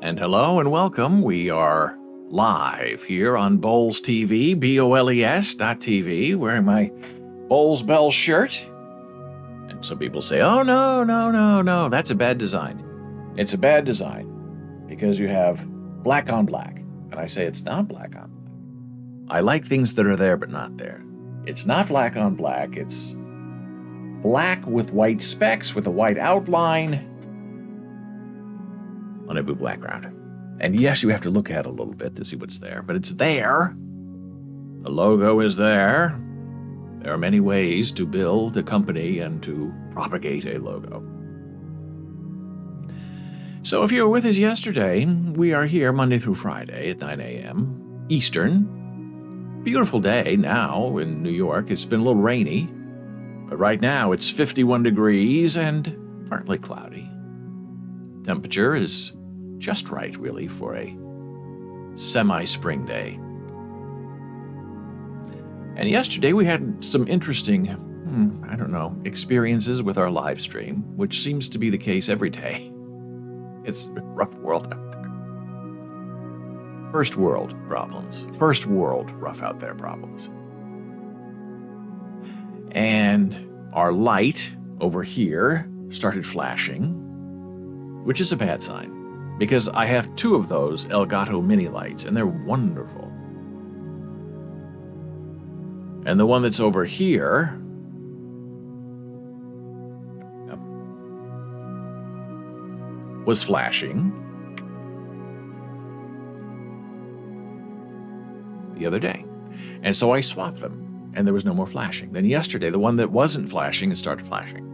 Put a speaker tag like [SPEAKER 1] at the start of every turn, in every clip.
[SPEAKER 1] And hello and welcome. We are live here on Bowles TV, BOLES.TV, wearing my Bowles Bell shirt. And some people say, oh, no, that's a bad design. It's a bad design because you have black on black. And I say it's not black on black. I like things that are there but not there. It's not black on black. It's black with white specks with a white outline on a blue background. And yes, you have to look at it a little bit to see what's there, but it's there. The logo is there. There are many ways to build a company and to propagate a logo. So if you were with us yesterday, we are here Monday through Friday at 9 a.m. Eastern. Beautiful day now in New York. It's been a little rainy, but right now it's 51 degrees and partly cloudy. Temperature is just right, really, for a semi-spring day. And yesterday we had some interesting, experiences with our live stream, which seems to be the case every day. It's a rough world out there. First world problems. First world rough out there problems. And our light over here started flashing, which is a bad sign, because I have two of those Elgato mini lights, and they're wonderful. And the one that's over here was flashing the other day. And so I swapped them, and there was no more flashing. Then yesterday, the one that wasn't flashing, it started flashing.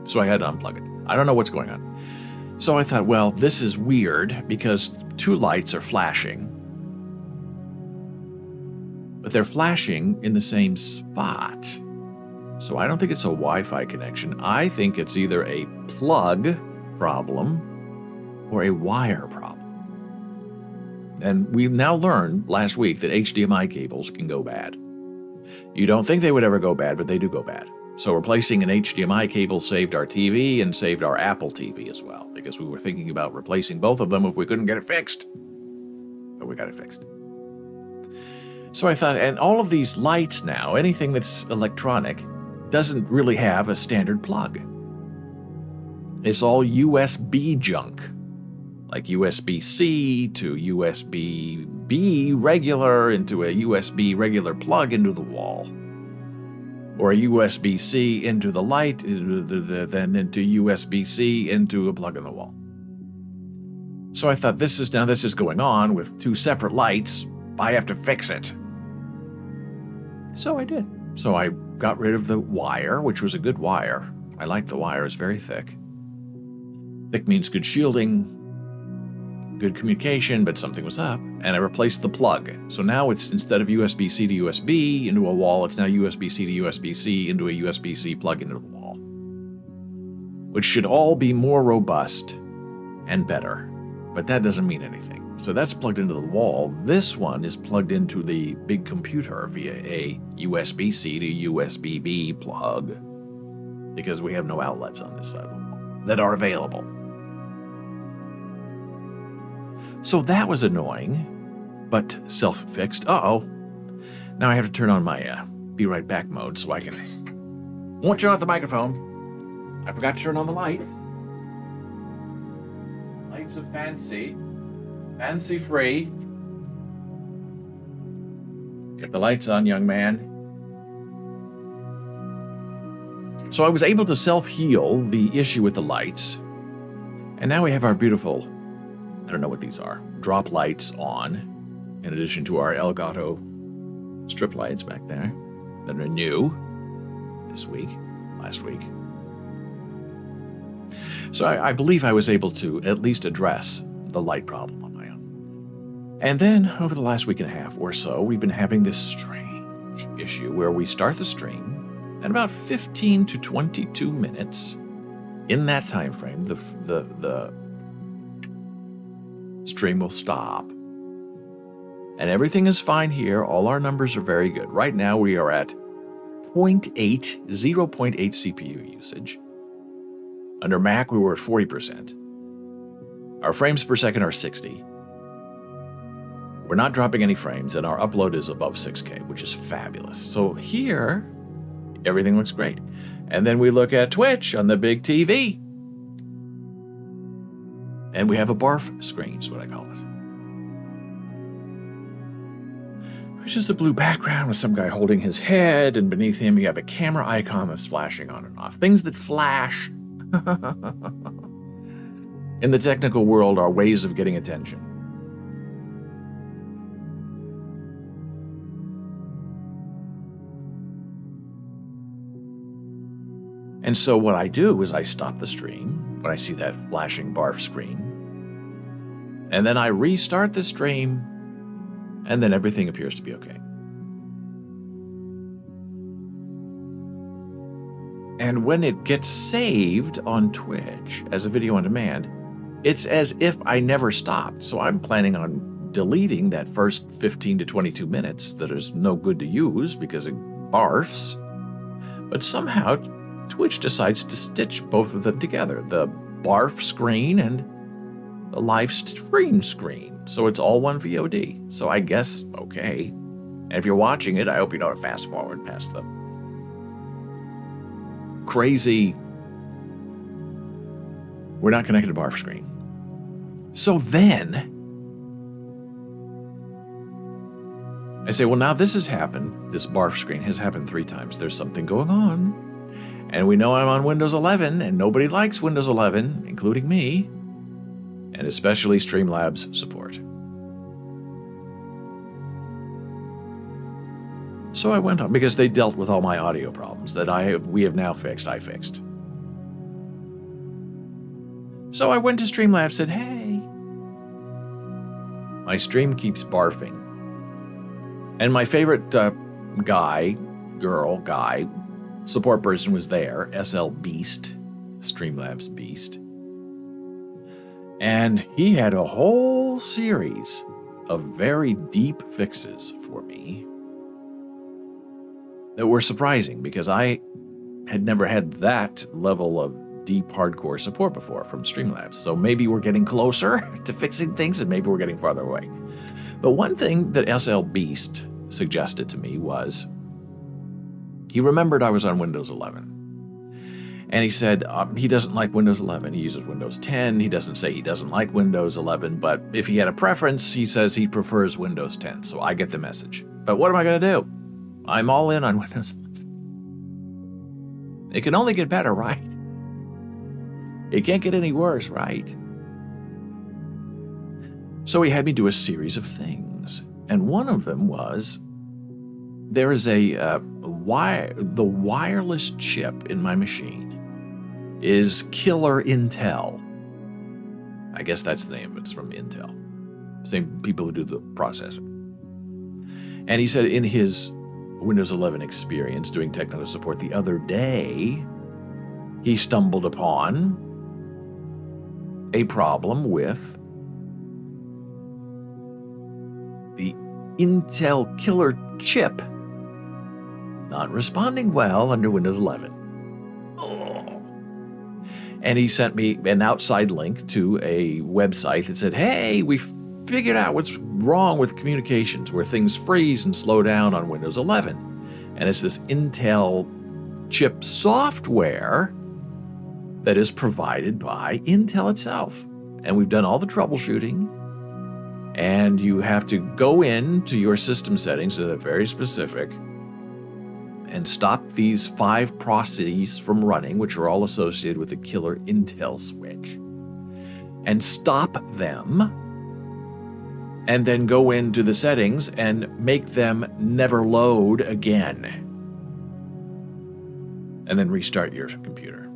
[SPEAKER 1] So I had to unplug it. I don't know what's going on. So I thought, well, this is weird because two lights are flashing, but they're flashing in the same spot. So I don't think it's a Wi-Fi connection. I think it's either a plug problem or a wire problem. And we now learned last week that HDMI cables can go bad. You don't think they would ever go bad, but they do go bad. So replacing an HDMI cable saved our TV and saved our Apple TV as well, because we were thinking about replacing both of them if we couldn't get it fixed. But we got it fixed. So I thought, and all of these lights now, anything that's electronic, doesn't really have a standard plug. It's all USB junk, like USB-C to USB-B regular into a USB regular plug into the wall. Or a USB-C into the light, then into USB-C into a plug in the wall. So I thought, this is going on with two separate lights. I have to fix it. So I did. So I got rid of the wire, which was a good wire. I liked the wire. It's very thick. Thick means good shielding, good communication, but something was up, and I replaced the plug. So now it's, instead of USB-C to USB into a wall, it's now USB-C to USB-C into a USB-C plug into the wall, which should all be more robust and better, but that doesn't mean anything. So that's plugged into the wall. This one is plugged into the big computer via a USB-C to USB-B plug, because we have no outlets on this side of the wall that are available. So that was annoying, but self-fixed. Uh-oh. Now I have to turn on my be right back mode so I can... Won't turn off the microphone. I forgot to turn on the lights. Lights of fancy. Fancy free. Get the lights on, young man. So I was able to self-heal the issue with the lights. And now we have our beautiful... I don't know what these are. Drop lights on, in addition to our Elgato strip lights back there that are new last week. So I believe I was able to at least address the light problem on my own. And then over the last week and a half or so, we've been having this strange issue where we start the stream, and about 15 to 22 minutes in that time frame, the stream will stop. And everything is fine here. All our numbers are very good. Right now we are at 0.8 CPU usage. Under Mac, we were at 40%. Our frames per second are 60. We're not dropping any frames, and our upload is above 6K, which is fabulous. So here, everything looks great. And then we look at Twitch on the big TV. And we have a barf screen, is what I call it. It's just a blue background with some guy holding his head, and beneath him you have a camera icon that's flashing on and off. Things that flash in the technical world are ways of getting attention. And so what I do is I stop the stream when I see that flashing barf screen, and then I restart the stream, and then everything appears to be okay. And when it gets saved on Twitch as a video on demand, it's as if I never stopped. So I'm planning on deleting that first 15 to 22 minutes that is no good to use because it barfs. But somehow Twitch decides to stitch both of them together, the barf screen and the live stream screen. So it's all one VOD. So I guess, okay. And if you're watching it, I hope you don't fast forward past the crazy, we're not connected to barf screen. So then I say, well, now this has happened. This barf screen has happened 3 times. There's something going on. And we know I'm on Windows 11, and nobody likes Windows 11, including me, and especially Streamlabs support. So I went on, because they dealt with all my audio problems that we have now fixed. I fixed. So I went to Streamlabs and said, hey, my stream keeps barfing. And my favorite guy, support person was there, SL Beast, Streamlabs Beast. And he had a whole series of very deep fixes for me that were surprising because I had never had that level of deep hardcore support before from Streamlabs. So maybe we're getting closer to fixing things and maybe we're getting farther away. But one thing that SL Beast suggested to me was he remembered I was on Windows 11. And he said he doesn't like Windows 11. He uses Windows 10. He doesn't say he doesn't like Windows 11, but if he had a preference, he says he prefers Windows 10. So I get the message. But what am I going to do? I'm all in on Windows 11. It can only get better, right? It can't get any worse, right? So he had me do a series of things. And one of them was there is the wireless chip in my machine is Killer Intel. I guess that's the name. It's from Intel. Same people who do the processor. And he said in his Windows 11 experience doing technical support the other day, he stumbled upon a problem with the Intel Killer chip not responding well under Windows 11. And he sent me an outside link to a website that said, hey, we figured out what's wrong with communications, where things freeze and slow down on Windows 11. And it's this Intel chip software that is provided by Intel itself. And we've done all the troubleshooting. And you have to go into your system settings that are very specific and stop these 5 processes from running, which are all associated with the Killer Intel switch, and stop them, and then go into the settings and make them never load again, and then restart your computer.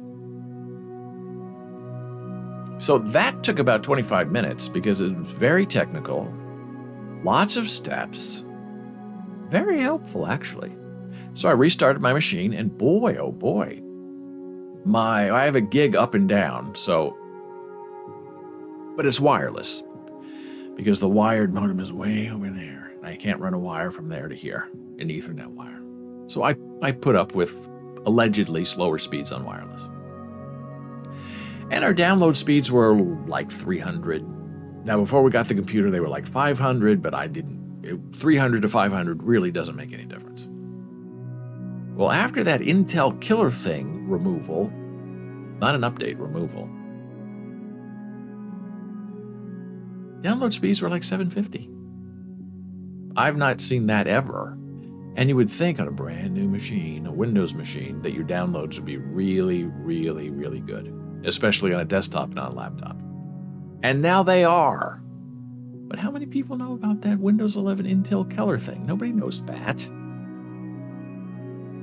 [SPEAKER 1] So that took about 25 minutes because it was very technical, lots of steps, very helpful actually. So I restarted my machine, and boy, oh boy, I have a gig up and down, but it's wireless because the wired modem is way over there, and I can't run a wire from there to here, an Ethernet wire. So I put up with allegedly slower speeds on wireless. And our download speeds were like 300. Now, before we got the computer, they were like 500, but 300 to 500 really doesn't make any difference. Well, after that Intel Killer Thing removal, not an update, removal, download speeds were like 750. I've not seen that ever. And you would think on a brand new machine, a Windows machine, that your downloads would be really, really, really good, especially on a desktop and on a laptop. And now they are. But how many people know about that Windows 11 Intel Killer Thing? Nobody knows that.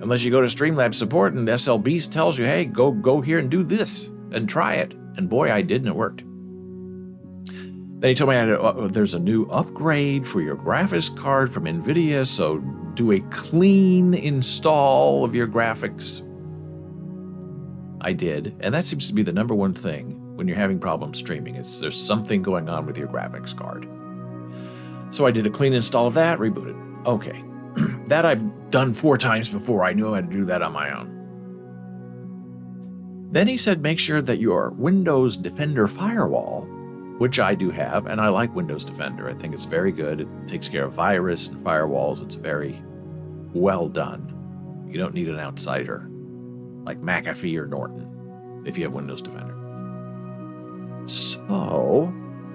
[SPEAKER 1] Unless you go to Streamlabs support and SLBeast tells you, hey, go here and do this and try it. And boy, I did, and it worked. Then he told me there's a new upgrade for your graphics card from NVIDIA, so do a clean install of your graphics. I did, and that seems to be the number one thing when you're having problems streaming. There's something going on with your graphics card. So I did a clean install of that, rebooted. Okay, that I've done 4 times before. I knew how to do that on my own. Then he said make sure that your Windows Defender firewall, which I do have, and I like Windows Defender. I think it's very good. It takes care of virus and firewalls. It's very well done. You don't need an outsider like McAfee or Norton if you have Windows Defender. So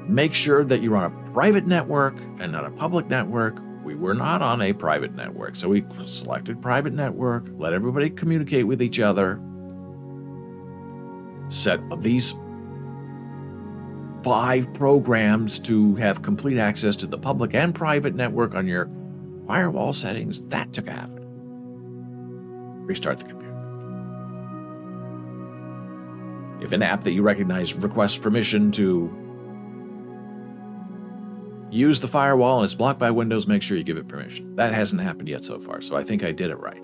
[SPEAKER 1] make sure that you're on a private network and not a public network. We were not on a private network, so we selected private network, let everybody communicate with each other, set these 5 programs to have complete access to the public and private network on your firewall settings. That took a half an hour. Restart the computer. If an app that you recognize requests permission to use the firewall and it's blocked by Windows, make sure you give it permission. That hasn't happened yet so far, so I think I did it right.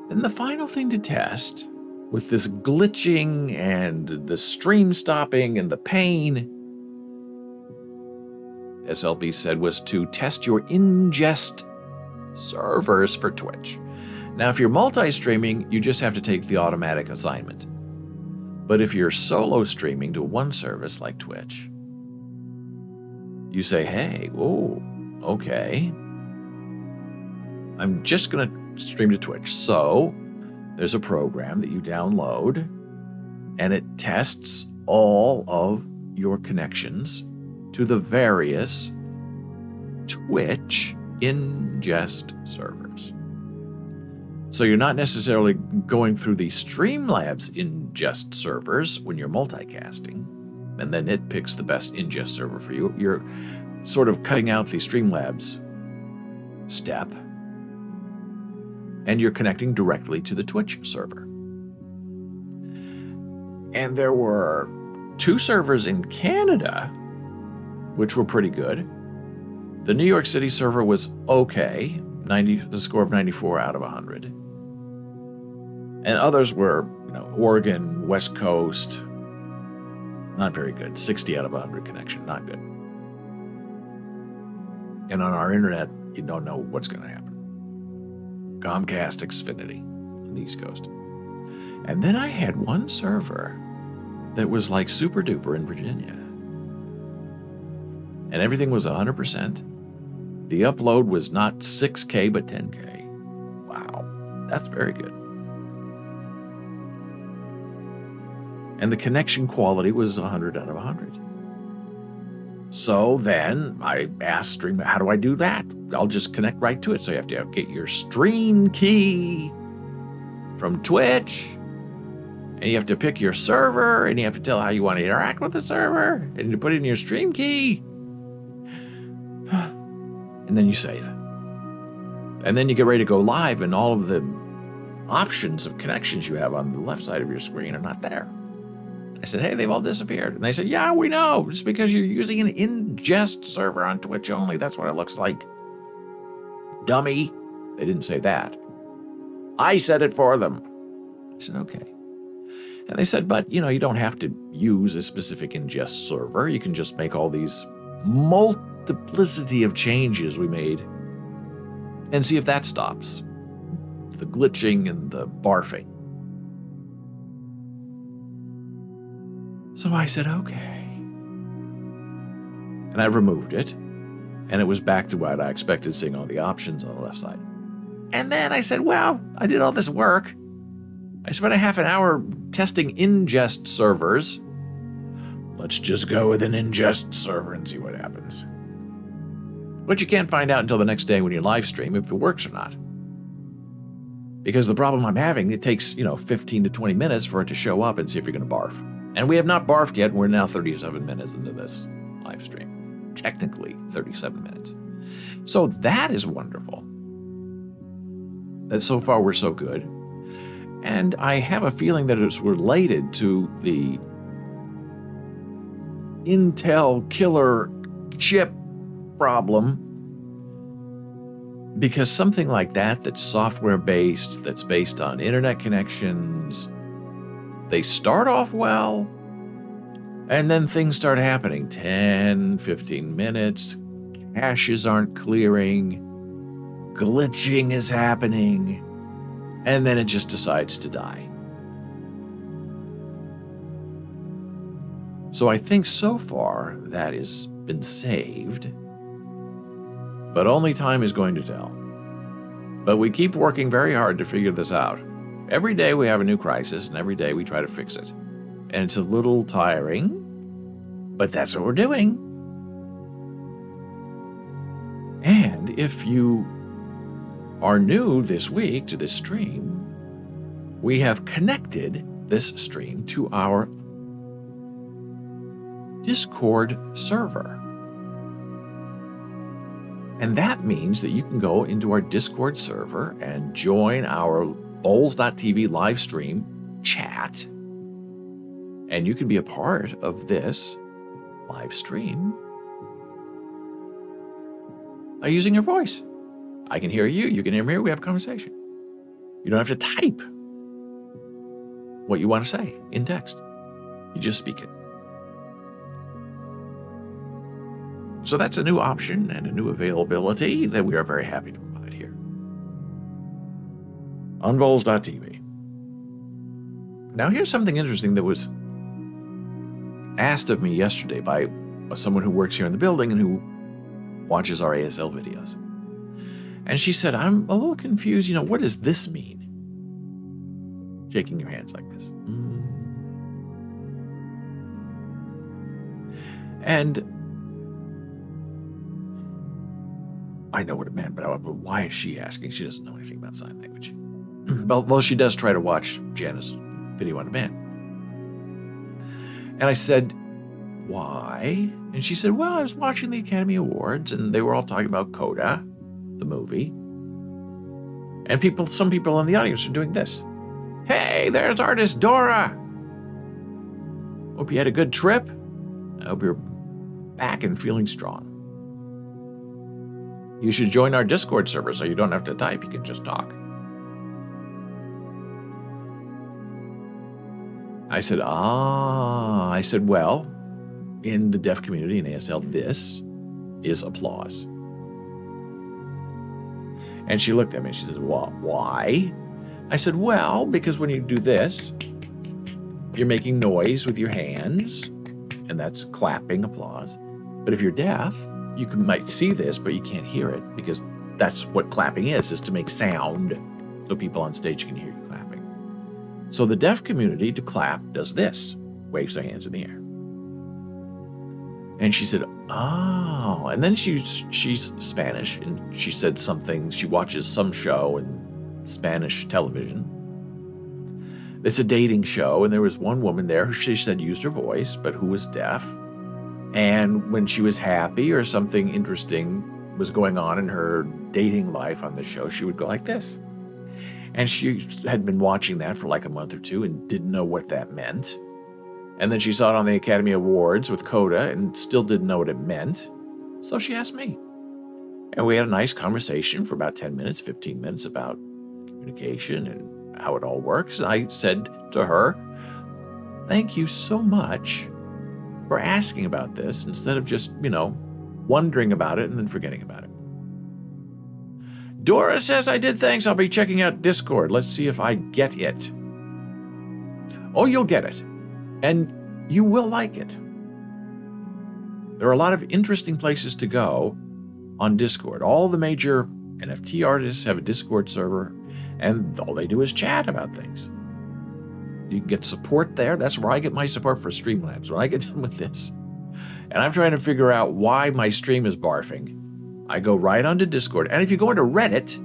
[SPEAKER 1] Then the final thing to test, with this glitching and the stream stopping and the pain, SLB said, was to test your ingest servers for Twitch. Now, if you're multi-streaming, you just have to take the automatic assignment. But if you're solo streaming to one service like Twitch, you say, hey, oh, okay, I'm just going to stream to Twitch. So there's a program that you download, and it tests all of your connections to the various Twitch ingest servers. So you're not necessarily going through the Streamlabs ingest servers when you're multicasting, and then it picks the best ingest server for you. You're sort of cutting out the Streamlabs step, and you're connecting directly to the Twitch server. And there were 2 servers in Canada, which were pretty good. The New York City server was okay, the score of 94 out of 100. And others were, Oregon, West Coast, not very good. 60 out of 100 connection, not good. And on our internet, you don't know what's going to happen. Comcast Xfinity on the East Coast. And then I had one server that was like super duper in Virginia. And everything was 100%. The upload was not 6K, but 10K. Wow, that's very good. And the connection quality was 100 out of 100. So then I asked Stream, how do I do that? I'll just connect right to it. So you have to get your stream key from Twitch, and you have to pick your server, and you have to tell how you want to interact with the server, and you put in your stream key, and then you save. And then you get ready to go live, and all of the options of connections you have on the left side of your screen are not there. I said, hey, they've all disappeared. And they said, yeah, we know. It's because you're using an ingest server on Twitch only. That's what it looks like. Dummy. They didn't say that. I said it for them. I said, okay. And they said, but, you don't have to use a specific ingest server. You can just make all these multiplicity of changes we made and see if that stops the glitching and the barfing. So I said, okay. And I removed it, and it was back to what I expected, seeing all the options on the left side. And then I said, well, I did all this work. I spent a half an hour testing ingest servers. Let's just go with an ingest server and see what happens. But you can't find out until the next day when you live stream if it works or not. Because the problem I'm having, it takes, 15 to 20 minutes for it to show up and see if you're going to barf. And we have not barfed yet. We're now 37 minutes into this live stream. Technically 37 minutes. So that is wonderful. That so far we're so good. And I have a feeling that it's related to the Intel killer chip problem, because something like that's software-based, that's based on internet connections, they start off well, and then things start happening. 10, 15 minutes, caches aren't clearing, glitching is happening, and then it just decides to die. So I think so far that has been saved, but only time is going to tell. But we keep working very hard to figure this out. Every day we have a new crisis, and every day we try to fix it. And it's a little tiring, but that's what we're doing. And if you are new this week to this stream, we have connected this stream to our Discord server. And that means that you can go into our Discord server and join our Bowls.tv live stream chat, and you can be a part of this live stream by using your voice. I can hear you, you can hear me, we have a conversation. You don't have to type what you want to say in text. You just speak it. So that's a new option and a new availability that we are very happy to provide here on Bowls.tv. Now here's something interesting that was asked of me yesterday by someone who works here in the building and who watches our ASL videos. And she said, I'm a little confused, what does this mean? Shaking your hands like this. And I know what it meant, but why is she asking? She doesn't know anything about sign language. Well, she does try to watch Jana's video on demand. And I said, why? And she said, well, I was watching the Academy Awards, and they were all talking about Coda, the movie. And some people in the audience are doing this. Hey, there's artist Dora. Hope you had a good trip. I hope you're back and feeling strong. You should join our Discord server so you don't have to type, you can just talk. I said, well, in the deaf community in ASL, this is applause. And she looked at me and she says, well, why? I said, well, because when you do this, you're making noise with your hands, and that's clapping applause. But if you're deaf, you might see this, but you can't hear it, because that's what clapping is to make sound so people on stage can hear you clapping. So the deaf community, to clap, does this, waves their hands in the air. And she said, oh, and then she's Spanish, and she said something, she watches some show in Spanish television. It's a dating show, and there was one woman there who she said used her voice, but who was deaf. And when she was happy or something interesting was going on in her dating life on the show, she would go like this. And she had been watching that for like a month or two and didn't know what that meant. And then she saw it on the Academy Awards with Coda and still didn't know what it meant. So she asked me. And we had a nice conversation for about 10 minutes, 15 minutes about communication and how it all works. And I said to her, thank you so much for asking about this instead of just, wondering about it and then forgetting about it. Dora says I did thanks. I'll be checking out Discord. Let's see if I get it. Oh, you'll get it. And You will like it. There are a lot of interesting places to go on Discord. All the major NFT artists have a Discord server, and all they do is chat about things. You can get support there. That's where I get my support for Streamlabs. When I get done with this, and I'm trying to figure out why my stream is barfing, I go right onto Discord. And if you go into Reddit,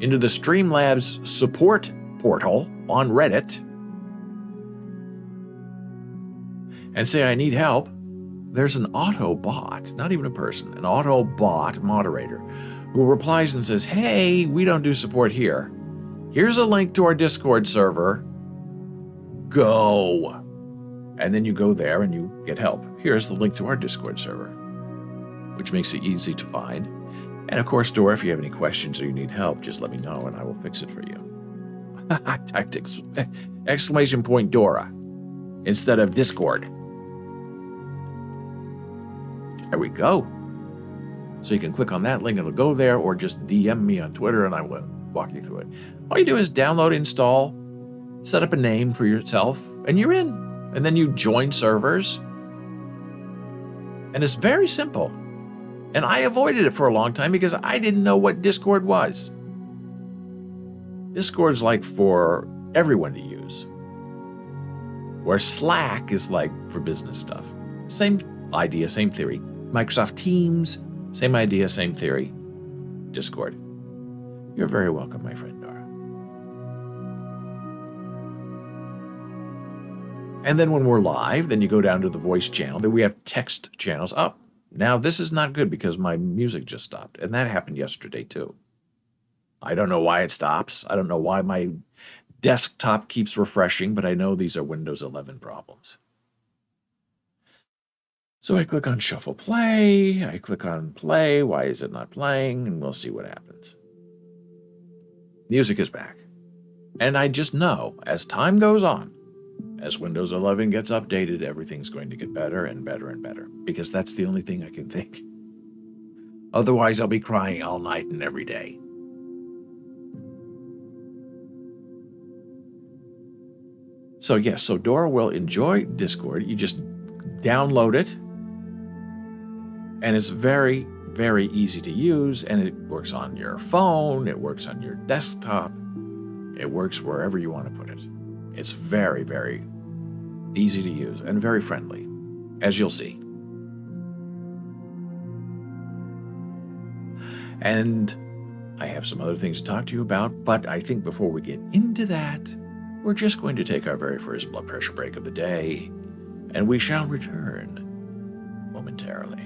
[SPEAKER 1] into the Streamlabs support portal on Reddit, and say I need help, there's an auto bot, not even a person, an auto bot moderator who replies and says, hey, we don't do support here. Here's a link to our Discord server. Go. And then you go there and you get help. Here's the link to our Discord server, which makes it easy to find. And of course, Dora, if you have any questions or you need help, just let me know and I will fix it for you. Tactics! Exclamation point Dora instead of Discord. There we go. So you can click on that link, it'll go there, or just DM me on Twitter and I will walk you through it. All you do is download, install, set up a name for yourself, and you're in. And then you join servers. And it's very simple. And I avoided it for a long time because I didn't know what Discord was. Discord's like for everyone to use, where Slack is like for business stuff. Same idea, same theory. Microsoft Teams, same idea, same theory. Discord. You're very welcome, my friend Dara. And then when we're live, then you go down to the voice channel. Then we have text channels up. Now, this is not good because my music just stopped. And that happened yesterday, too. I don't know why it stops. I don't know why my desktop keeps refreshing, but I know these are Windows 11 problems. So I click on Shuffle Play. I click on Play. Why is it not playing? And we'll see what happens. Music is back. And I just know, as time goes on, as Windows 11 gets updated, everything's going to get better and better and better, because that's the only thing I can think. Otherwise, I'll be crying all night and every day. So yes, so Dora will enjoy Discord. You just download it, and it's very, very easy to use, and it works on your phone, it works on your desktop, it works wherever you want to put it. It's very, very easy to use and very friendly, as you'll see. And I have some other things to talk to you about, but I think before we get into that, we're just going to take our very first blood pressure break of the day, and we shall return momentarily.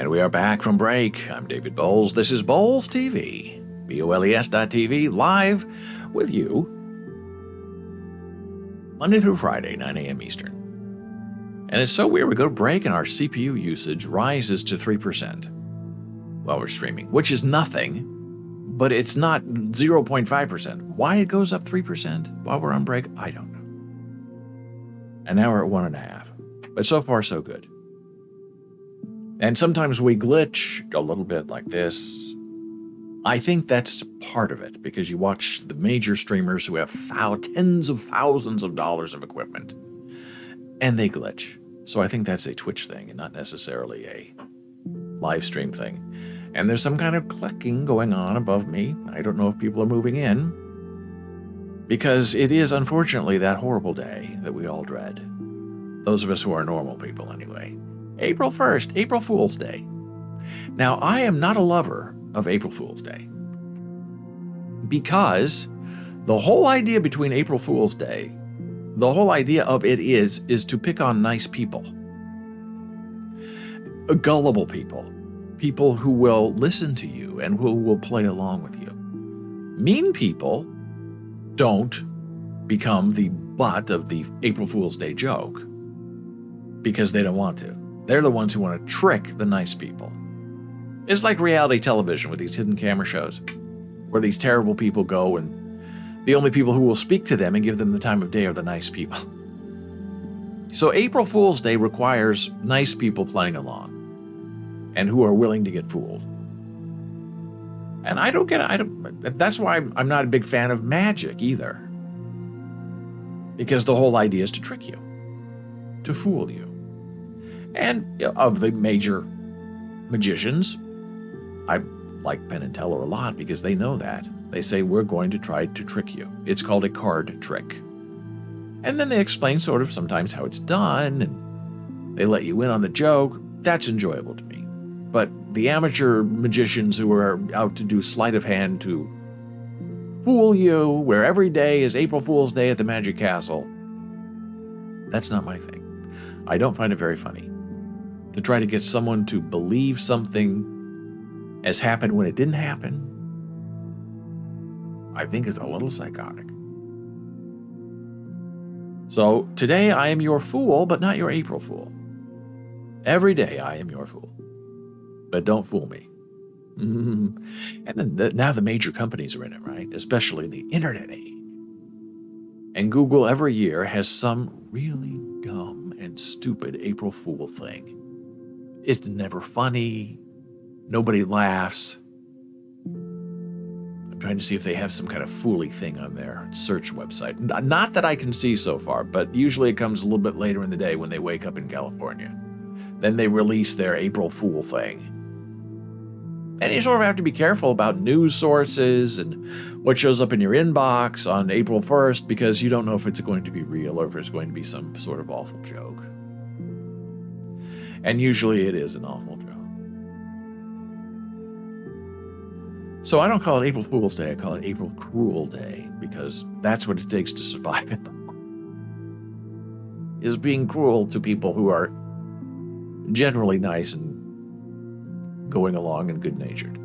[SPEAKER 1] And we are back from break. I'm David Bowles. This is Bowles TV, BOLES.TV, live with you Monday through Friday, 9 a.m. Eastern. And it's so weird. We go to break and our CPU usage rises to 3% while we're streaming, which is nothing, but it's not 0.5%. Why it goes up 3% while we're on break, I don't know. And now we're at 1.5. But so far, so good. And sometimes we glitch a little bit like this. I think that's part of it, because you watch the major streamers who have tens of thousands of dollars of equipment, and they glitch. So I think that's a Twitch thing and not necessarily a live stream thing. And there's some kind of clicking going on above me. I don't know if people are moving in, because it is unfortunately that horrible day that we all dread. Those of us who are normal people anyway. April 1st, April Fool's Day. Now, I am not a lover of April Fool's Day, because the whole idea between April Fool's Day, the whole idea of it is to pick on nice people. Gullible people. People who will listen to you and who will play along with you. Mean people don't become the butt of the April Fool's Day joke because they don't want to. They're the ones who want to trick the nice people. It's like reality television with these hidden camera shows where these terrible people go and the only people who will speak to them and give them the time of day are the nice people. So April Fool's Day requires nice people playing along and who are willing to get fooled. And I don't get it. That's why I'm not a big fan of magic either. Because the whole idea is to trick you, to fool you. And of the major magicians, I like Penn and Teller a lot because they know that. They say, we're going to try to trick you. It's called a card trick. And then they explain sort of sometimes how it's done, and they let you in on the joke. That's enjoyable to me. But the amateur magicians who are out to do sleight of hand to fool you, where every day is April Fool's Day at the Magic Castle, that's not my thing. I don't find it very funny. To try to get someone to believe something has happened when it didn't happen, I think is a little psychotic. So today I am your fool, but not your April Fool. Every day I am your fool. But don't fool me. And then now the major companies are in it, right? Especially in the internet age. And Google every year has some really dumb and stupid April Fool thing. It's never funny. Nobody laughs. I'm trying to see if they have some kind of fooly thing on their search website. Not that I can see so far, but usually it comes a little bit later in the day when they wake up in California. Then they release their April Fool thing. And you sort of have to be careful about news sources and what shows up in your inbox on April 1st because you don't know if it's going to be real or if it's going to be some sort of awful joke. And usually it is an awful joke. So I don't call it April Fool's Day, I call it April Cruel Day, because that's what it takes to survive in the world. Is being cruel to people who are generally nice and going along and good-natured.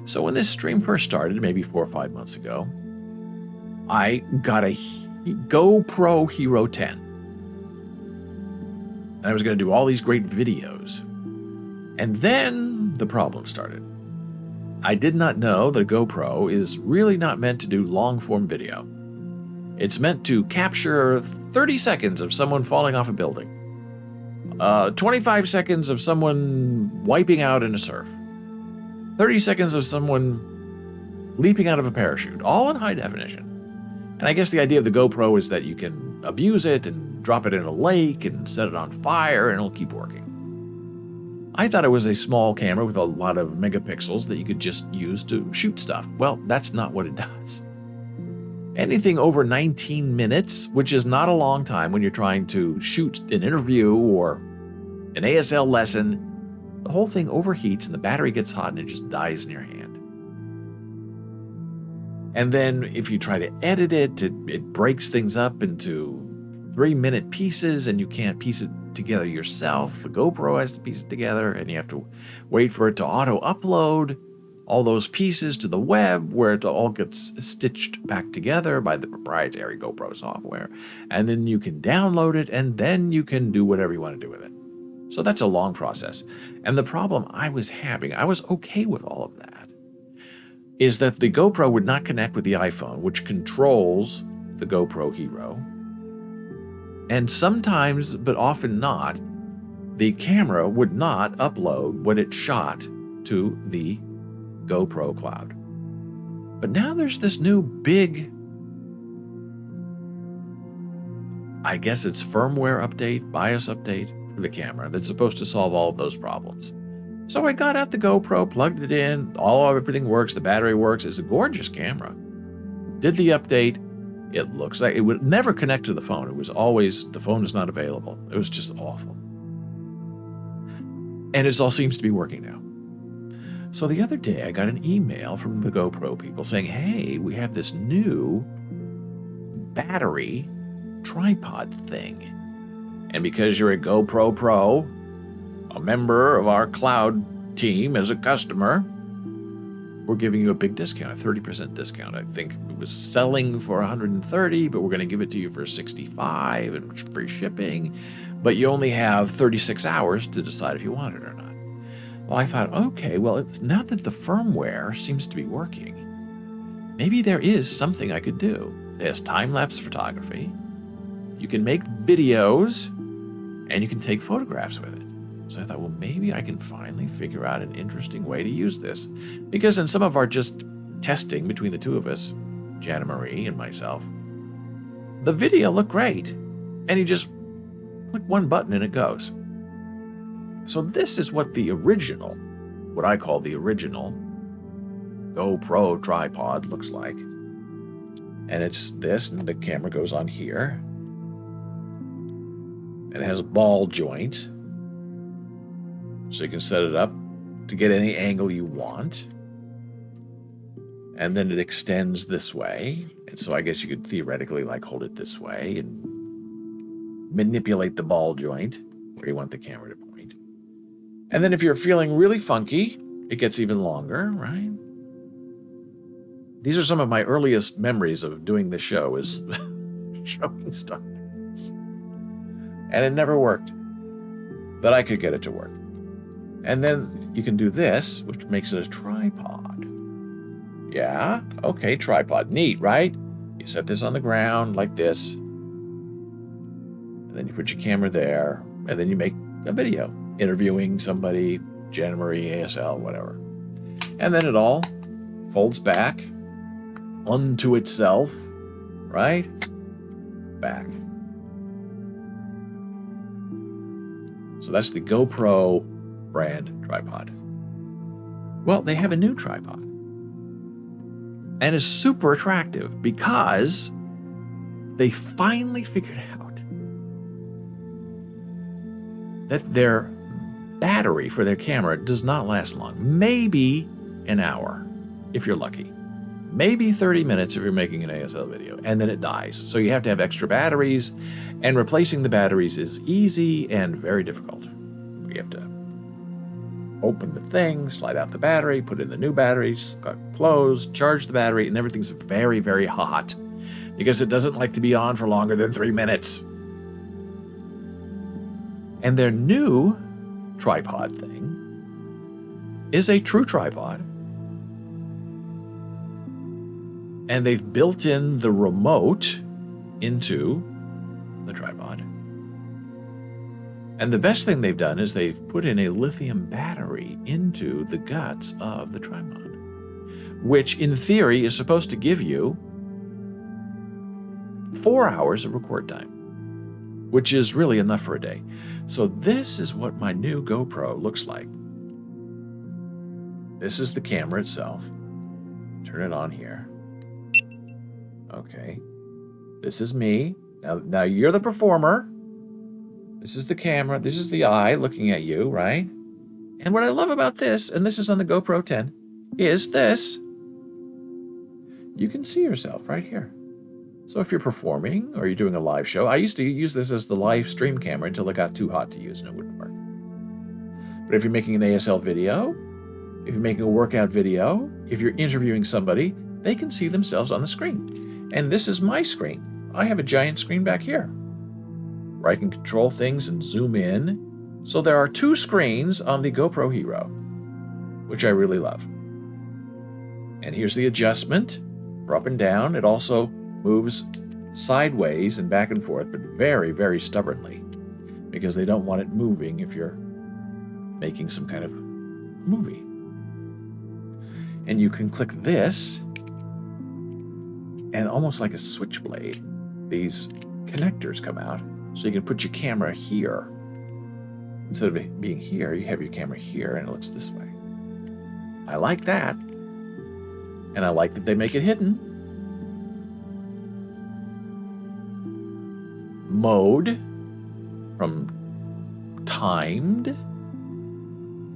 [SPEAKER 1] So when this stream first started, maybe 4 or 5 months ago, I got a GoPro Hero 10. And I was going to do all these great videos. And then the problem started. I did not know that a GoPro is really not meant to do long-form video. It's meant to capture 30 seconds of someone falling off a building. 25 seconds of someone wiping out in a surf. 30 seconds of someone leaping out of a parachute, all in high definition. And I guess the idea of the GoPro is that you can abuse it and drop it in a lake and set it on fire and it'll keep working. I thought it was a small camera with a lot of megapixels that you could just use to shoot stuff. Well, that's not what it does. Anything over 19 minutes, which is not a long time when you're trying to shoot an interview or an ASL lesson, the whole thing overheats and the battery gets hot and it just dies in your hand. And then if you try to edit it, it breaks things up into 3-minute pieces and you can't piece it together yourself. The GoPro has to piece it together and you have to wait for it to auto-upload all those pieces to the web where it all gets stitched back together by the proprietary GoPro software. And then you can download it and then you can do whatever you want to do with it. So that's a long process. And the problem I was having, I was okay with all of that, is that the GoPro would not connect with the iPhone, which controls the GoPro Hero. And sometimes, but often not, the camera would not upload what it shot to the GoPro cloud. But now there's this new big, I guess it's firmware update, BIOS update for the camera that's supposed to solve all of those problems. So I got out the GoPro, plugged it in, everything works, the battery works. It's a gorgeous camera. Did the update. It looks like it would never connect to the phone. It was always, the phone is not available. It was just awful. And it all seems to be working now. So the other day I got an email from the GoPro people saying, hey, we have this new battery tripod thing. And because you're a GoPro Pro, a member of our cloud team as a customer, we're giving you a big discount, a 30% discount. I think it was selling for $130, but we're going to give it to you for $65 and free shipping. But you only have 36 hours to decide if you want it or not. Well, I thought, okay, well, it's now that the firmware seems to be working, maybe there is something I could do. It has time-lapse photography. You can make videos, and you can take photographs with it. So I thought, well, maybe I can finally figure out an interesting way to use this. Because in some of our just testing between the two of us, Jana Marie and myself, the video looked great. And you just click one button and it goes. So this is what the original, what I call the original GoPro tripod looks like. And it's this, and the camera goes on here. And it has a ball joint. So you can set it up to get any angle you want. And then it extends this way. And so I guess you could theoretically like hold it this way and manipulate the ball joint where you want the camera to point. And then if you're feeling really funky, it gets even longer, right? These are some of my earliest memories of doing the show, is showing stuff. And it never worked. But I could get it to work. And then you can do this, which makes it a tripod. Yeah, okay, tripod. Neat, right? You set this on the ground like this. And then you put your camera there. And then you make a video interviewing somebody, Jana Marie, ASL, whatever. And then it all folds back unto itself, right? Back. So that's the GoPro brand tripod. Well, they have a new tripod. And it's super attractive because they finally figured out that their battery for their camera does not last long. Maybe an hour, if you're lucky. Maybe 30 minutes if you're making an ASL video, and then it dies. So you have to have extra batteries, and replacing the batteries is easy and very difficult. You have to open the thing, slide out the battery, put in the new batteries, close, charge the battery, and everything's very, very hot because it doesn't like to be on for longer than 3 minutes. And their new tripod thing is a true tripod. And they've built in the remote into the tripod. And the best thing they've done is they've put in a lithium battery into the guts of the tripod, which in theory is supposed to give you 4 hours of record time, which is really enough for a day. So this is what my new GoPro looks like. This is the camera itself. Turn it on here. Okay. This is me. Now you're the performer. This is the camera. This is the eye looking at you, right? And what I love about this, and this is on the GoPro 10, is this. You can see yourself right here. So if you're performing or you're doing a live show, I used to use this as the live stream camera until it got too hot to use and it wouldn't work. But if you're making an ASL video, if you're making a workout video, if you're interviewing somebody, they can see themselves on the screen. And this is my screen. I have a giant screen back here where I can control things and zoom in. So there are 2 screens on the GoPro Hero, which I really love. And here's the adjustment for up and down. It also moves sideways and back and forth, but very, very stubbornly, because they don't want it moving if you're making some kind of movie. And you can click this, and almost like a switchblade, these connectors come out, so you can put your camera here. Instead of it being here, you have your camera here, and it looks this way. I like that. And I like that they make it hidden. Mode, from timed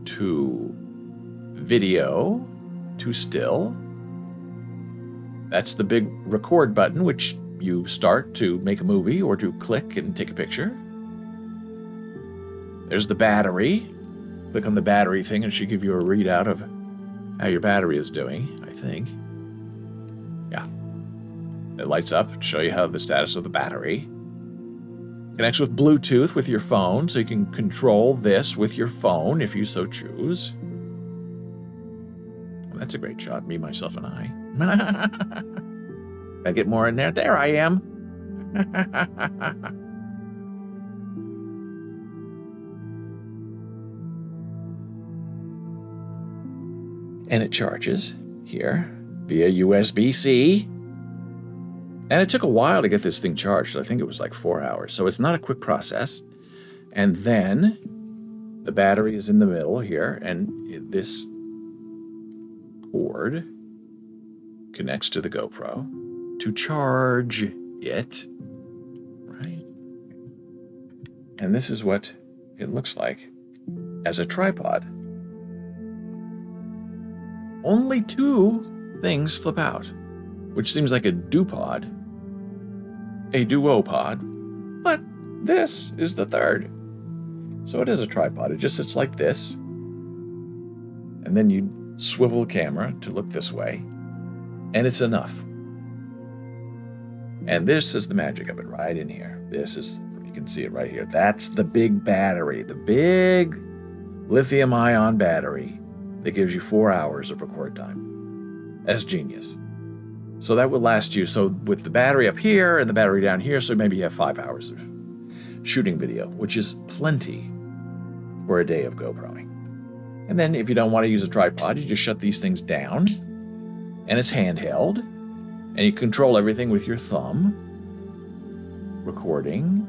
[SPEAKER 1] to video to still. That's the big record button, which you start to make a movie or to click and take a picture. There's the battery. Click on the battery thing and it should give you a readout of how your battery is doing, I think. Yeah. It lights up to show you how the status of the battery. Connects with Bluetooth with your phone, so you can control this with your phone if you so choose. Well, that's a great shot, me, myself, and I. Can I get more in there? There I am. And it charges here via USB-C. And it took a while to get this thing charged. I think it was like 4 hours. So it's not a quick process. And then the battery is in the middle here. And this cord connects to the GoPro to charge it. Right? And this is what it looks like as a tripod. Only 2 things flip out, which seems like a duopod, but this is the 3rd. So it is a tripod. It just sits like this, and then you swivel the camera to look this way, and it's enough. And this is the magic of it right in here. This is, you can see it right here. That's the big battery, the big lithium-ion battery that gives you 4 hours of record time. That's genius. So that would last you, so with the battery up here and the battery down here, so maybe you have 5 hours of shooting video, which is plenty for a day of GoProing. And then if you don't want to use a tripod, you just shut these things down, and it's handheld, and you control everything with your thumb, recording,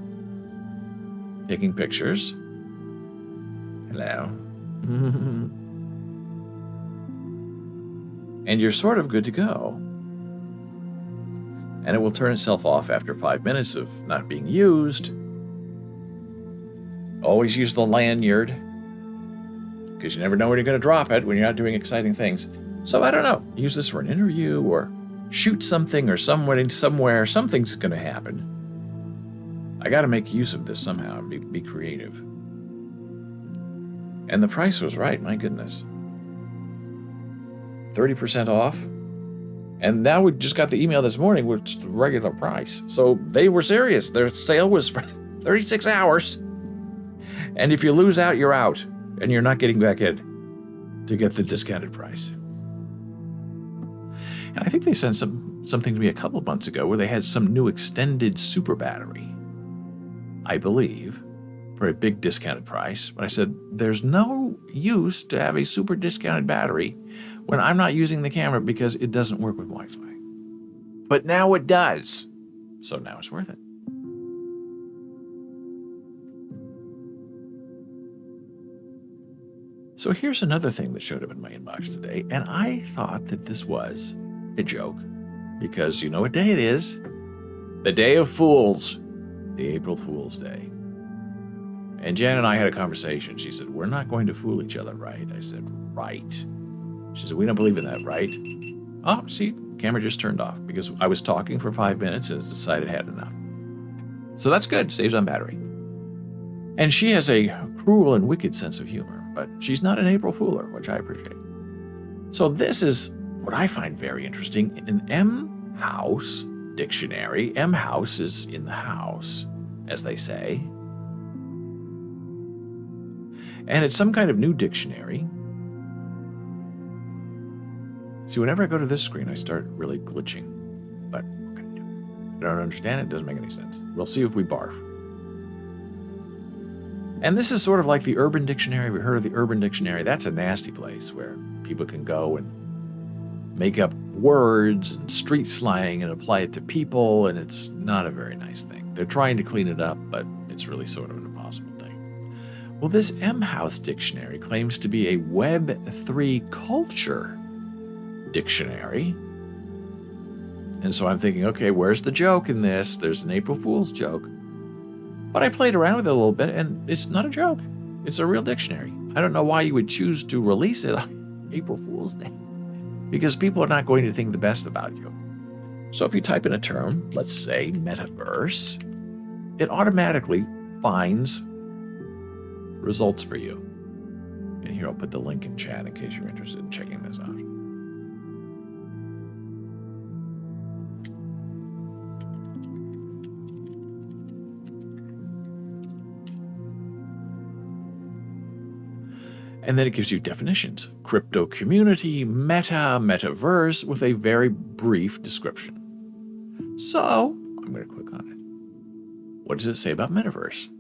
[SPEAKER 1] taking pictures. Hello. And you're sort of good to go. And it will turn itself off after 5 minutes of not being used. Always use the lanyard, because you never know when you're going to drop it when you're not doing exciting things. So I don't know, use this for an interview or shoot something or somewhere, something's going to happen. I got to make use of this somehow and be creative. And the price was right, my goodness. 30% off. And now we just got the email this morning, which is the regular price. So they were serious. Their sale was for 36 hours. And if you lose out, you're out. And you're not getting back in to get the discounted price. And I think they sent something to me a couple of months ago where they had some new extended super battery, I believe, for a big discounted price. But I said, there's no use to have a super discounted battery when I'm not using the camera because it doesn't work with Wi-Fi. But now it does. So now it's worth it. So here's another thing that showed up in my inbox today, and I thought that this was a joke because you know what day it is? The Day of Fools, the April Fool's Day. And Jan and I had a conversation. She said, we're not going to fool each other, right? I said, right. She said, we don't believe in that, right? Oh, see, camera just turned off because I was talking for 5 minutes and it decided it had enough. So that's good, saves on battery. And she has a cruel and wicked sense of humor, but she's not an April Fooler, which I appreciate. So this is what I find very interesting. In M House dictionary, M House is in the house, as they say. And it's some kind of new dictionary. See, whenever I go to this screen, I start really glitching. But what can I do? I don't understand it. It doesn't make any sense. We'll see if we barf. And this is sort of like the Urban Dictionary. We heard of the Urban Dictionary. That's a nasty place where people can go and make up words and street slang and apply it to people, and it's not a very nice thing. They're trying to clean it up, but it's really sort of an impossible thing. Well, this M House dictionary claims to be a Web3 culture dictionary. And so I'm thinking, okay, where's the joke in this? There's an April Fool's joke. But I played around with it a little bit, and it's not a joke. It's a real dictionary. I don't know why you would choose to release it on April Fool's Day, because people are not going to think the best about you. So if you type in a term, let's say metaverse, it automatically finds results for you. And here I'll put the link in chat in case you're interested in checking this out. And then it gives you definitions: crypto community, metaverse, with a very brief description. So I'm going to click on it. What does it say about metaverse?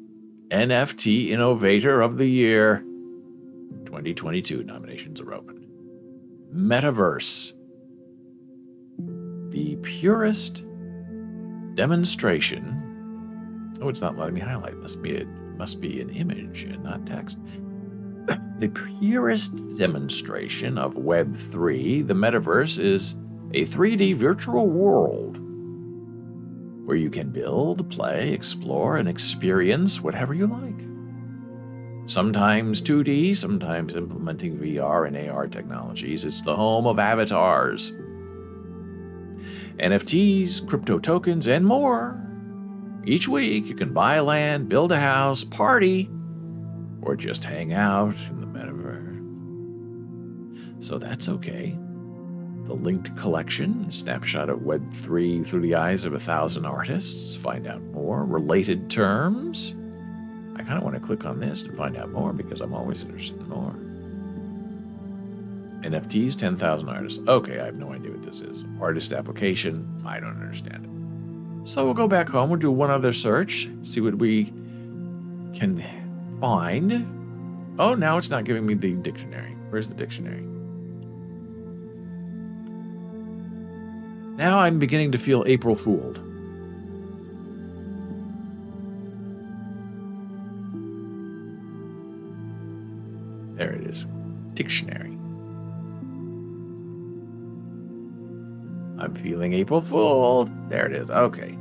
[SPEAKER 1] NFT Innovator of the Year 2022 nominations are open. Metaverse, the purest demonstration. Oh, it's not letting me highlight. Must be an image and not text. The purest demonstration of Web3, the metaverse, is a 3D virtual world where you can build, play, explore, and experience whatever you like. Sometimes 2D, sometimes implementing VR and AR technologies. It's the home of avatars, NFTs, crypto tokens, and more. Each week, you can buy land, build a house, party, or just hang out in the metaverse. So that's okay. The linked collection, a snapshot of Web3 through the eyes of 1,000 artists. Find out more. Related terms. I kind of want to click on this and find out more because I'm always interested in more. NFTs, 10,000 artists. Okay, I have no idea what this is. Artist application, I don't understand it. So we'll go back home, we'll do one other search, see what we can find. Oh, now it's not giving me the dictionary. Where's the dictionary? Now I'm beginning to feel April fooled. There it is. Dictionary. I'm feeling April fooled. There it is. Okay.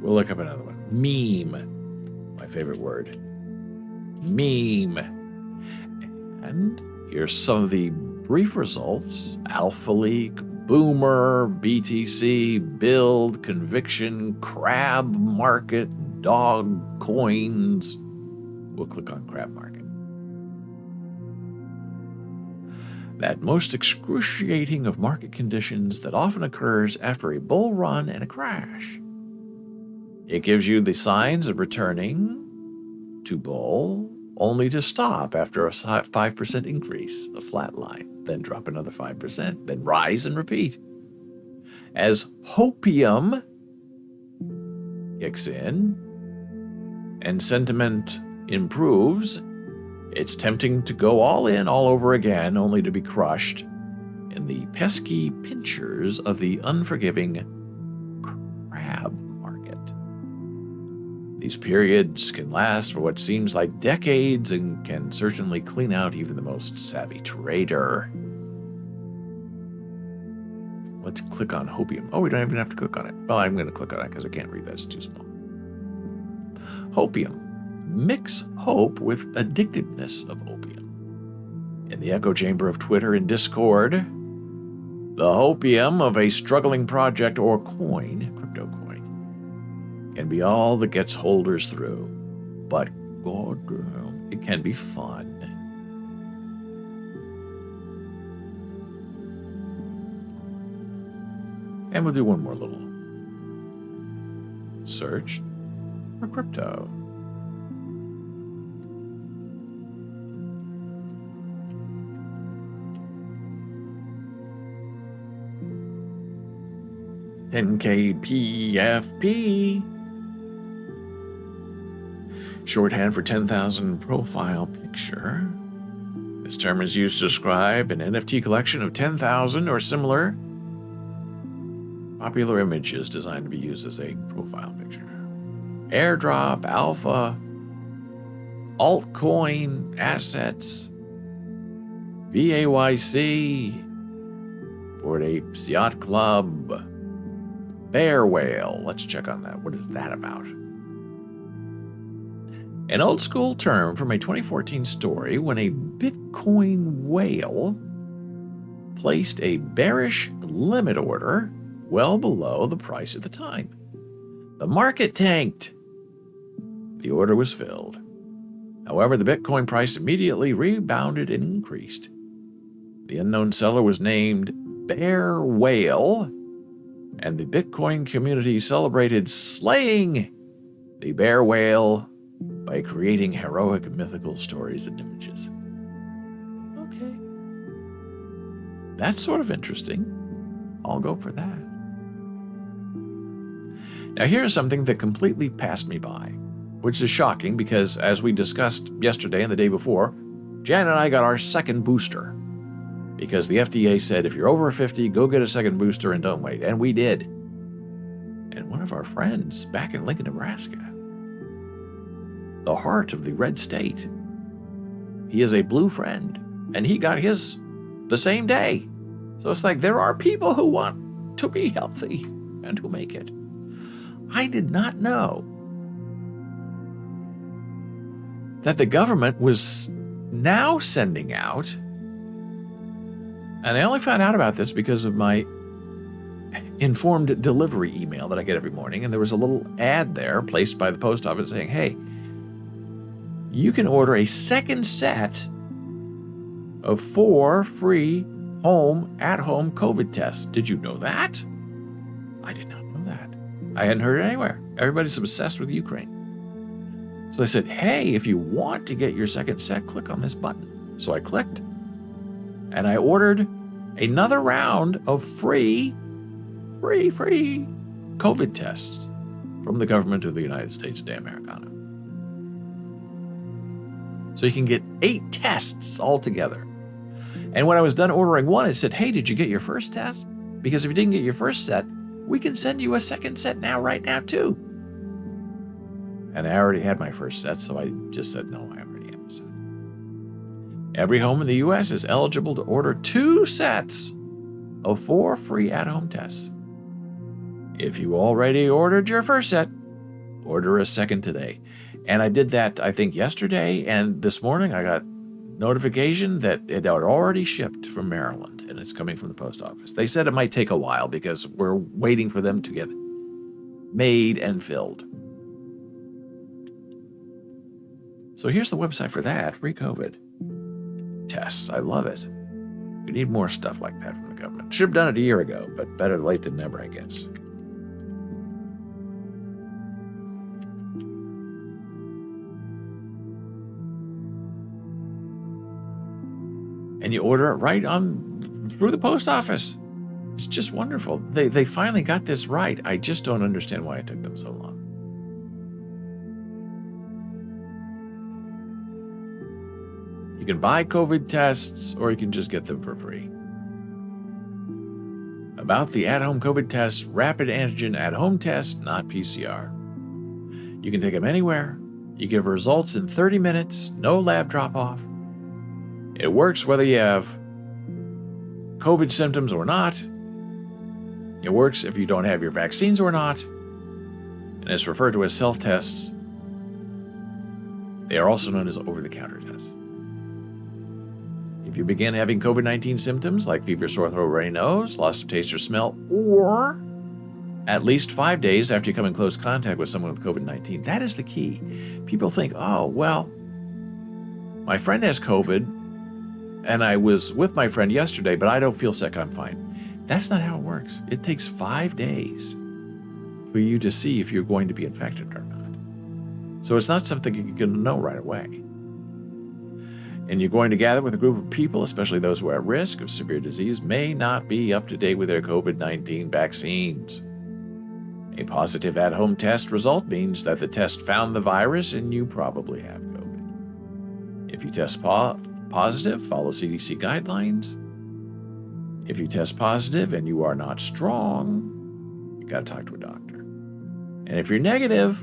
[SPEAKER 1] We'll look up another one. Meme. My favorite word. Meme. And here's some of the brief results. Alpha Leak, Boomer, BTC, Build, Conviction, Crab Market, Dog Coins. We'll click on Crab Market. That most excruciating of market conditions that often occurs after a bull run and a crash. It gives you the signs of returning to bull, only to stop after a 5% increase, a flat line, then drop another 5%, then rise and repeat. As hopium kicks in and sentiment improves, it's tempting to go all in all over again, only to be crushed in the pesky pinchers of the unforgiving crab market. These periods can last for what seems like decades and can certainly clean out even the most savvy trader. Let's click on hopium. Oh, we don't even have to click on it. Well, I'm going to click on it because I can't read that. It's too small. Hopium. Mix hope with addictiveness of opium. In the echo chamber of Twitter and Discord, the The hopium of a struggling project or coin, crypto coin, can be all that gets holders through. But goddamn, it can be fun. And we'll do one more little search for crypto. $10K shorthand for 10,000 profile picture. This term is used to describe an NFT collection of 10,000 or similar popular images designed to be used as a profile picture. Airdrop, alpha, altcoin, assets, VAYC, Bored Apes Yacht Club, Bear Whale. Let's check on that. What is that about? An old school term from a 2014 story when a Bitcoin whale placed a bearish limit order well below the price at the time. The market tanked. The order was filled. However, the Bitcoin price immediately rebounded and increased. The unknown seller was named Bear Whale, and the Bitcoin community celebrated slaying the bear whale by creating heroic mythical stories and images. Okay. That's sort of interesting. I'll go for that. Now here's something that completely passed me by, which is shocking because, as we discussed yesterday and the day before, Jan and I got our second booster because the FDA said if you're over 50, go get a second booster and don't wait. And we did. And one of our friends back in Lincoln, Nebraska, the heart of the red state, he is a blue friend, and he got his the same day. So it's like there are people who want to be healthy and who make it. I did not know that the government was now sending out, and I only found out about this because of my informed delivery email that I get every morning, and there was a little ad there placed by the post office saying, hey, you can order a second set of 4 free at-home COVID tests. Did you know that? I did not know that. I hadn't heard it anywhere. Everybody's obsessed with Ukraine. So I said, hey, if you want to get your second set, click on this button. So I clicked, and I ordered another round of free COVID tests from the government of the United States of Americana. So you can get 8 tests altogether. And when I was done ordering one, it said, hey, did you get your first test? Because if you didn't get your first set, we can send you a second set right now, too. And I already had my first set, so I just said, no, I already have a set. Every home in the U.S. is eligible to order 2 sets of 4 free at-home tests. If you already ordered your first set, order a second today. And I did that, I think, yesterday, and this morning I got notification that it had already shipped from Maryland, and it's coming from the post office. They said it might take a while because we're waiting for them to get made and filled. So here's the website for that, free COVID tests. I love it. We need more stuff like that from the government. Should have done it a year ago, but better late than never, I guess. And you order it right through the post office. It's just wonderful. They finally got this right. I just don't understand why it took them so long. You can buy COVID tests, or you can just get them for free. About the at-home COVID test, rapid antigen at-home test, not PCR. You can take them anywhere. You give results in 30 minutes, no lab drop-off. It works whether you have COVID symptoms or not. It works if you don't have your vaccines or not. And it's referred to as self-tests. They are also known as over-the-counter tests. You If you begin having COVID-19 symptoms like fever, sore throat, runny nose, loss of taste or smell, or at least 5 days after you come in close contact with someone with COVID-19, that is the key. People think, oh, well, my friend has COVID, and I was with my friend yesterday, but I don't feel sick, I'm fine. That's not how it works. It takes 5 days for you to see if you're going to be infected or not. So it's not something you're going to know right away. And you're going to gather with a group of people, especially those who are at risk of severe disease, may not be up to date with their COVID-19 vaccines. A positive at-home test result means that the test found the virus and you probably have COVID. If you test positive, follow CDC guidelines. If you test positive and you are not strong, you got to talk to a doctor. And if you're negative,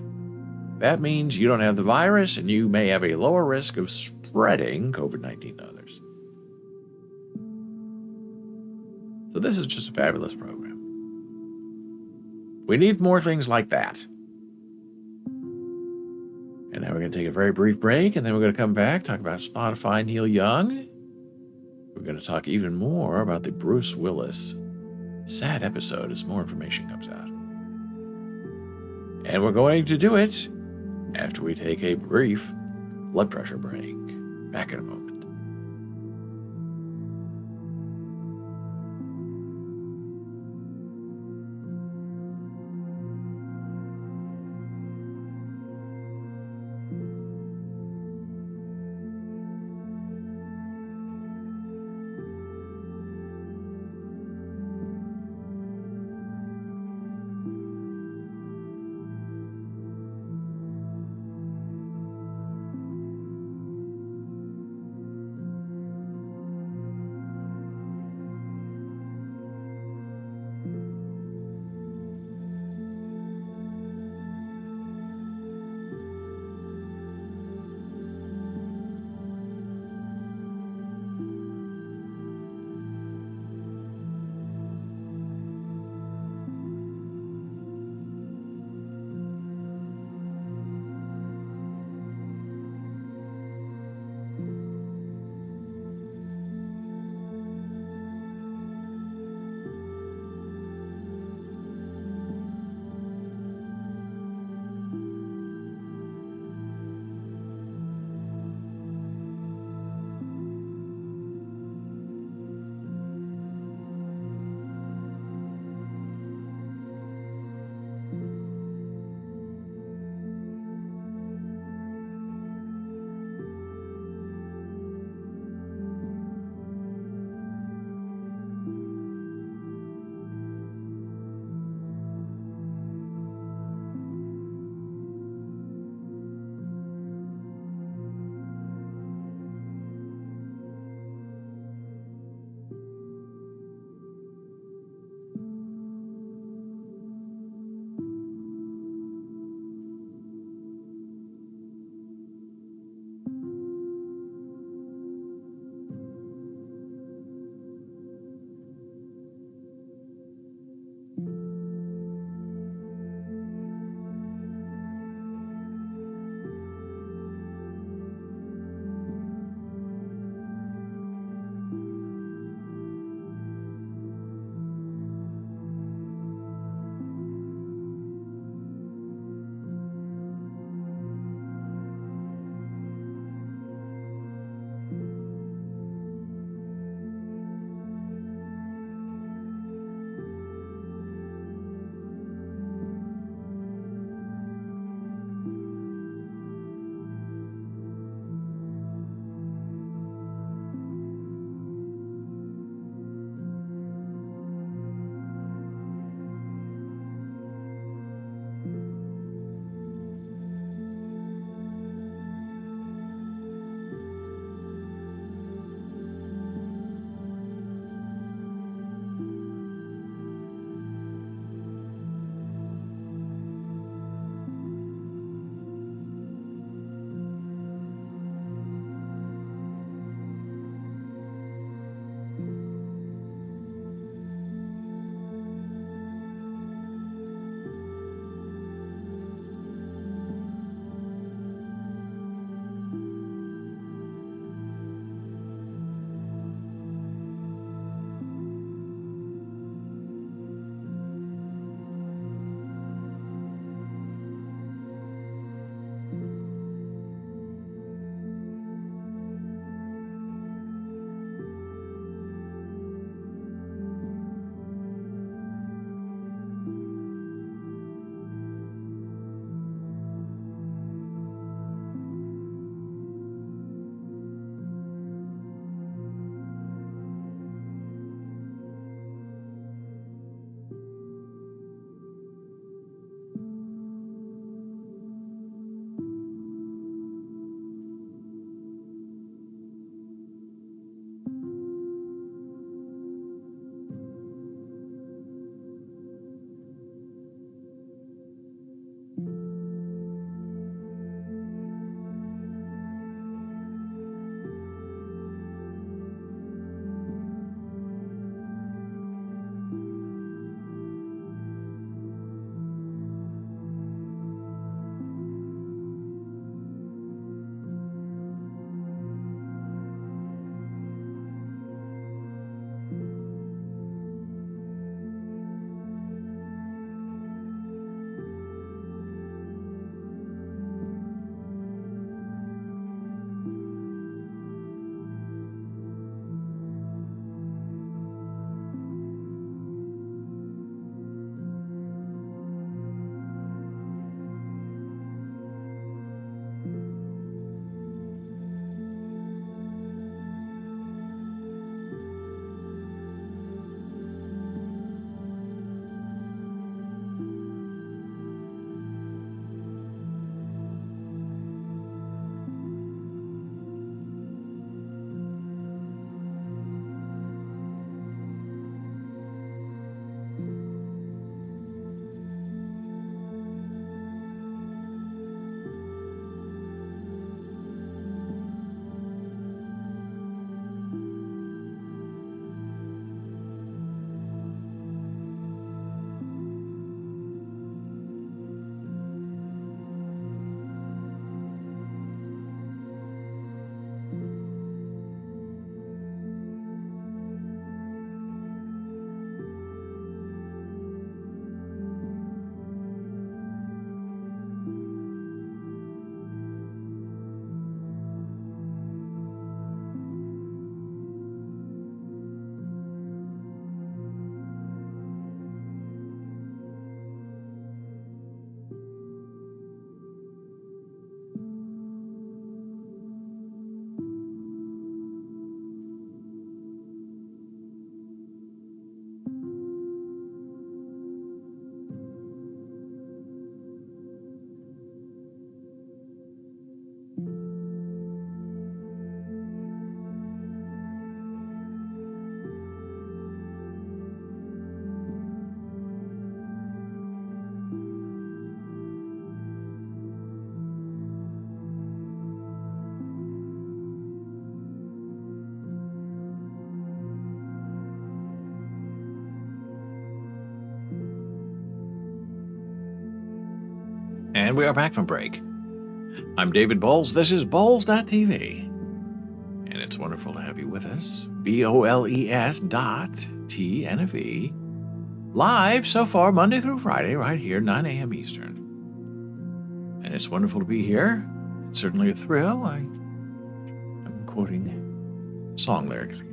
[SPEAKER 1] that means you don't have the virus and you may have a lower risk of spreading COVID-19 to others. So this is just a fabulous program. We need more things like that. And now we're going to take a very brief break, and then we're going to come back, talk about Spotify, Neil Young. We're going to talk even more about the Bruce Willis sad episode as more information comes out. And we're going to do it after we take a brief blood pressure break. Back in a moment. And we are back from break. I'm David Bowles. This is Bowles.tv. And it's wonderful to have you with us. BOLES.TNFE. Live so far, Monday through Friday, right here, 9 a.m. Eastern. And it's wonderful to be here. It's certainly a thrill. I'm quoting song lyrics.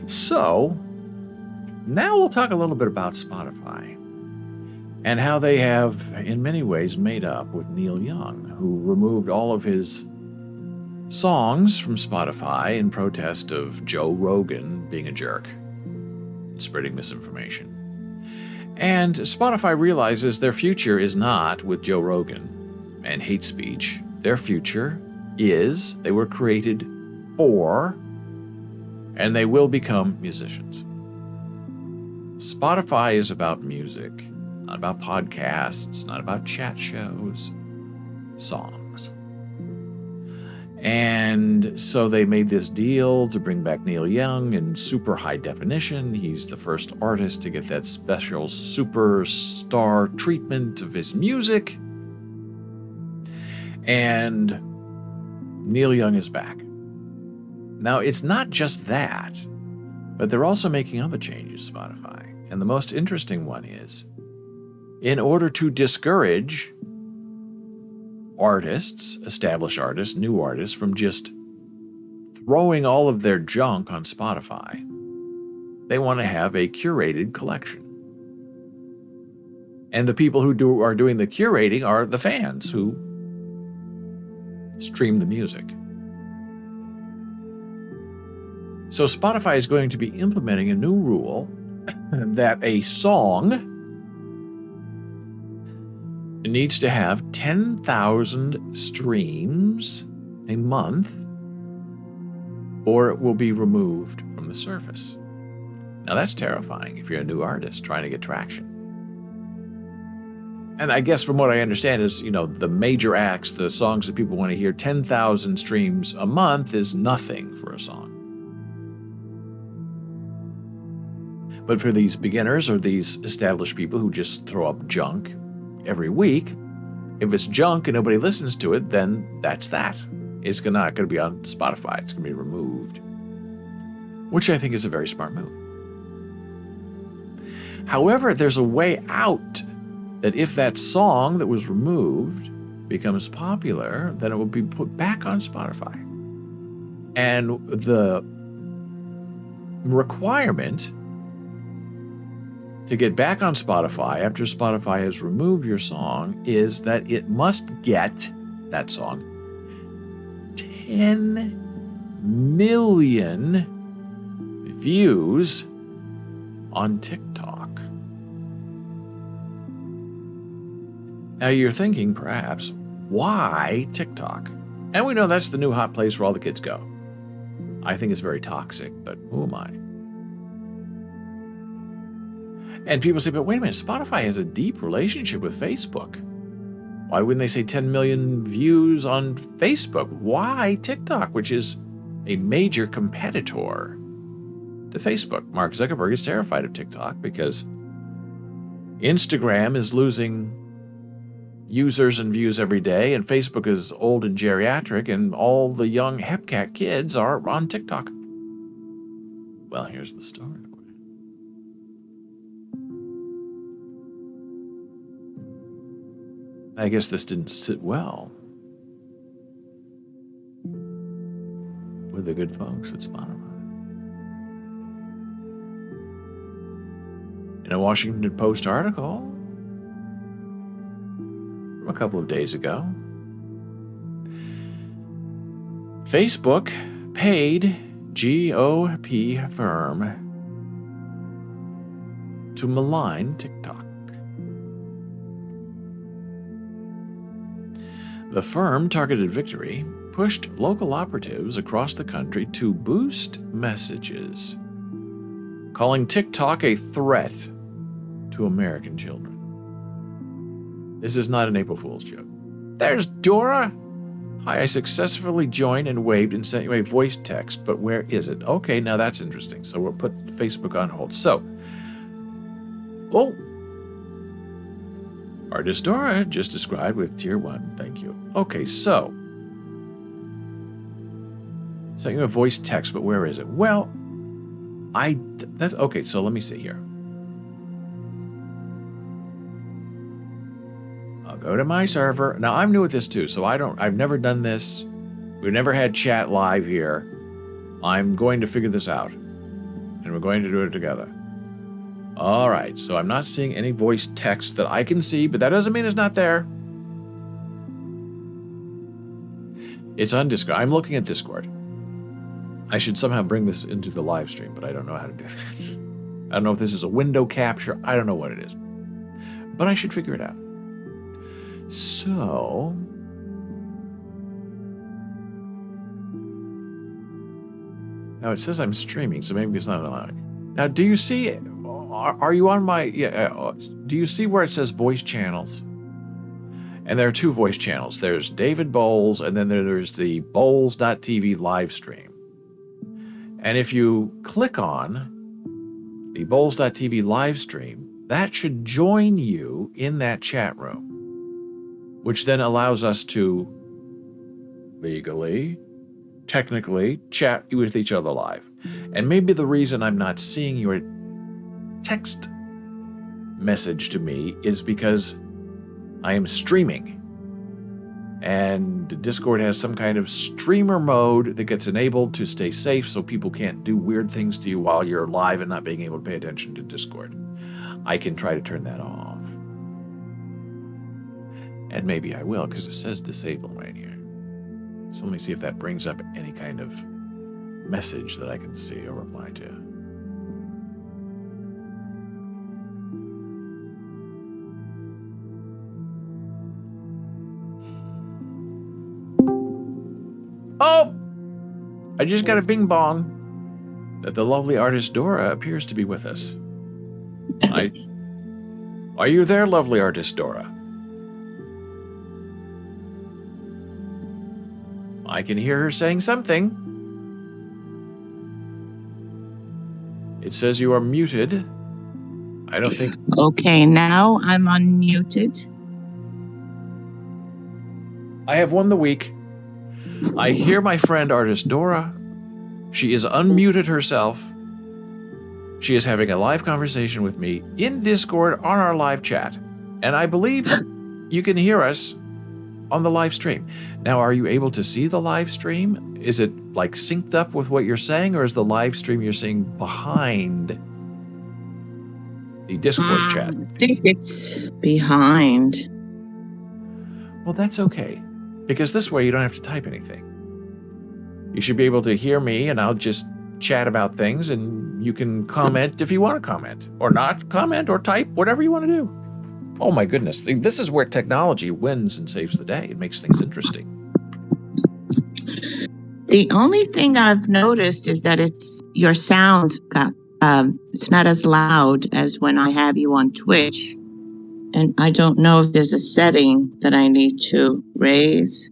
[SPEAKER 1] So, now we'll talk a little bit about Spotify and how they have, in many ways, made up with Neil Young, who removed all of his songs from Spotify in protest of Joe Rogan being a jerk, spreading misinformation. And Spotify realizes their future is not with Joe Rogan and hate speech. Their future is they were created for, and they will become musicians. Spotify is about music, not about podcasts, not about chat shows, songs. And so they made this deal to bring back Neil Young in super high definition. He's the first artist to get that special superstar treatment of his music. And Neil Young is back. Now, it's not just that, but they're also making other changes, Spotify. And the most interesting one is, in order to discourage artists, established artists, new artists, from just throwing all of their junk on Spotify, they want to have a curated collection. And the people who are doing the curating are the fans who stream the music. So Spotify is going to be implementing a new rule that a song needs to have 10,000 streams a month, or it will be removed from the surface. Now that's terrifying if you're a new artist trying to get traction. And I guess from what I understand is, the major acts, the songs that people want to hear, 10,000 streams a month is nothing for a song. But for these beginners or these established people who just throw up junk every week, if it's junk and nobody listens to it, then that's that. It's not going to be on Spotify. It's going to be removed, which I think is a very smart move. However, there's a way out that if that song that was removed becomes popular, then it will be put back on Spotify. And the requirement to get back on Spotify after Spotify has removed your song is that it must get, that song, 10 million views on TikTok. Now you're thinking, perhaps, why TikTok? And we know that's the new hot place where all the kids go. I think it's very toxic, but who am I? And people say, but wait a minute, Spotify has a deep relationship with Facebook. Why wouldn't they say 10 million views on Facebook? Why TikTok, which is a major competitor to Facebook? Mark Zuckerberg is terrified of TikTok because Instagram is losing users and views every day, and Facebook is old and geriatric, and all the young hepcat kids are on TikTok. Well, here's the story. I guess this didn't sit well with the good folks at Spotify. In a Washington Post article from a couple of days ago, Facebook paid GOP firm to malign TikTok. The firm, Targeted Victory, pushed local operatives across the country to boost messages, calling TikTok a threat to American children. This is not an April Fool's joke. There's Dora. Hi, I successfully joined and waved and sent you a voice text, but where is it? Okay, now that's interesting. So we'll put Facebook on hold. So, Oh! Artist Dora just described with tier 1. Thank you. Okay, so. Sending a voice text, but where is it? Well, that's okay, so let me see here. I'll go to my server. Now, I'm new at this too, so I've never done this. We've never had chat live here. I'm going to figure this out, and we're going to do it together. All right, so I'm not seeing any voice text that I can see, but that doesn't mean it's not there. It's on Discord. I'm looking at Discord. I should somehow bring this into the live stream, but I don't know how to do that. I don't know if this is a window capture. I don't know what it is, but I should figure it out. So... Now it says I'm streaming, so maybe it's not allowing. Now, do you see it? Are you on my... do you see where it says voice channels? And there are 2 voice channels. There's David Bowles, and then there's the Bowles.tv live stream. And if you click on the Bowles.tv live stream, that should join you in that chat room, which then allows us to legally, technically, chat with each other live. And maybe the reason I'm not seeing your text message to me is because I am streaming. And Discord has some kind of streamer mode that gets enabled to stay safe so people can't do weird things to you while you're live and not being able to pay attention to Discord. I can try to turn that off. And maybe I will, because it says disable right here. So let me see if that brings up any kind of message that I can see or reply to. Oh! I just got a bing bong that the lovely artist Dora appears to be with us. Are you there, lovely artist Dora? I can hear her saying something. It says you are muted. I don't think...
[SPEAKER 2] Okay, now I'm unmuted.
[SPEAKER 1] I have won the week. I hear my friend artist Dora. She is unmuted herself. She is having a live conversation with me in Discord on our live chat. And I believe you can hear us on the live stream. Now, are you able to see the live stream? Is it like synced up with what you're saying, or is the live stream you're seeing behind the Discord chat?
[SPEAKER 2] I think it's behind.
[SPEAKER 1] Well, that's okay, because this way you don't have to type anything. You should be able to hear me, and I'll just chat about things, and you can comment if you want to comment, or not comment, or type, whatever you want to do. Oh my goodness, this is where technology wins and saves the day. It makes things interesting.
[SPEAKER 2] The only thing I've noticed is that your sound it's not as loud as when I have you on Twitch. And I don't know if there's a setting that I need to raise.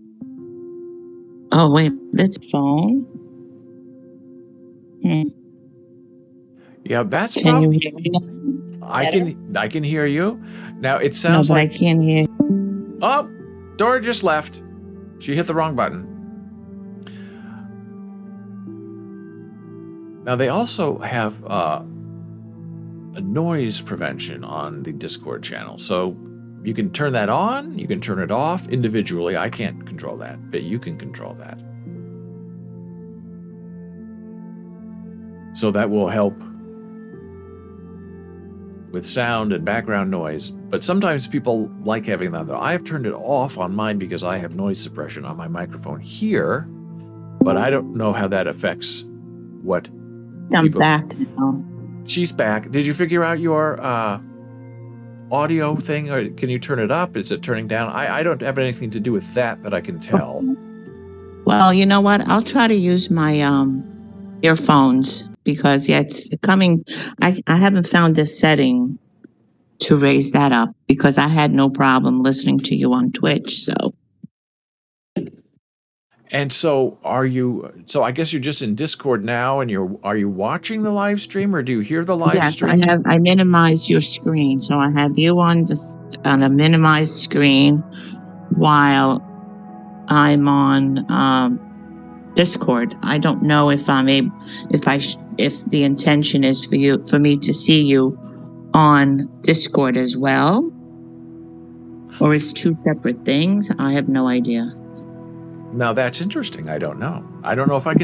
[SPEAKER 2] Oh, wait, that's phone.
[SPEAKER 1] Yeah, that's
[SPEAKER 2] Can you hear me now?
[SPEAKER 1] I can hear you. Now it sounds
[SPEAKER 2] no, but
[SPEAKER 1] like
[SPEAKER 2] I can't hear you.
[SPEAKER 1] Oh, Dora just left. She hit the wrong button. Now they also have a noise prevention on the Discord channel. So you can turn that on, you can turn it off individually. I can't control that, but you can control that. So that will help with sound and background noise, but sometimes people like having that. I have turned it off on mine because I have noise suppression on my microphone here, but I don't know how that affects what
[SPEAKER 2] I'm back now.
[SPEAKER 1] She's back. Did you figure out your audio thing, or can you turn it up? Is it turning down? I don't have anything to do with that I can tell.
[SPEAKER 2] Well, you know what? I'll try to use my earphones because it's coming. I haven't found this setting to raise that up because I had no problem listening to you on Twitch. So,
[SPEAKER 1] And so I guess you're just in Discord now, and are you watching the live stream, or do you hear the live
[SPEAKER 2] Yes,
[SPEAKER 1] stream?
[SPEAKER 2] I minimized your screen, so I have you on a minimized screen while I'm on Discord. I don't know if if the intention is for me to see you on Discord as well, or it's two separate things. I have no idea.
[SPEAKER 1] Now that's interesting. I don't know. I don't know if I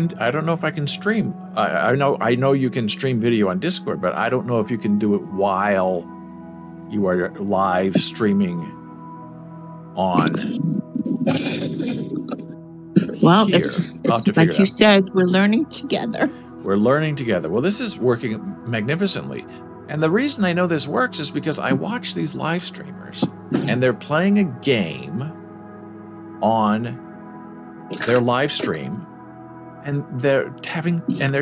[SPEAKER 1] can stream. I know you can stream video on Discord, but I don't know if you can do it while you are live streaming on.
[SPEAKER 2] Well,
[SPEAKER 1] here.
[SPEAKER 2] it's like you said, we're learning together.
[SPEAKER 1] We're learning together. Well, this is working magnificently. And the reason I know this works is because I watch these live streamers and they're playing a game on their live stream, and they're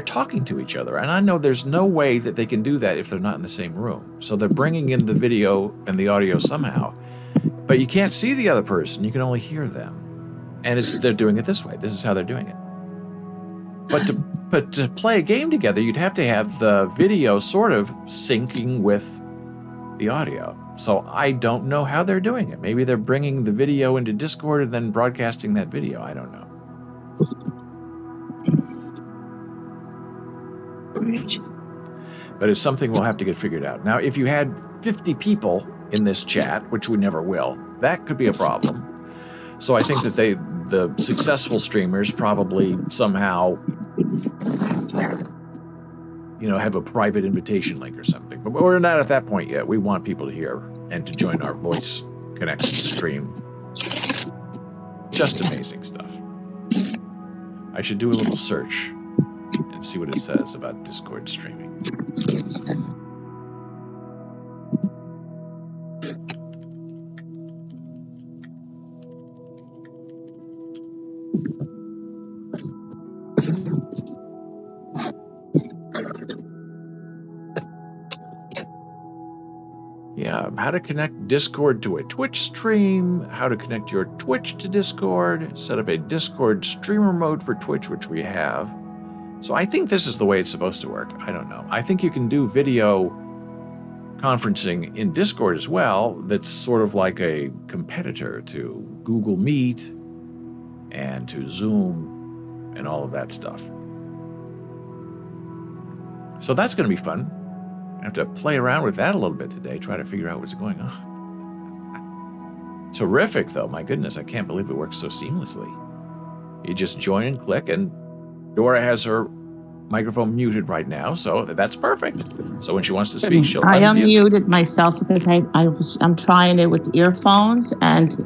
[SPEAKER 1] talking to each other. And I know there's no way that they can do that if they're not in the same room. So they're bringing in the video and the audio somehow, but you can't see the other person. You can only hear them. And they're doing it this way. This is how they're doing it. But to play a game together, you'd have to have the video sort of syncing with the audio. So I don't know how they're doing it. Maybe they're bringing the video into Discord and then broadcasting that video. I don't know. But it's something we'll have to get figured out. Now, if you had 50 people in this chat, which we never will, that could be a problem. So I think that the successful streamers probably somehow, have a private invitation link or something. But we're not at that point yet. We want people to hear and to join our voice connection stream. Just amazing stuff. I should do a little search and see what it says about Discord streaming. Yeah, how to connect Discord to a Twitch stream, how to connect your Twitch to Discord, set up a Discord streamer mode for Twitch, which we have. So I think this is the way it's supposed to work. I don't know. I think you can do video conferencing in Discord as well. That's sort of like a competitor to Google Meet and to Zoom and all of that stuff. So that's going to be fun. I have to play around with that a little bit today, try to figure out what's going on. Terrific, though. My goodness, I can't believe it works so seamlessly. You just join and click, and Dora has her microphone muted right now, so that's perfect. So when she wants to speak, she'll
[SPEAKER 2] I
[SPEAKER 1] unmute.
[SPEAKER 2] unmuted myself because I'm trying it with earphones, and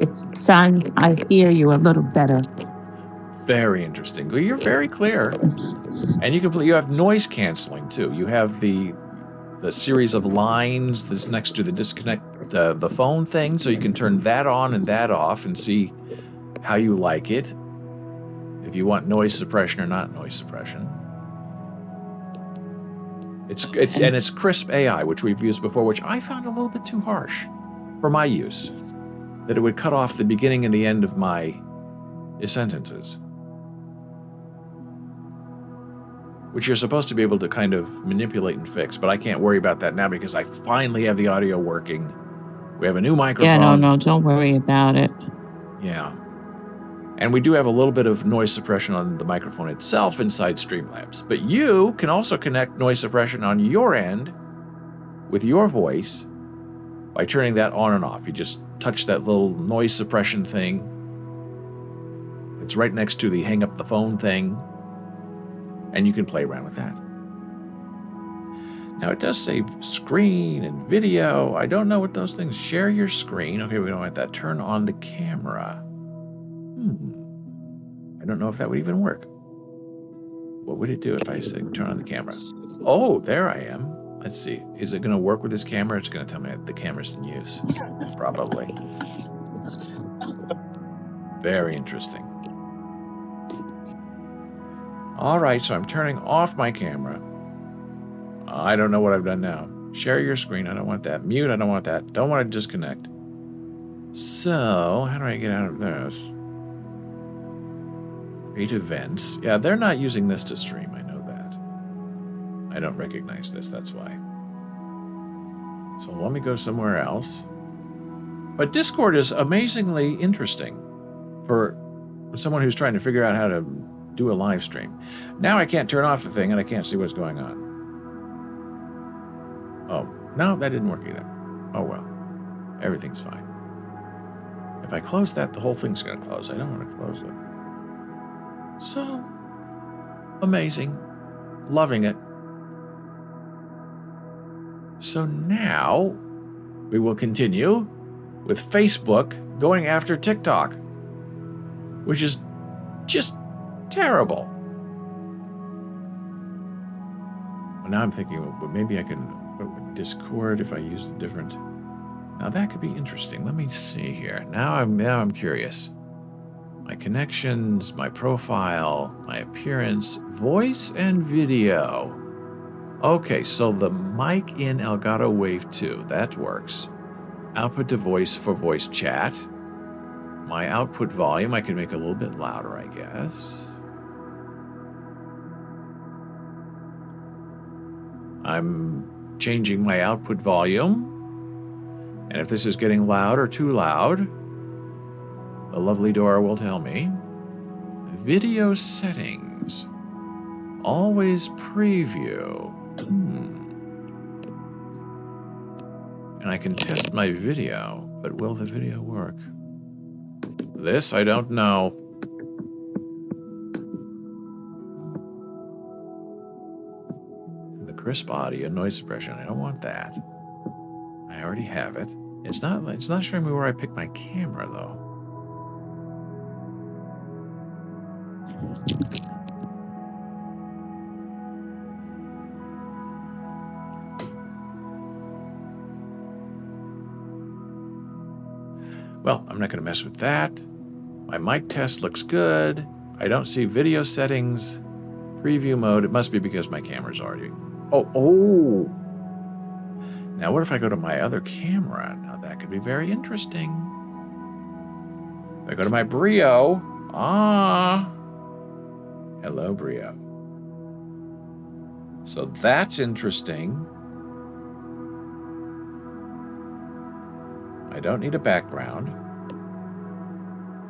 [SPEAKER 2] I hear you a little better.
[SPEAKER 1] Very interesting. Well, you're very clear, and you have noise canceling too. You have the series of lines that's next to the disconnect the phone thing, so you can turn that on and that off and see how you like it. If you want noise suppression or not noise suppression. It's Crisp AI, which we've used before, which I found a little bit too harsh for my use. That it would cut off the beginning and the end of my sentences. Which you're supposed to be able to kind of manipulate and fix, but I can't worry about that now because I finally have the audio working. We have a new microphone.
[SPEAKER 2] Yeah, no, don't worry about it.
[SPEAKER 1] Yeah. And we do have a little bit of noise suppression on the microphone itself inside Streamlabs. But you can also connect noise suppression on your end with your voice by turning that on and off. You just touch that little noise suppression thing. It's right next to the hang up the phone thing. And you can play around with that. Now it does say screen and video. I don't know what those things. Share your screen. Okay, we don't want that. Turn on the camera. I don't know if that would even work. What would it do if I said turn on the camera? Oh, there I am. Let's see. Is it going to work with this camera? It's going to tell me the camera's in use. Probably. Very interesting. All right, so I'm turning off my camera. I don't know what I've done now. Share your screen. I don't want that. Mute. I don't want that. Don't want to disconnect. So, how do I get out of this? Create events. Yeah, they're not using this to stream. I know that. I don't recognize this. That's why. So let me go somewhere else. But Discord is amazingly interesting for someone who's trying to figure out how to do a live stream. Now I can't turn off the thing and I can't see what's going on. Oh, no, that didn't work either. Oh well. Everything's fine. If I close that, the whole thing's going to close. I don't want to close it. So, amazing. Loving it. So now, we will continue with Facebook going after TikTok, which is just terrible. Well, now I'm thinking, well, maybe I can put with Discord if I use a different... Now that could be interesting. Let me see here. Now I'm curious. My connections, my profile, my appearance, voice and video. Okay, so the mic in Elgato Wave 2, that works. Output to voice for voice chat. My output volume, I can make a little bit louder, I guess. I'm changing my output volume. And if this is getting loud or too loud, the lovely Dora will tell me. Video settings. Always preview. And I can test my video, but will the video work? This, I don't know. The crisp audio, noise suppression, I don't want that. I already have it. It's not showing me where I pick my camera, though. Well, I'm not going to mess with that. My mic test looks good. I don't see video settings. Preview mode. It must be because my camera's already... Oh! Now, what if I go to my other camera? Now, that could be very interesting. If I go to my Brio... Hello, Brio. So that's interesting. I don't need a background.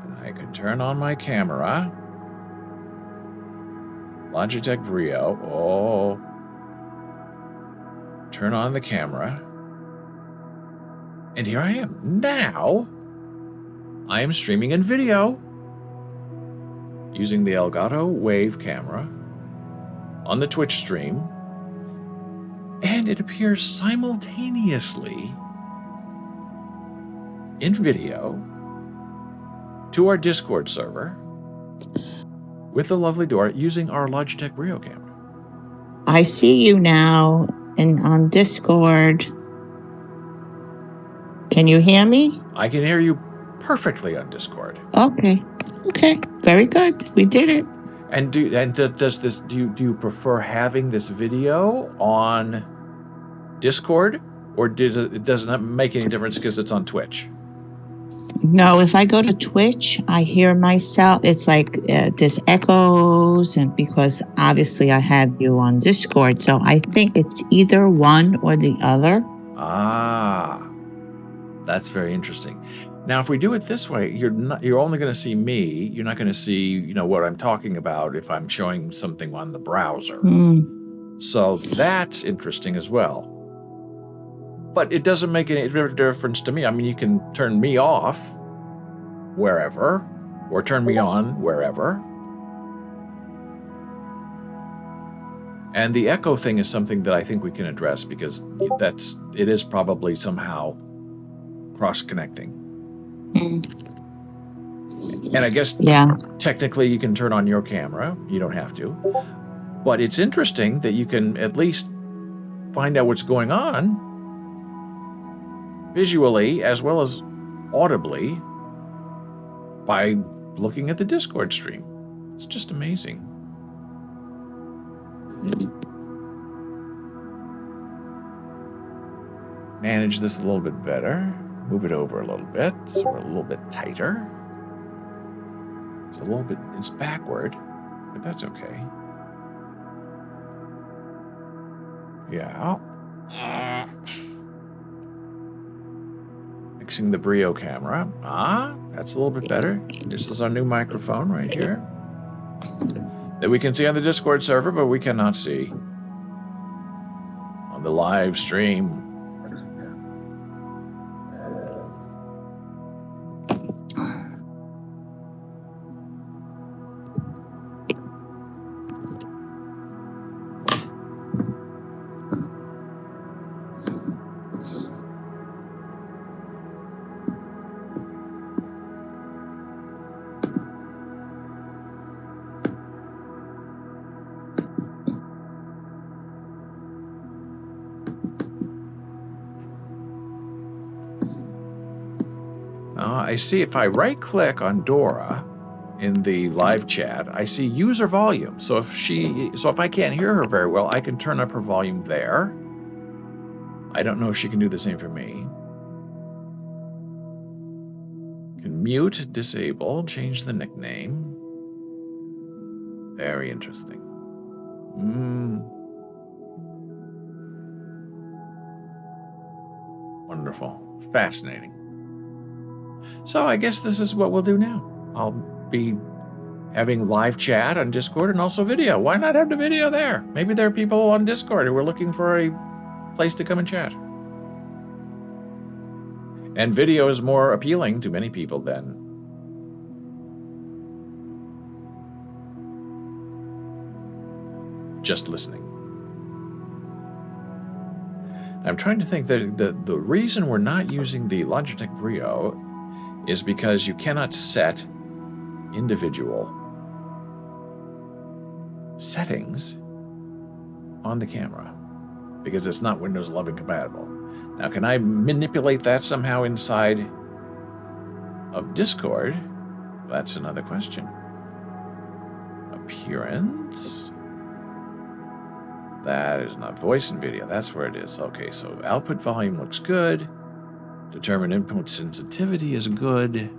[SPEAKER 1] And I can turn on my camera. Logitech Brio. Oh. Turn on the camera. And here I am. Now, I am streaming in video using the Elgato Wave camera on the Twitch stream. And it appears simultaneously in video to our Discord server with the lovely Dora using our Logitech Brio camera.
[SPEAKER 2] I see you now on Discord. Can you hear me?
[SPEAKER 1] I can hear you perfectly on Discord.
[SPEAKER 2] Okay. Very good. We did it.
[SPEAKER 1] And do you prefer having this video on Discord, or does it not make any difference because it's on Twitch?
[SPEAKER 2] No, if I go to Twitch, I hear myself. It's like there's echoes, and because obviously I have you on Discord, so I think it's either one or the other.
[SPEAKER 1] Ah, that's very interesting. Now, if we do it this way, you're only going to see me. You're not going to see, what I'm talking about if I'm showing something on the browser. So that's interesting as well. But it doesn't make any difference to me. I mean, you can turn me off wherever, or turn me on wherever. And the echo thing is something that I think we can address, because it is probably somehow cross-connecting. And I guess technically you can turn on your camera. You don't have to. But it's interesting that you can at least find out what's going on visually as well as audibly by looking at the Discord stream. It's just amazing. Manage this a little bit better. Move it over a little bit so we're a little bit tighter. It's a little bit, it's backward, but that's okay. Yeah. Fixing the Brio camera. That's a little bit better. This is our new microphone right here that we can see on the Discord server, but we cannot see on the live stream. I see if I right-click on Dora in the live chat, I see user volume. So if I can't hear her very well, I can turn up her volume there. I don't know if she can do the same for me. Can mute, disable, change the nickname. Very interesting. Wonderful. Fascinating. So I guess this is what we'll do now. I'll be having live chat on Discord and also video. Why not have the video there? Maybe there are people on Discord who are looking for a place to come and chat. And video is more appealing to many people than just listening. I'm trying to think that the reason we're not using the Logitech Brio is because you cannot set individual settings on the camera because it's not Windows 11 compatible. Now, can I manipulate that somehow inside of Discord? That's another question. Appearance. That is not voice and video. That's where it is. Okay, so output volume looks good. Determine input sensitivity is good.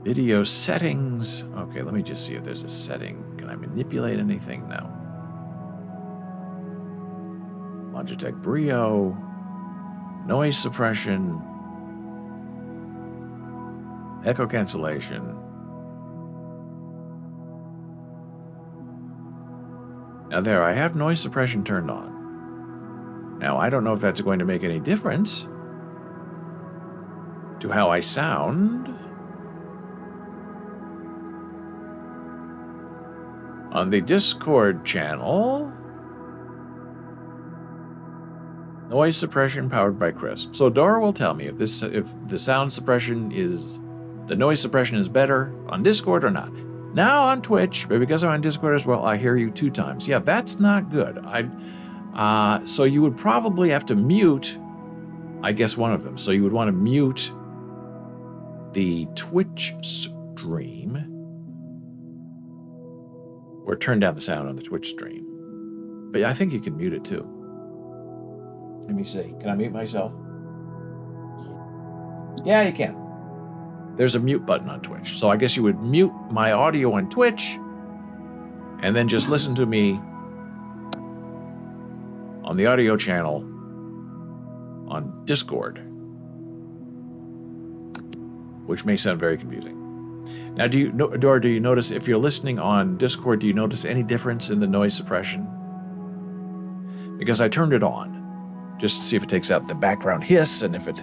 [SPEAKER 1] Video settings. Okay, let me just see if there's a setting. Can I manipulate anything? No. Logitech Brio. Noise suppression. Echo cancellation. Now there, I have noise suppression turned on. Now, I don't know if that's going to make any difference to how I sound on the Discord channel. Noise suppression powered by Crisp. So Dora will tell me if the sound suppression is, the noise suppression is better on Discord or not. Now on Twitch, but because I'm on Discord as well, I hear you 2 times. Yeah, that's not good. So you would probably have to mute, I guess, one of them. So you would want to mute the Twitch stream or turn down the sound on the Twitch stream. But I think you can mute it too. Let me see. Can I mute myself? Yeah, you can. There's a mute button on Twitch. So I guess you would mute my audio on Twitch and then just listen to me on the audio channel on Discord, which may sound very confusing. Now, Dora, do you notice if you're listening on Discord, do you notice any difference in the noise suppression? Because I turned it on just to see if it takes out the background hiss and if it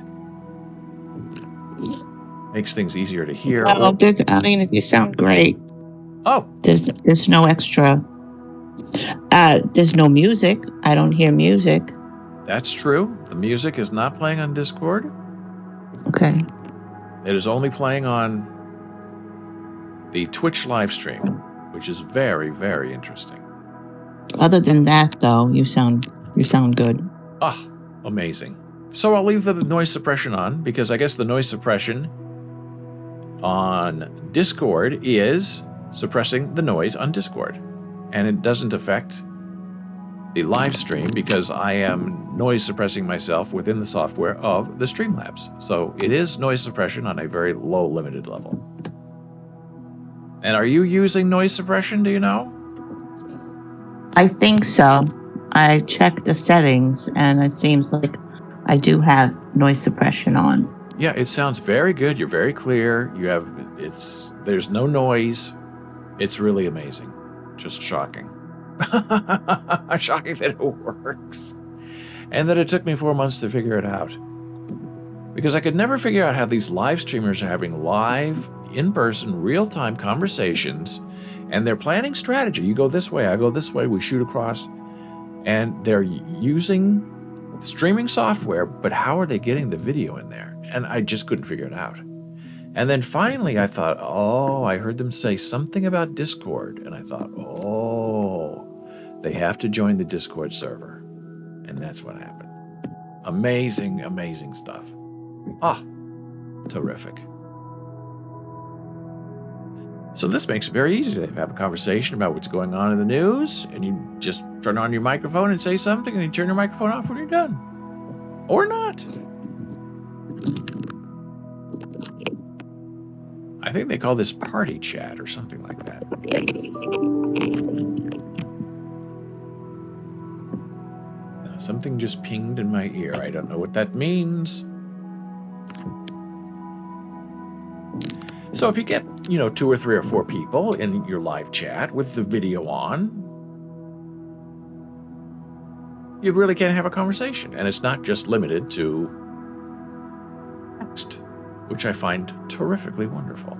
[SPEAKER 1] makes things easier to hear.
[SPEAKER 2] Well, you sound great.
[SPEAKER 1] Oh.
[SPEAKER 2] There's no extra. There's no music. I don't hear music.
[SPEAKER 1] That's true. The music is not playing on Discord.
[SPEAKER 2] Okay.
[SPEAKER 1] It is only playing on the Twitch live stream, which is very, very interesting.
[SPEAKER 2] Other than that, though, you sound good.
[SPEAKER 1] Amazing. So I'll leave the noise suppression on because I guess the noise suppression on Discord is suppressing the noise on Discord. And it doesn't affect the live stream because I am noise suppressing myself within the software of the Streamlabs. So it is noise suppression on a very low limited level. And are you using noise suppression, do you know?
[SPEAKER 2] I think so. I checked the settings and it seems like I do have noise suppression on.
[SPEAKER 1] Yeah, it sounds very good. You're very clear. There's no noise. It's really amazing. Just shocking. Shocking that it works. And that it took me 4 months to figure it out. Because I could never figure out how these live streamers are having live, in-person, real-time conversations, and they're planning strategy. You go this way, I go this way, we shoot across. And they're using streaming software, but how are they getting the video in there? And I just couldn't figure it out. And then finally I thought, I heard them say something about Discord. And I thought, they have to join the Discord server. And that's what happened. Amazing, amazing stuff. Terrific. So this makes it very easy to have a conversation about what's going on in the news, and you just turn on your microphone and say something, and you turn your microphone off when you're done. Or not. I think they call this party chat or something like that. Now, something just pinged in my ear. I don't know what that means. So if you get, 2 or 3 or 4 people in your live chat with the video on, you really can't have a conversation. And it's not just limited to text, which I find terrifically wonderful.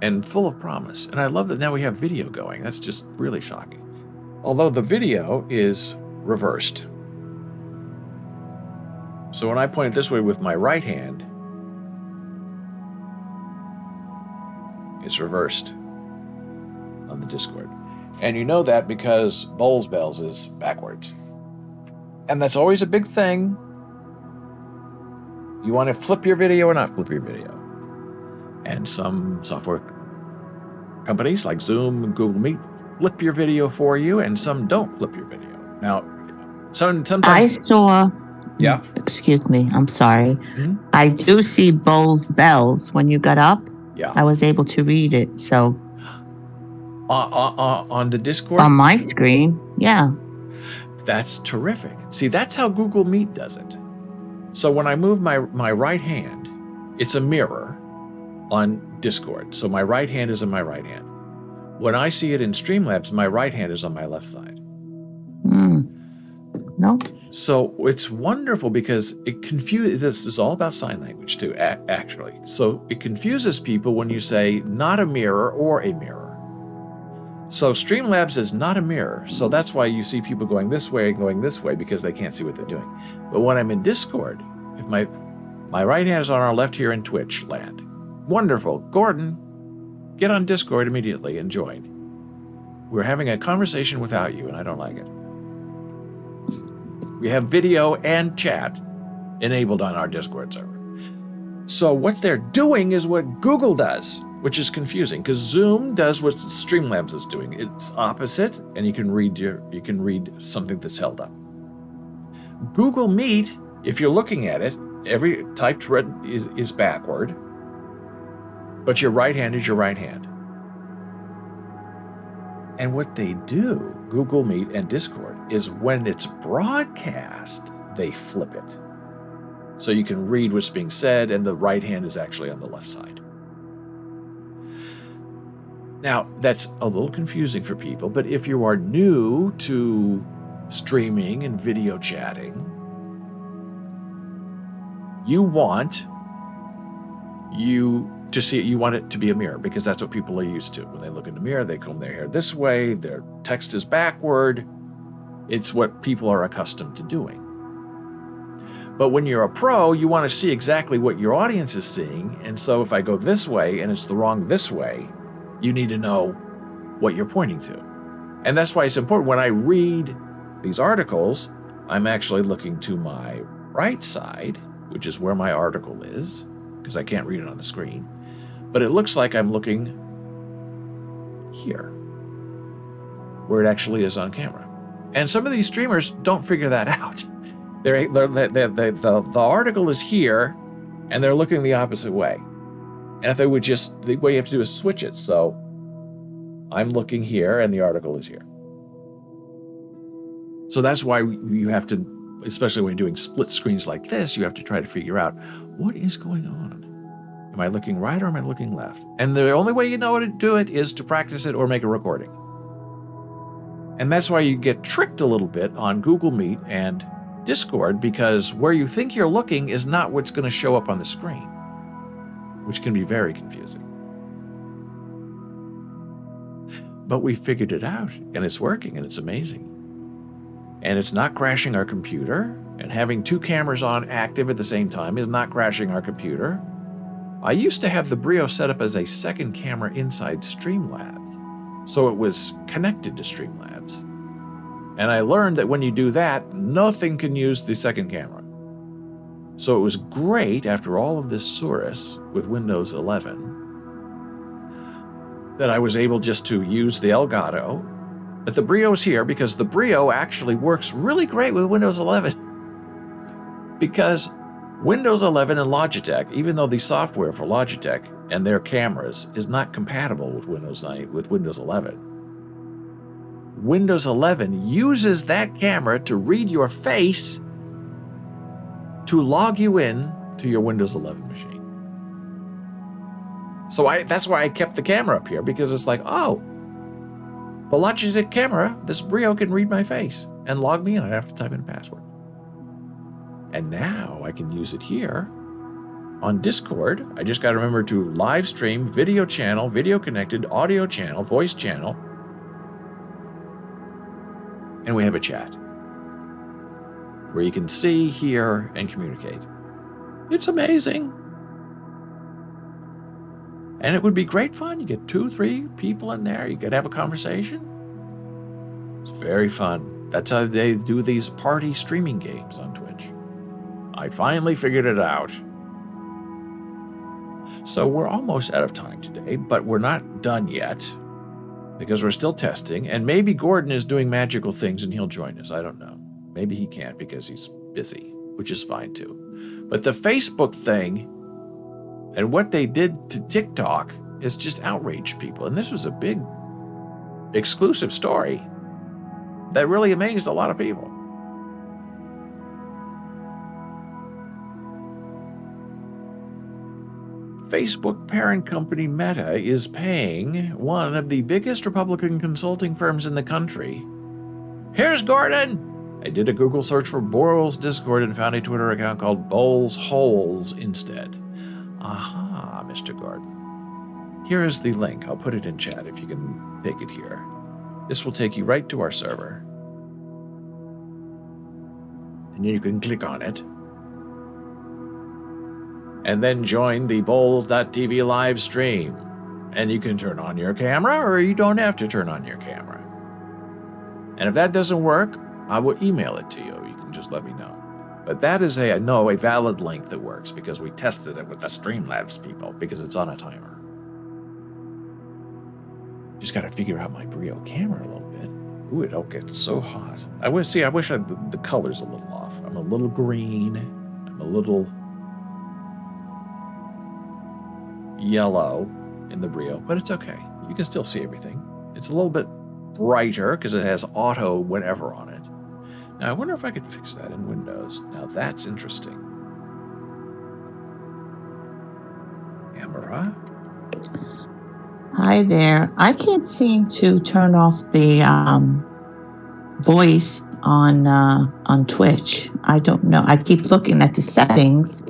[SPEAKER 1] And full of promise. And I love that now we have video going. That's just really shocking. Although the video is reversed. So when I point it this way with my right hand, it's reversed on the Discord. And you know that because Bowls Bells is backwards. And that's always a big thing. You want to flip your video or not flip your video. And some software companies like Zoom and Google Meet flip your video for you, and some don't flip your video. Now, sometimes
[SPEAKER 2] I saw.
[SPEAKER 1] Yeah.
[SPEAKER 2] Excuse me. I'm sorry.
[SPEAKER 1] Mm-hmm.
[SPEAKER 2] I do see Bowls Bells when you got up.
[SPEAKER 1] Yeah.
[SPEAKER 2] I was able to read it. So
[SPEAKER 1] on the Discord?
[SPEAKER 2] On my screen, yeah.
[SPEAKER 1] That's terrific. See, that's how Google Meet does it. So when I move my right hand, it's a mirror on Discord. So my right hand is on my right hand. When I see it in Streamlabs, my right hand is on my left side.
[SPEAKER 2] No.
[SPEAKER 1] So it's wonderful because it confuses. This is all about sign language too, actually. So it confuses people when you say not a mirror or a mirror. So Streamlabs is not a mirror. So that's why you see people going this way and going this way because they can't see what they're doing. But when I'm in Discord, if my right hand is on our left here in Twitch land, wonderful. Gordon, get on Discord immediately and join. We're having a conversation without you, and I don't like it. We have video and chat enabled on our Discord server. So what they're doing is what Google does, which is confusing because Zoom does what Streamlabs is doing. It's opposite, and you can read something that's held up. Google Meet, if you're looking at it, every typed red is backward, but your right hand is your right hand. And what they do, Google Meet and Discord, is when it's broadcast, they flip it. So you can read what's being said, and the right hand is actually on the left side. Now, that's a little confusing for people, but if you are new to streaming and video chatting, you want it to be a mirror because that's what people are used to. When they look in the mirror, they comb their hair this way, their text is backward. It's what people are accustomed to doing. But when you're a pro, you want to see exactly what your audience is seeing. And so if I go this way and it's the wrong this way, you need to know what you're pointing to. And that's why it's important when I read these articles, I'm actually looking to my right side, which is where my article is, because I can't read it on the screen. But it looks like I'm looking here, where it actually is on camera. And some of these streamers don't figure that out. The article is here, and they're looking the opposite way. And if they would just, what you have to do is switch it. So I'm looking here, and the article is here. So that's why you have to, especially when you're doing split screens like this, you have to try to figure out what is going on. Am I looking right or am I looking left? And the only way you know how to do it is to practice it or make a recording. And that's why you get tricked a little bit on Google Meet and Discord, because where you think you're looking is not what's going to show up on the screen, which can be very confusing. But we figured it out, and it's working, and it's amazing. And it's not crashing our computer, and having two cameras on active at the same time is not crashing our computer. I used to have the Brio set up as a second camera inside Streamlabs, so it was connected to Streamlabs. And I learned that when you do that, nothing can use the second camera. So it was great after all of this source with Windows 11 that I was able just to use the Elgato. But the Brio's here because the Brio actually works really great with Windows 11. Because Windows 11 and Logitech, even though the software for Logitech and their cameras is not compatible with Windows 11, Windows 11 uses that camera to read your face to log you in to your Windows 11 machine. So that's why I kept the camera up here, because it's like, oh, the Logitech camera, this Brio can read my face and log me in. I don't have to type in a password. And now I can use it here on Discord. I just got to remember to live stream, video channel, video connected, audio channel, voice channel. And we have a chat where you can see, hear, and communicate. It's amazing. And it would be great fun. You get 2-3 people in there. You could have a conversation. It's very fun. That's how they do these party streaming games on Twitch. I finally figured it out. So we're almost out of time today, but we're not done yet because we're still testing, and maybe Gordon is doing magical things and he'll join us. I don't know. Maybe he can't because he's busy, which is fine too. But the Facebook thing and what they did to TikTok has just outraged people. And this was a big, exclusive story that really amazed a lot of people. Facebook parent company Meta is paying one of the biggest Republican consulting firms in the country. Here's Gordon! I did a Google search for Borals Discord and found a Twitter account called Bowls Holes instead. Aha, Mr. Gordon. Here is the link. I'll put it in chat if you can take it here. This will take you right to our server. And you can click on it. And then join the Bowls.tv live stream. And you can turn on your camera, or you don't have to turn on your camera. And if that doesn't work, I will email it to you. You can just let me know. But that is a valid link that works, because we tested it with the Streamlabs people, because it's on a timer. Just got to figure out my Brio camera a little bit. Ooh, it don't get so hot. I wish the color's a little off. I'm a little green. I'm a little yellow in the Brio, but it's okay. You can still see everything. It's a little bit brighter because it has auto whatever on it. Now, I wonder if I could fix that in Windows. Now, that's interesting. Camera.
[SPEAKER 2] Hi there. I can't seem to turn off the voice on Twitch. I don't know. I keep looking at the settings,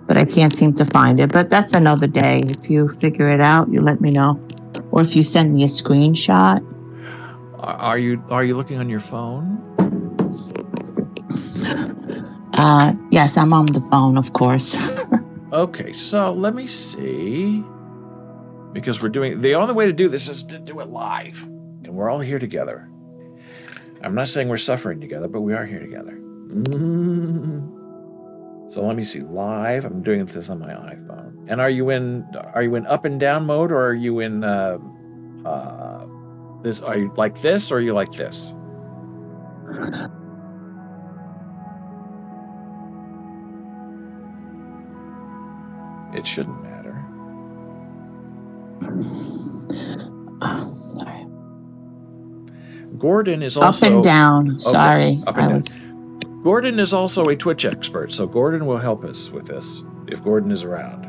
[SPEAKER 2] but I can't seem to find it. But that's another day. If you figure it out, you let me know. Or if you send me a screenshot.
[SPEAKER 1] Are you looking on your phone?
[SPEAKER 2] Yes, I'm on the phone, of course.
[SPEAKER 1] Okay, so let me see. Because the only way to do this is to do it live. And we're all here together. I'm not saying we're suffering together, but we are here together. So let me see, live. I'm doing this on my iPhone. And are you in up and down mode, or are you in this? Are you like this, or are you like this? It shouldn't matter.
[SPEAKER 2] Sorry.
[SPEAKER 1] Gordon is also
[SPEAKER 2] up and down. Sorry,
[SPEAKER 1] up and down. Gordon is also a Twitch expert, so Gordon will help us with this if Gordon is around.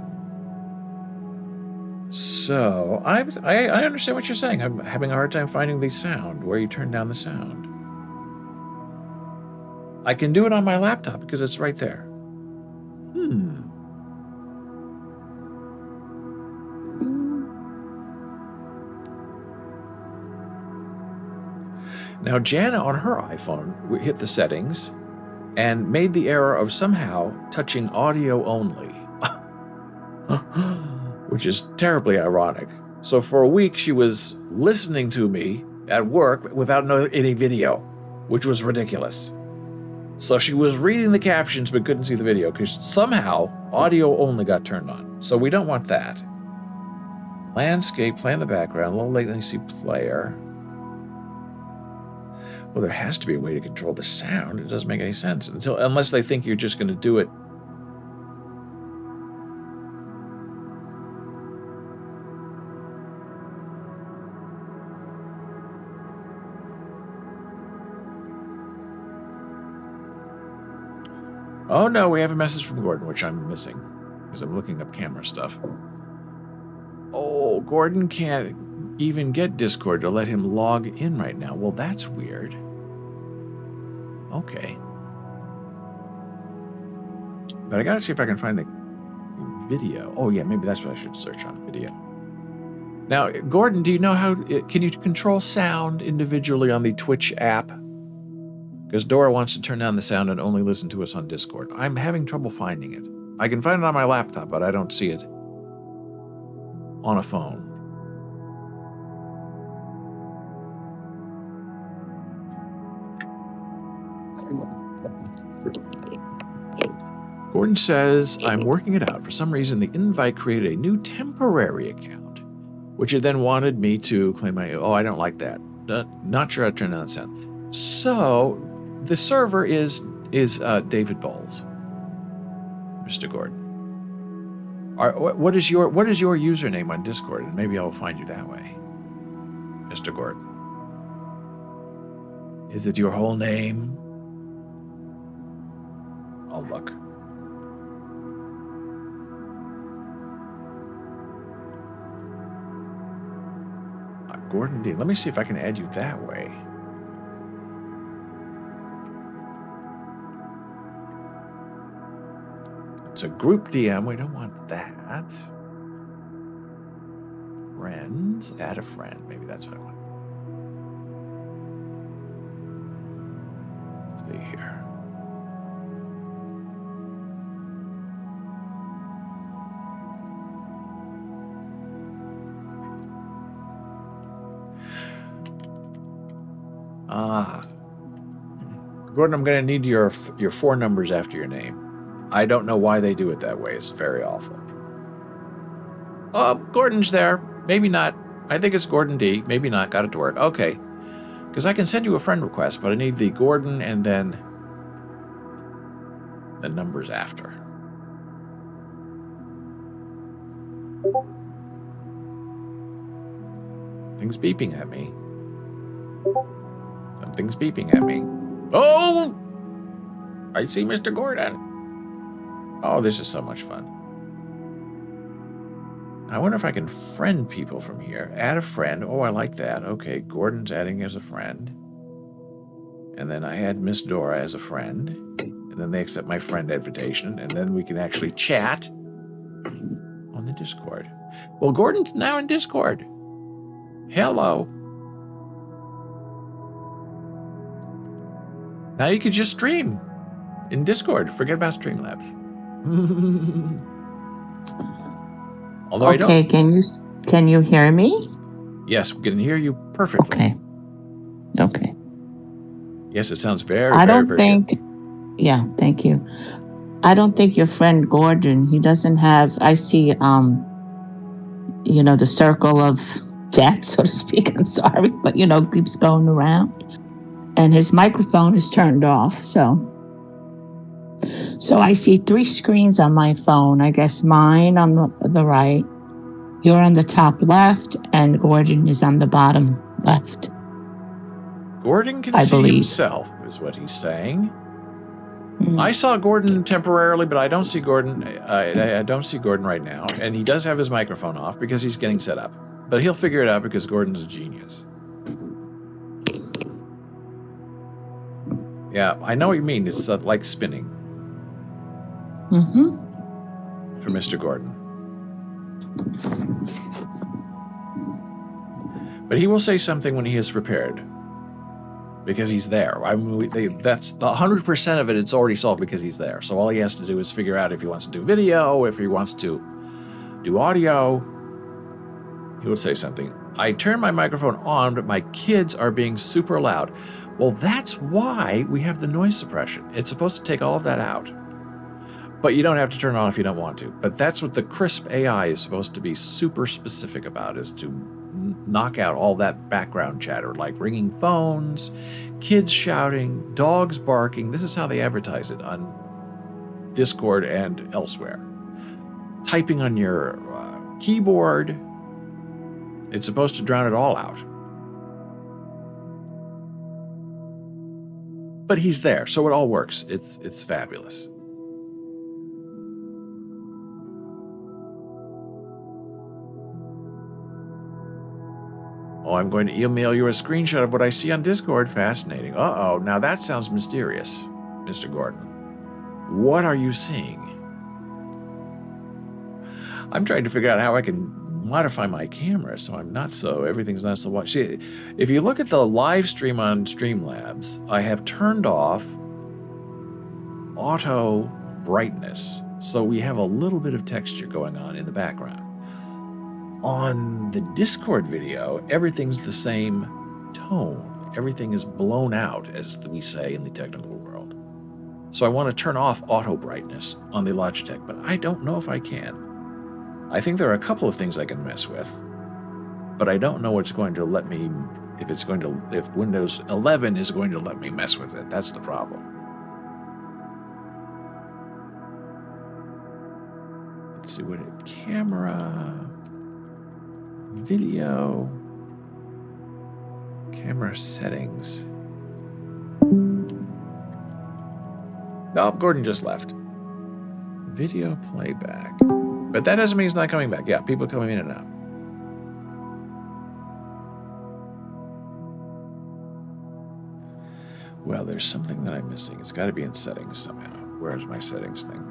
[SPEAKER 1] So I understand what you're saying. I'm having a hard time finding the sound where you turn down the sound. I can do it on my laptop because it's right there. Now, Jana on her iPhone hit the settings and made the error of somehow touching audio only, which is terribly ironic. So for a week, she was listening to me at work without any video, which was ridiculous. So she was reading the captions but couldn't see the video because somehow audio only got turned on. So we don't want that. Landscape, play in the background, low latency player. Well, there has to be a way to control the sound. It doesn't make any sense unless they think you're just going to do it. Oh no, we have a message from Gordon, which I'm missing because I'm looking up camera stuff. Oh, Gordon can't even get Discord to let him log in right now. Well, that's weird. Okay. But I gotta see if I can find the video. Oh yeah, maybe that's what I should search on video. Now, Gordon, do you know can you control sound individually on the Twitch app? Because Dora wants to turn down the sound and only listen to us on Discord. I'm having trouble finding it. I can find it on my laptop, but I don't see it on a phone. Gordon says, I'm working it out. For some reason, the invite created a new temporary account, which it then wanted me to claim my... Oh, I don't like that. Not sure how to turn down that sound. So, the server is David Bowles, Mr. Gordon. What is your username on Discord? And maybe I'll find you that way, Mr. Gordon. Is it your whole name? I'll look. Gordon D. Let me see if I can add you that way. It's a group DM. We don't want that. Friends. Add a friend. Maybe that's what I want. Let's see here. Gordon, I'm going to need your 4 numbers after your name. I don't know why they do it that way. It's very awful. Gordon's there. Maybe not. I think it's Gordon D. Maybe not. Got it to work. Okay. Because I can send you a friend request, but I need the Gordon and then the numbers after. Something's beeping at me. Something's beeping at me. Oh! I see Mr. Gordon. Oh, this is so much fun. I wonder if I can friend people from here. Add a friend. Oh, I like that. Okay, Gordon's adding as a friend. And then I add Miss Dora as a friend. And then they accept my friend invitation. And then we can actually chat on the Discord. Well, Gordon's now in Discord. Hello. Now you could just stream in Discord. Forget about Streamlabs. Although I don't.
[SPEAKER 2] Okay, can you hear me?
[SPEAKER 1] Yes, we can hear you perfectly.
[SPEAKER 2] Okay.
[SPEAKER 1] Yes, it sounds very.
[SPEAKER 2] I don't
[SPEAKER 1] very
[SPEAKER 2] think.
[SPEAKER 1] good.
[SPEAKER 2] Yeah, thank you. I don't think your friend Gordon. He doesn't have. I see. The circle of death, so to speak. I'm sorry, but keeps going around. and his microphone is turned off. So I see 3 screens on my phone. I guess mine on the right, you're on the top left, and Gordon is on the bottom left.
[SPEAKER 1] Gordon can
[SPEAKER 2] I
[SPEAKER 1] see
[SPEAKER 2] believe.
[SPEAKER 1] himself, is what he's saying. I saw Gordon temporarily, but I don't see Gordon. I don't see Gordon right now, and he does have his microphone off because he's getting set up. But he'll figure it out because Gordon's a genius. Yeah, I know what you mean. It's like spinning. For Mr. Gordon. But he will say something when he is prepared. Because he's there. I mean, that's 100% of it. It's already solved because he's there. So all he has to do is figure out if he wants to do video, if he wants to do audio. He would say something. I turned my microphone on, but my kids are being super loud. Well, that's why we have the noise suppression. It's supposed to take all of that out. But you don't have to turn it on if you don't want to. But that's what the Crisp AI is supposed to be super specific about, is to knock out all that background chatter, like ringing phones, kids shouting, dogs barking. This is how they advertise it on Discord and elsewhere. Typing on your keyboard. It's supposed to drown it all out. But he's there, so it all works. It's fabulous. Oh, I'm going to email you a screenshot of what I see on Discord. Fascinating. Uh-oh, now that sounds mysterious, Mr. Gordon. What are you seeing? I'm trying to figure out how I can modify my camera so everything's not so watched. See, if you look at the live stream on Streamlabs, I have turned off auto brightness, so we have a little bit of texture going on in the background. On the Discord video, everything's the same tone. Everything is blown out, as we say in the technical world. So I want to turn off auto brightness on the Logitech, but I don't know if I can. I think there are a couple of things I can mess with, but I don't know what's going to let me, if Windows 11 is going to let me mess with it. That's the problem. Let's see what camera, video, camera settings. Oh, Gordon just left. Video playback. But that doesn't mean he's not coming back. Yeah, people coming in and out. Well, there's something that I'm missing. It's got to be in settings somehow. Where's my settings thing?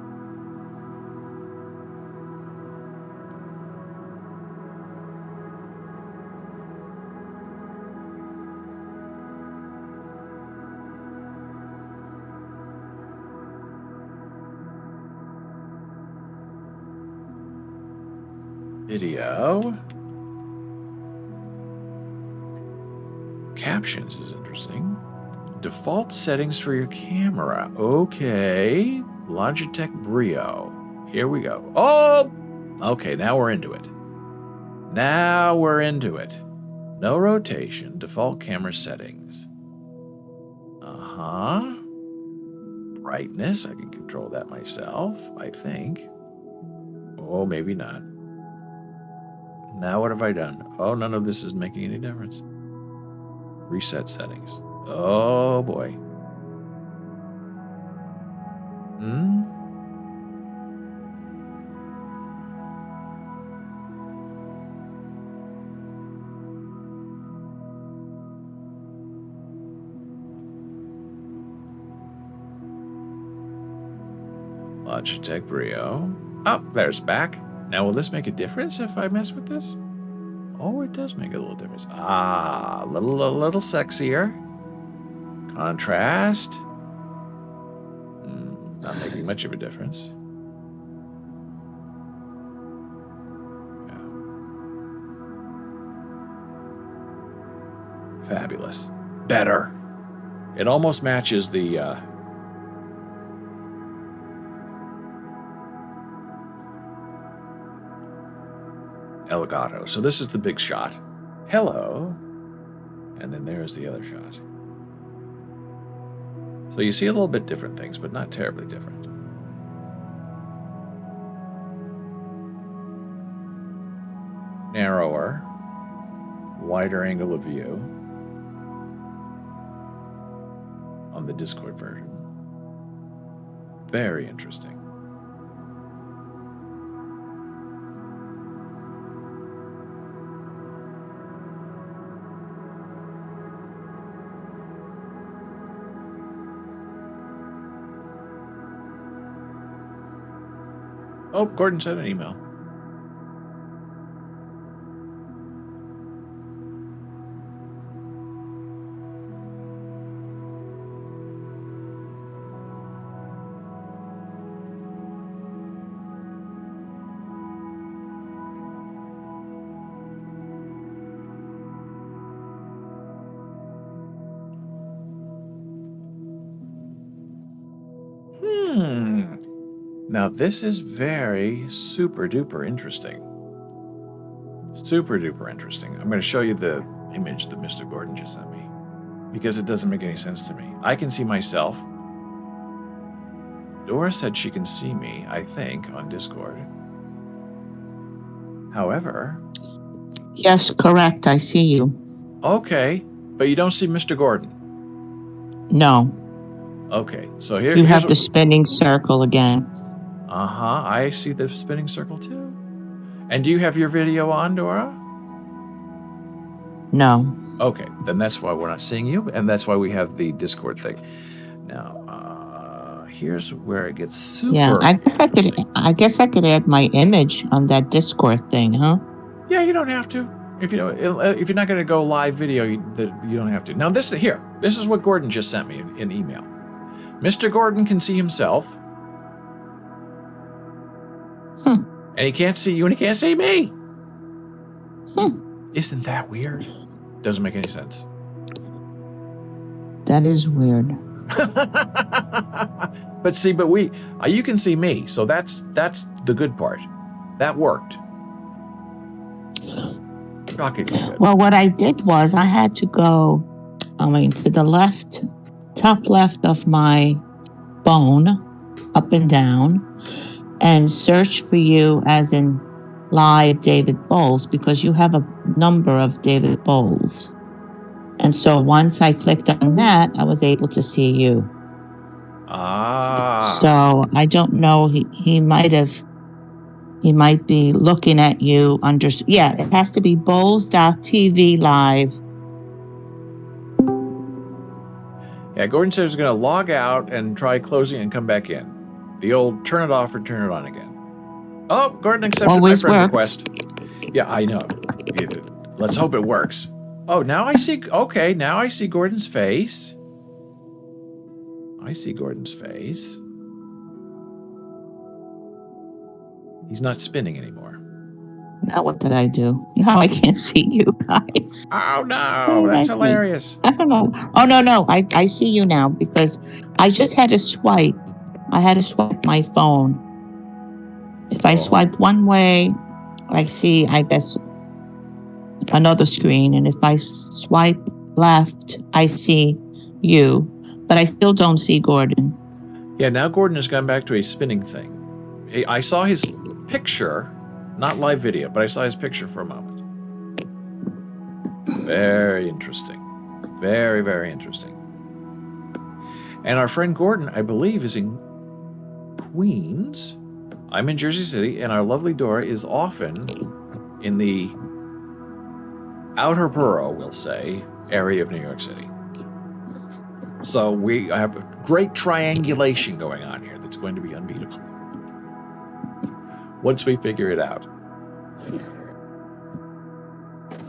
[SPEAKER 1] Video. Captions is interesting. Default settings for your camera. Okay. Logitech Brio. Here we go. Oh! Okay, now we're into it. No rotation. Default camera settings. Uh-huh. Brightness. I can control that myself, I think. Oh, maybe not. Now what have I done? Oh, none of this is making any difference. Reset settings. Oh, boy. Logitech Brio. Oh, there's back. Now, will this make a difference if I mess with this? Oh, it does make a little difference. Ah, a little sexier. Contrast. Not making much of a difference. Yeah. Fabulous. Better. It almost matches the Elgato. So this is the big shot. Hello. And then there's the other shot. So you see a little bit different things, but not terribly different. Narrower, wider angle of view on the Discord version. Very interesting. Oh, Gordon sent an email. Now this is very super duper interesting. Super duper interesting. I'm going to show you the image that Mr. Gordon just sent me because it doesn't make any sense to me. I can see myself. Dora said she can see me, I think, on Discord. However...
[SPEAKER 2] Yes, correct. I see you.
[SPEAKER 1] Okay, but you don't see Mr. Gordon.
[SPEAKER 2] No.
[SPEAKER 1] Okay, so here
[SPEAKER 2] you have the spinning circle again.
[SPEAKER 1] I see the spinning circle too. And do you have your video on, Dora?
[SPEAKER 2] No.
[SPEAKER 1] Okay, then that's why we're not seeing you, and that's why we have the Discord thing. Now, here's where it gets super.
[SPEAKER 2] Yeah, I guess I could add my image on that Discord thing, huh?
[SPEAKER 1] Yeah, you don't have to. If you're not going to go live video, you don't have to. Now this is what Gordon just sent me in email. Mr. Gordon can see himself. And he can't see you and he can't see me. Isn't that weird? Doesn't make any sense.
[SPEAKER 2] That is weird.
[SPEAKER 1] But you can see me, so that's the good part. That worked. Shockingly good.
[SPEAKER 2] Well, what I did was I had to go, to the top left of my phone, up and down, and search for you as in live David Bowles, because you have a number of David Bowles. And so once I clicked on that, I was able to see you. So I don't know, he might be looking at you under, it has to be Bowles.tv live.
[SPEAKER 1] Yeah, Gordon says he's going to log out and try closing and come back in. The old turn it off or turn it on again. Oh, Gordon accepted my friend request. Yeah, I know. Let's hope it works. Oh, now I see Gordon's face. I see Gordon's face. He's not spinning anymore.
[SPEAKER 2] Now what did I do? Now I can't see you guys.
[SPEAKER 1] Oh no, that's hilarious.
[SPEAKER 2] I don't know. Oh no, I see you now because I just had to swipe. I had to swipe my phone. If I swipe one way, I see, I guess, another screen. And if I swipe left, I see you. But I still don't see Gordon.
[SPEAKER 1] Yeah, now Gordon has gone back to a spinning thing. I saw his picture, not live video, but I saw his picture for a moment. Very interesting. Very, very interesting. And our friend Gordon, I believe, is in Queens. I'm in Jersey City, and our lovely Dora is often in the outer borough, we'll say, area of New York City. So we have a great triangulation going on here that's going to be unbeatable once we figure it out.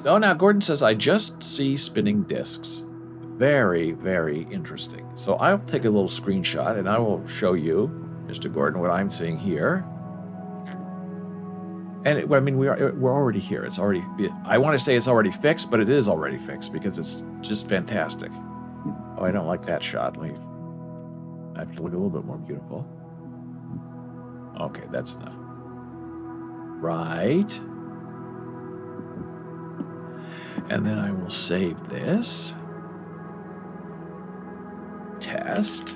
[SPEAKER 1] Oh, now Gordon says, I just see spinning discs. Very, very interesting. So I'll take a little screenshot and I will show you, Mr. Gordon, what I'm seeing here. And we're already here. It's already, I want to say it's already fixed, but it is already fixed because it's just fantastic. Oh, I don't like that shot. I have to look a little bit more beautiful. Okay, that's enough. Right. And then I will save this. test.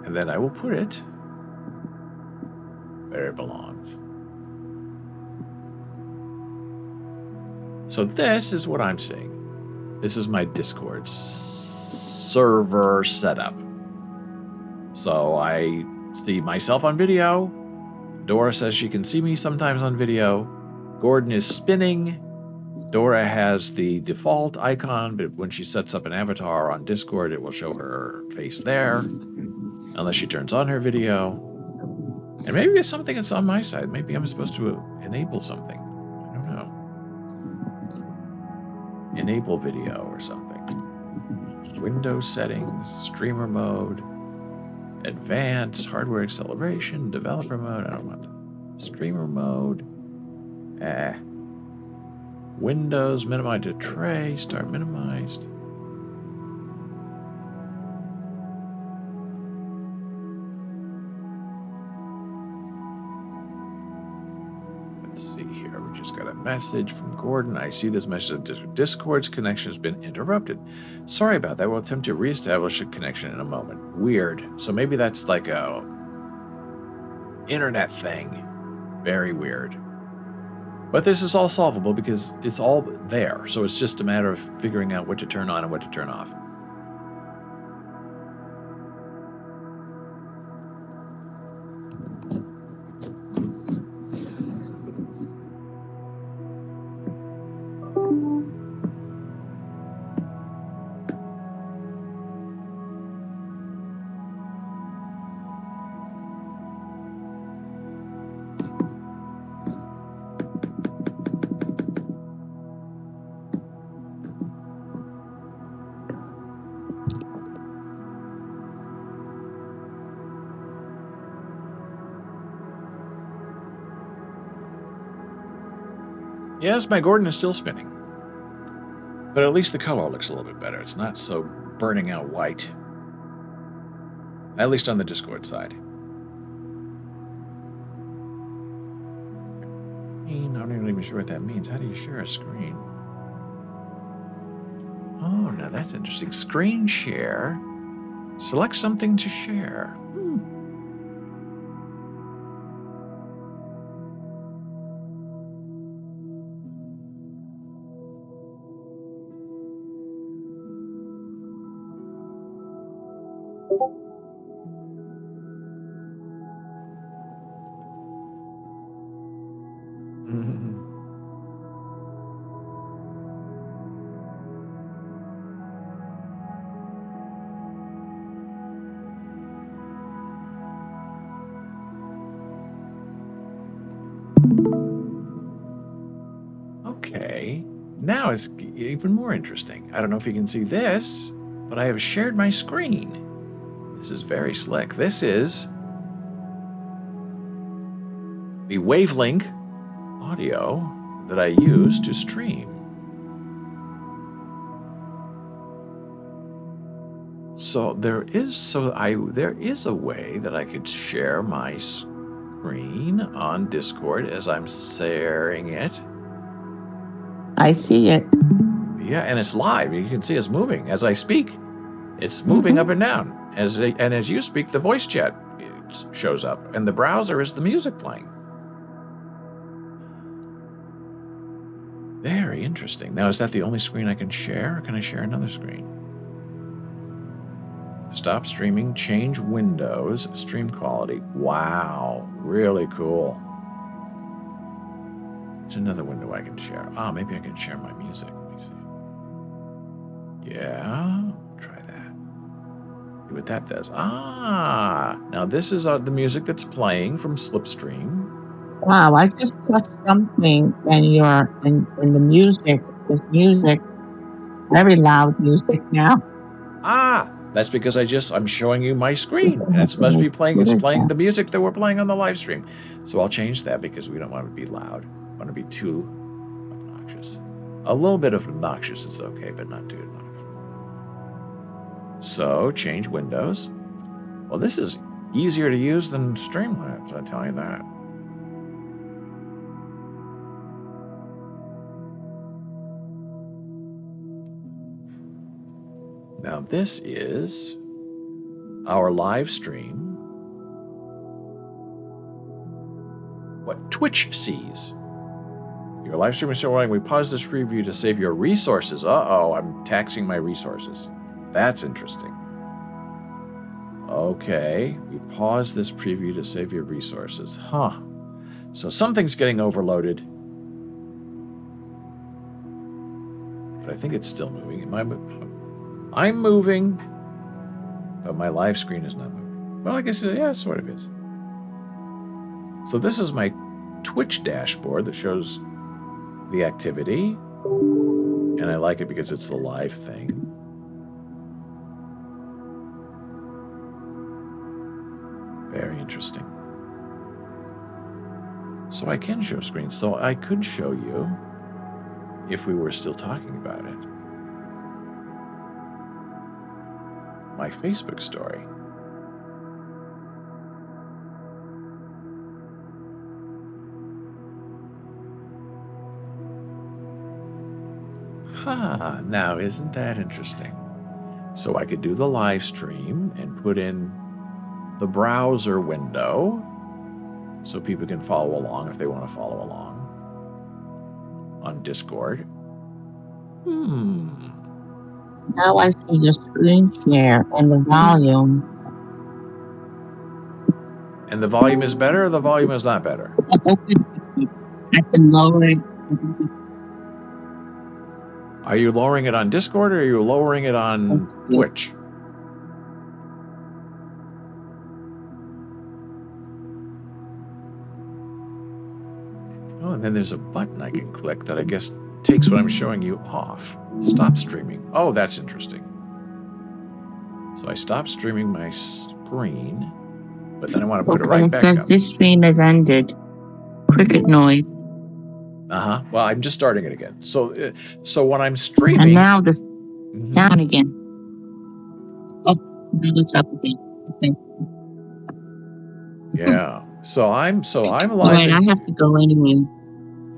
[SPEAKER 1] And then I will put it where it belongs. So this is what I'm seeing. This is my Discord server setup. So I see myself on video. Dora says she can see me sometimes on video. Gordon is spinning. Dora has the default icon, but when she sets up an avatar on Discord, it will show her face there, unless she turns on her video. And maybe it's something that's on my side. Maybe I'm supposed to enable something. I don't know. Enable video or something. Windows settings, streamer mode, advanced hardware acceleration, developer mode. I don't want that. Streamer mode. Windows, minimize to tray, start minimized. Let's see here. We just got a message from Gordon. I see this message. Discord's connection has been interrupted. Sorry about that. We'll attempt to reestablish a connection in a moment. Weird. So maybe that's like a internet thing. Very weird. But this is all solvable because it's all there. So it's just a matter of figuring out what to turn on and what to turn off. Yes, my Gordon is still spinning. But at least the color looks a little bit better. It's not so burning out white. At least on the Discord side. I'm not even sure what that means. How do you share a screen? Oh, now that's interesting. Screen share. Select something to share. Okay, now it's even more interesting. I don't know if you can see this, but I have shared my screen. This is very slick. This is the Wavelink audio that I use to stream. So there is a way that I could share my screen on Discord as I'm sharing it.
[SPEAKER 2] I see it.
[SPEAKER 1] Yeah, and it's live. You can see it's moving as I speak. It's moving up and down. As you speak, the voice chat shows up, and the browser is the music playing. Very interesting. Now, is that the only screen I can share, or can I share another screen? Stop streaming, change windows, stream quality. Wow, really cool. There's another window I can share. Maybe I can share my music. Let me see. Yeah, try that. See what that does. Now this is the music that's playing from Slipstream.
[SPEAKER 2] Wow, I just touched something and in the music, this music, very loud music now.
[SPEAKER 1] That's because I'm showing you my screen, and it's supposed to be playing. It's playing the music that we're playing on the live stream. So I'll change that because we don't want to be loud. We want to be too obnoxious. A little bit of obnoxious is okay, but not too obnoxious. So change windows. Well, this is easier to use than Streamlabs, I tell you that. Now, this is our live stream. What Twitch sees. Your live stream is showing. We pause this preview to save your resources. Uh-oh, I'm taxing my resources. That's interesting. Okay, we pause this preview to save your resources. Huh. So something's getting overloaded. But I think it's still moving. I'm moving, but my live screen is not moving. Well, I guess, yeah, it sort of is. So this is my Twitch dashboard that shows the activity. And I like it because it's the live thing. Very interesting. So I can show screens. So I could show you if we were still talking about it. My Facebook story. Now isn't that interesting? So I could do the live stream and put in the browser window so people can follow along if they want to follow along on Discord.
[SPEAKER 2] Now I see your screen share and the volume.
[SPEAKER 1] And the volume is better or the volume is not better?
[SPEAKER 2] I can lower it.
[SPEAKER 1] Are you lowering it on Discord or are you lowering it on Twitch? Oh, and then there's a button I can click that I guess takes what I'm showing you off. Stop streaming. Oh, that's interesting. So I stopped streaming my screen, but then I want to put it right back up.
[SPEAKER 2] This stream has ended. Cricket noise.
[SPEAKER 1] Well, I'm just starting it again. So when I'm streaming,
[SPEAKER 2] and now the down again. Oh, now it's up again. Okay.
[SPEAKER 1] Yeah. So I'm live.
[SPEAKER 2] All right, I have to go anyway.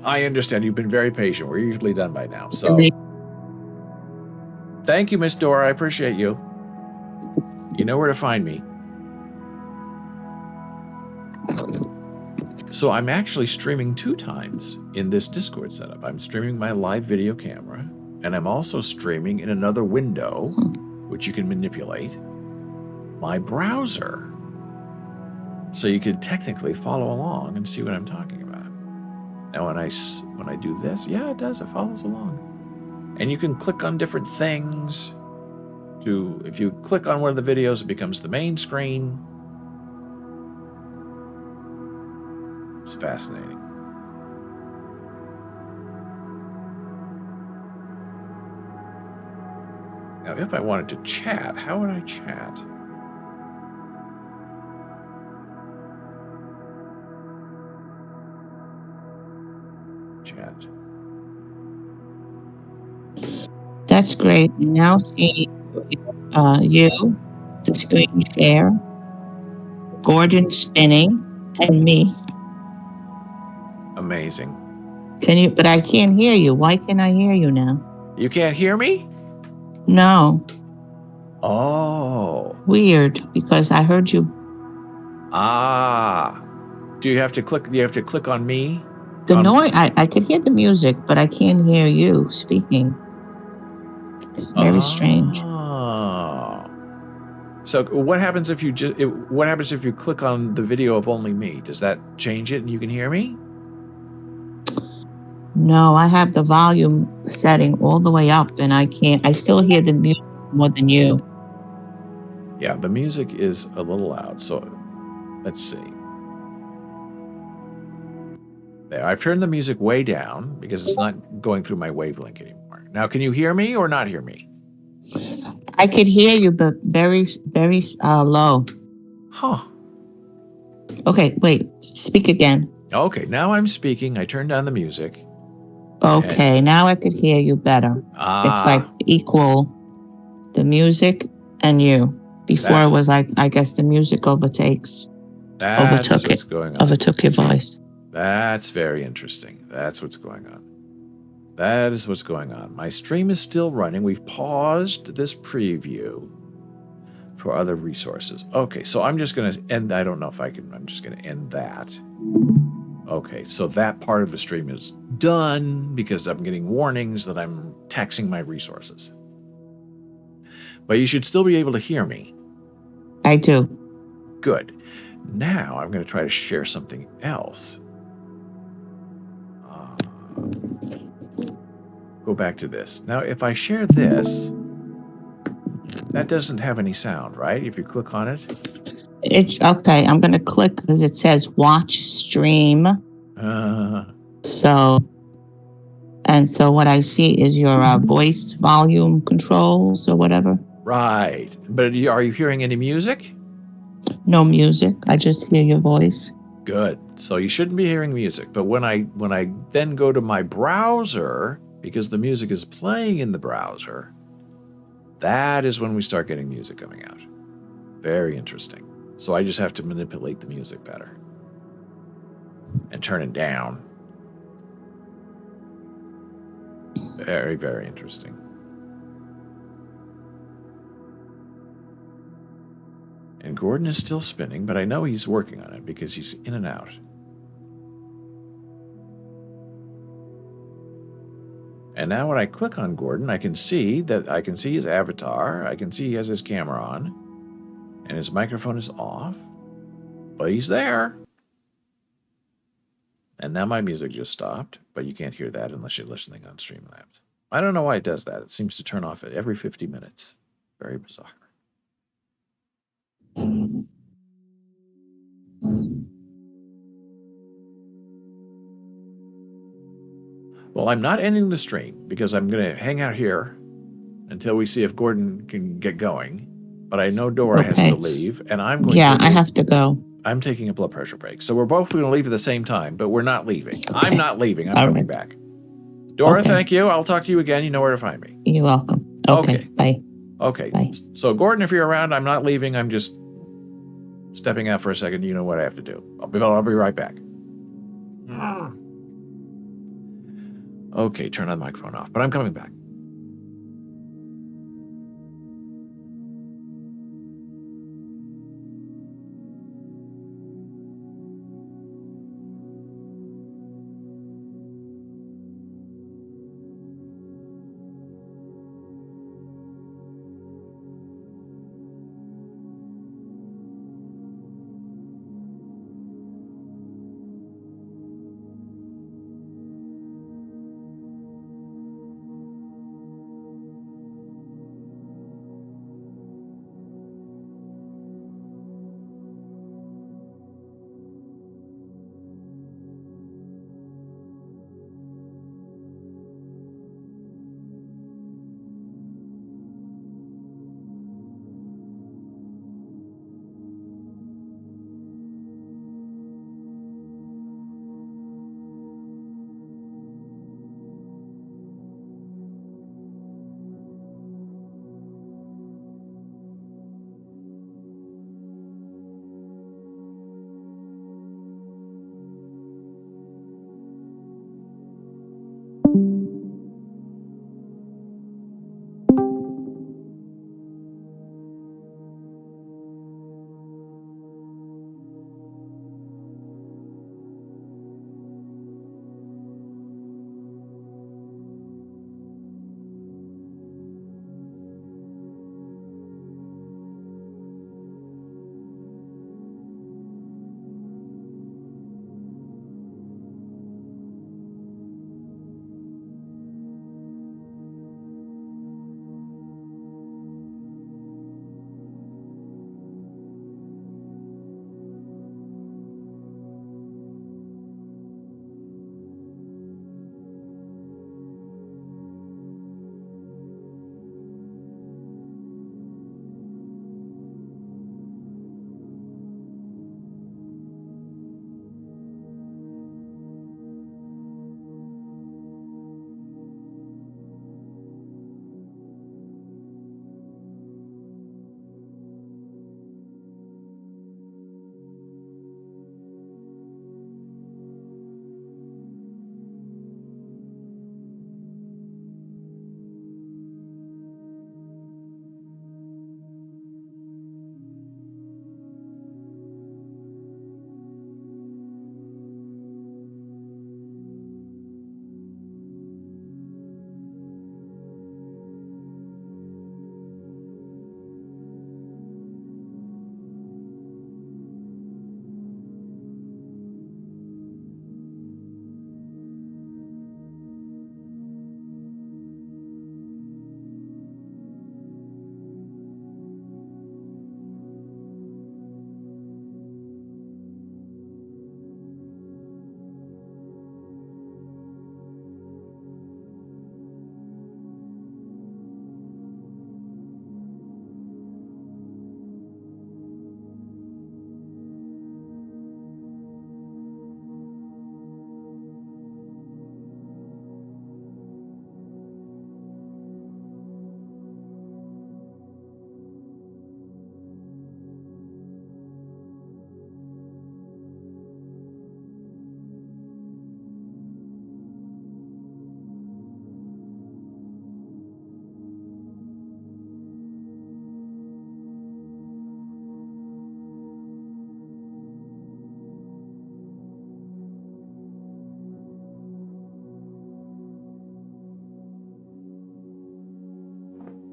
[SPEAKER 1] I understand. You've been very patient. We're usually done by now. So thank you, Miss Dora. I appreciate you. You know where to find me. So I'm actually streaming 2 times in this Discord setup. I'm streaming my live video camera, and I'm also streaming in another window, which you can manipulate, my browser. So you could technically follow along and see what I'm talking about. Now, when I do this, yeah, it does. It follows along. And you can click on different things. If you click on one of the videos, it becomes the main screen. It's fascinating. Now, if I wanted to chat, how would I chat? Chat.
[SPEAKER 2] That's great. Now see you, the screen share, Gordon spinning, and me.
[SPEAKER 1] Amazing.
[SPEAKER 2] But I can't hear you. Why can't I hear you now?
[SPEAKER 1] You can't hear me?
[SPEAKER 2] No.
[SPEAKER 1] Oh.
[SPEAKER 2] Weird, because I heard you.
[SPEAKER 1] Do you have to click on me?
[SPEAKER 2] The noise, I could hear the music, but I can't hear you speaking. Very strange.
[SPEAKER 1] So what happens if you click on the video of only me? Does that change it and you can hear me?
[SPEAKER 2] No, I have the volume setting all the way up and I still hear the music more than you.
[SPEAKER 1] Yeah, the music is a little loud. So let's see. There, I've turned the music way down because it's not going through my wavelength anymore. Now, can you hear me or not hear me?
[SPEAKER 2] I could hear you, but very, very low.
[SPEAKER 1] Huh.
[SPEAKER 2] Okay, wait. Speak again.
[SPEAKER 1] Okay, now I'm speaking. I turned down the music.
[SPEAKER 2] Okay, now I could hear you better. It's like equal, the music and you. Before it was like, I guess the music overtook your voice.
[SPEAKER 1] That's very interesting. That's what's going on. That is what's going on. My stream is still running. We've paused this preview for other resources. Okay, so I'm just going to end. I don't know if I can. I'm just going to end that. Okay, so that part of the stream is done because I'm getting warnings that I'm taxing my resources. But you should still be able to hear me.
[SPEAKER 2] I do.
[SPEAKER 1] Good. Now I'm going to try to share something else. Go back to this. Now, if I share this, that doesn't have any sound, right? If you click on it.
[SPEAKER 2] It's okay. I'm going to click because it says watch stream. So what I see is your voice volume controls or whatever.
[SPEAKER 1] Right. But are you hearing any music?
[SPEAKER 2] No music. I just hear your voice.
[SPEAKER 1] Good. So you shouldn't be hearing music. But when I then go to my browser, because the music is playing in the browser, that is when we start getting music coming out. Very interesting. So I just have to manipulate the music better and turn it down. Very, very interesting. And Gordon is still spinning, but I know he's working on it because he's in and out. And now when I click on Gordon, I can see his avatar. I can see he has his camera on. And his microphone is off. But he's there. And now my music just stopped. But you can't hear that unless you're listening on Streamlabs. I don't know why it does that. It seems to turn off at every 50 minutes. Very bizarre. Well, I'm not ending the stream because I'm going to hang out here until we see if Gordon can get going. But I know Dora has to leave, and I'm going to...
[SPEAKER 2] Yeah, I have to go.
[SPEAKER 1] I'm taking a blood pressure break. So we're both going to leave at the same time, but we're not leaving. Okay. I'm not leaving. I'm coming back. Dora, thank you. I'll talk to you again. You know where to find me.
[SPEAKER 2] You're welcome. Okay. Bye.
[SPEAKER 1] Okay.
[SPEAKER 2] Bye.
[SPEAKER 1] So, Gordon, if you're around, I'm not leaving. I'm just stepping out for a second. You know what I have to do. I'll be right back. Okay, turn on the microphone off, but I'm coming back.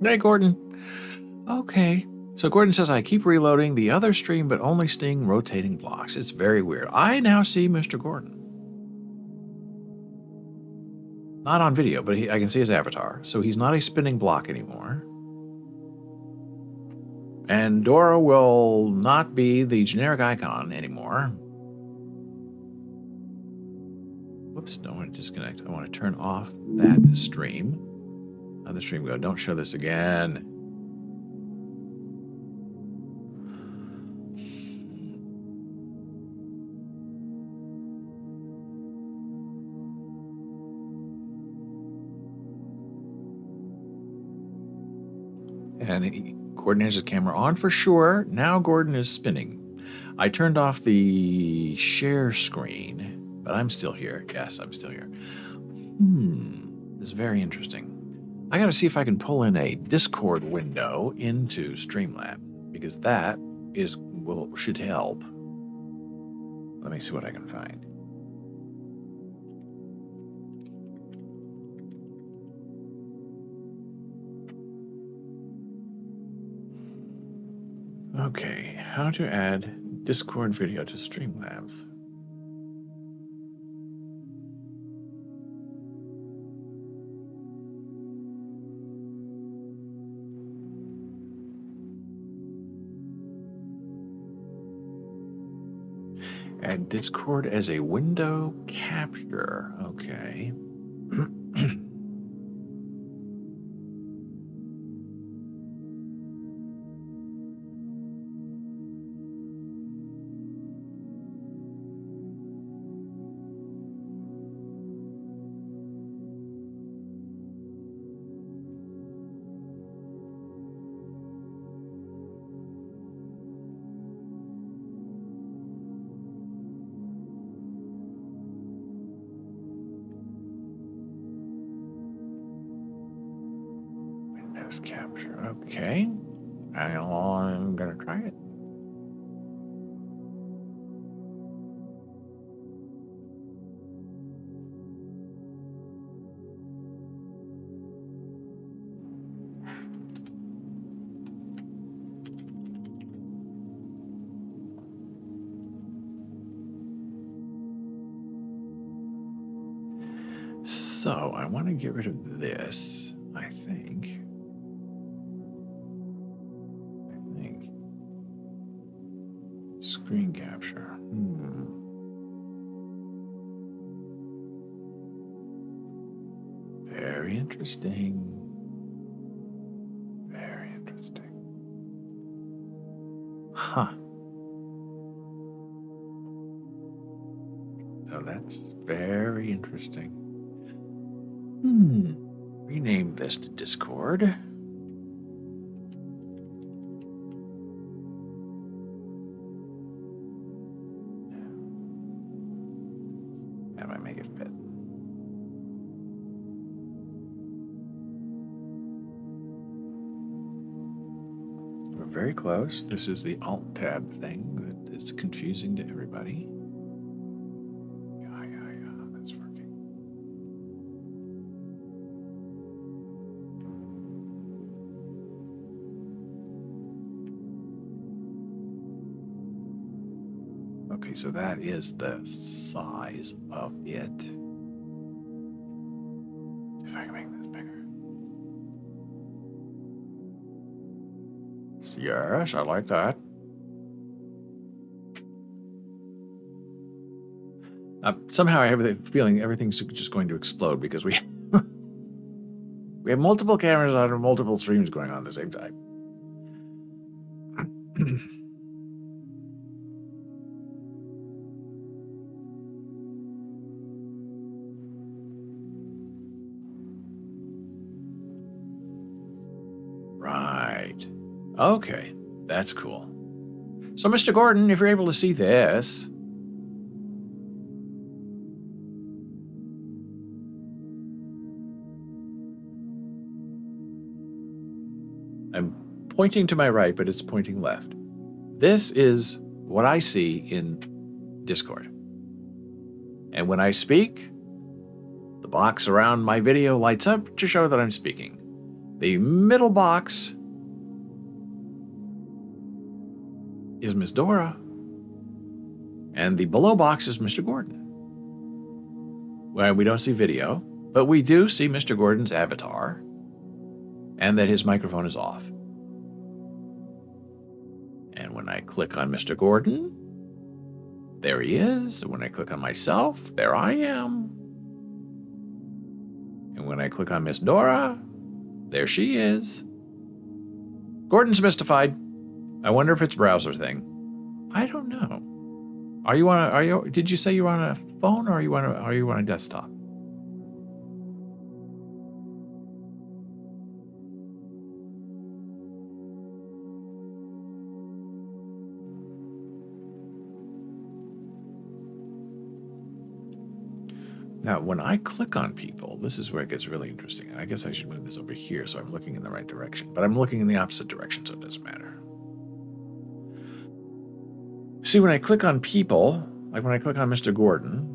[SPEAKER 1] Hey, Gordon. Okay. So Gordon says, I keep reloading the other stream, but only seeing rotating blocks. It's very weird. I now see Mr. Gordon. Not on video, but I can see his avatar. So he's not a spinning block anymore. And Dora will not be the generic icon anymore. Whoops, don't want to disconnect. I want to turn off that stream. Let the stream go. Don't show this again. And Gordon has his camera on for sure. Now Gordon is spinning. I turned off the share screen, but I'm still here. Yes, I'm still here. This is very interesting. I got to see if I can pull in a Discord window into Streamlabs, because that should help. Let me see what I can find. Okay, how to add Discord video to Streamlabs. Add Discord as a window capture. Okay. Capture. Okay. I'm gonna try it. So I want to get rid of this, I think. Screen capture. Very interesting. Very interesting. Huh. So that's very interesting. Rename this to Discord. Very close. This is the Alt Tab thing that is confusing to everybody. Yeah, that's working. Okay, so that is the size of it. If I can make this bigger. Yes, I like that. Somehow I have the feeling everything's just going to explode because we have multiple cameras on and multiple streams going on at the same time. Right. Okay, that's cool. So, Mr. Gordon, if you're able to see this, I'm pointing to my right, but it's pointing left. This is what I see in Discord. And when I speak, the box around my video lights up to show that I'm speaking. The middle box is Miss Dora, and the below box is Mr. Gordon. Well, we don't see video, but we do see Mr. Gordon's avatar and that his microphone is off. And when I click on Mr. Gordon, there he is. And when I click on myself, there I am. And when I click on Miss Dora, there she is. Gordon's mystified. I wonder if it's a browser thing. I don't know. Did you say you were on a phone or are you on a desktop? Now, when I click on people, this is where it gets really interesting. I guess I should move this over here so I'm looking in the right direction. But I'm looking in the opposite direction, so it doesn't matter. See, when I click on people, like when I click on Mr. Gordon,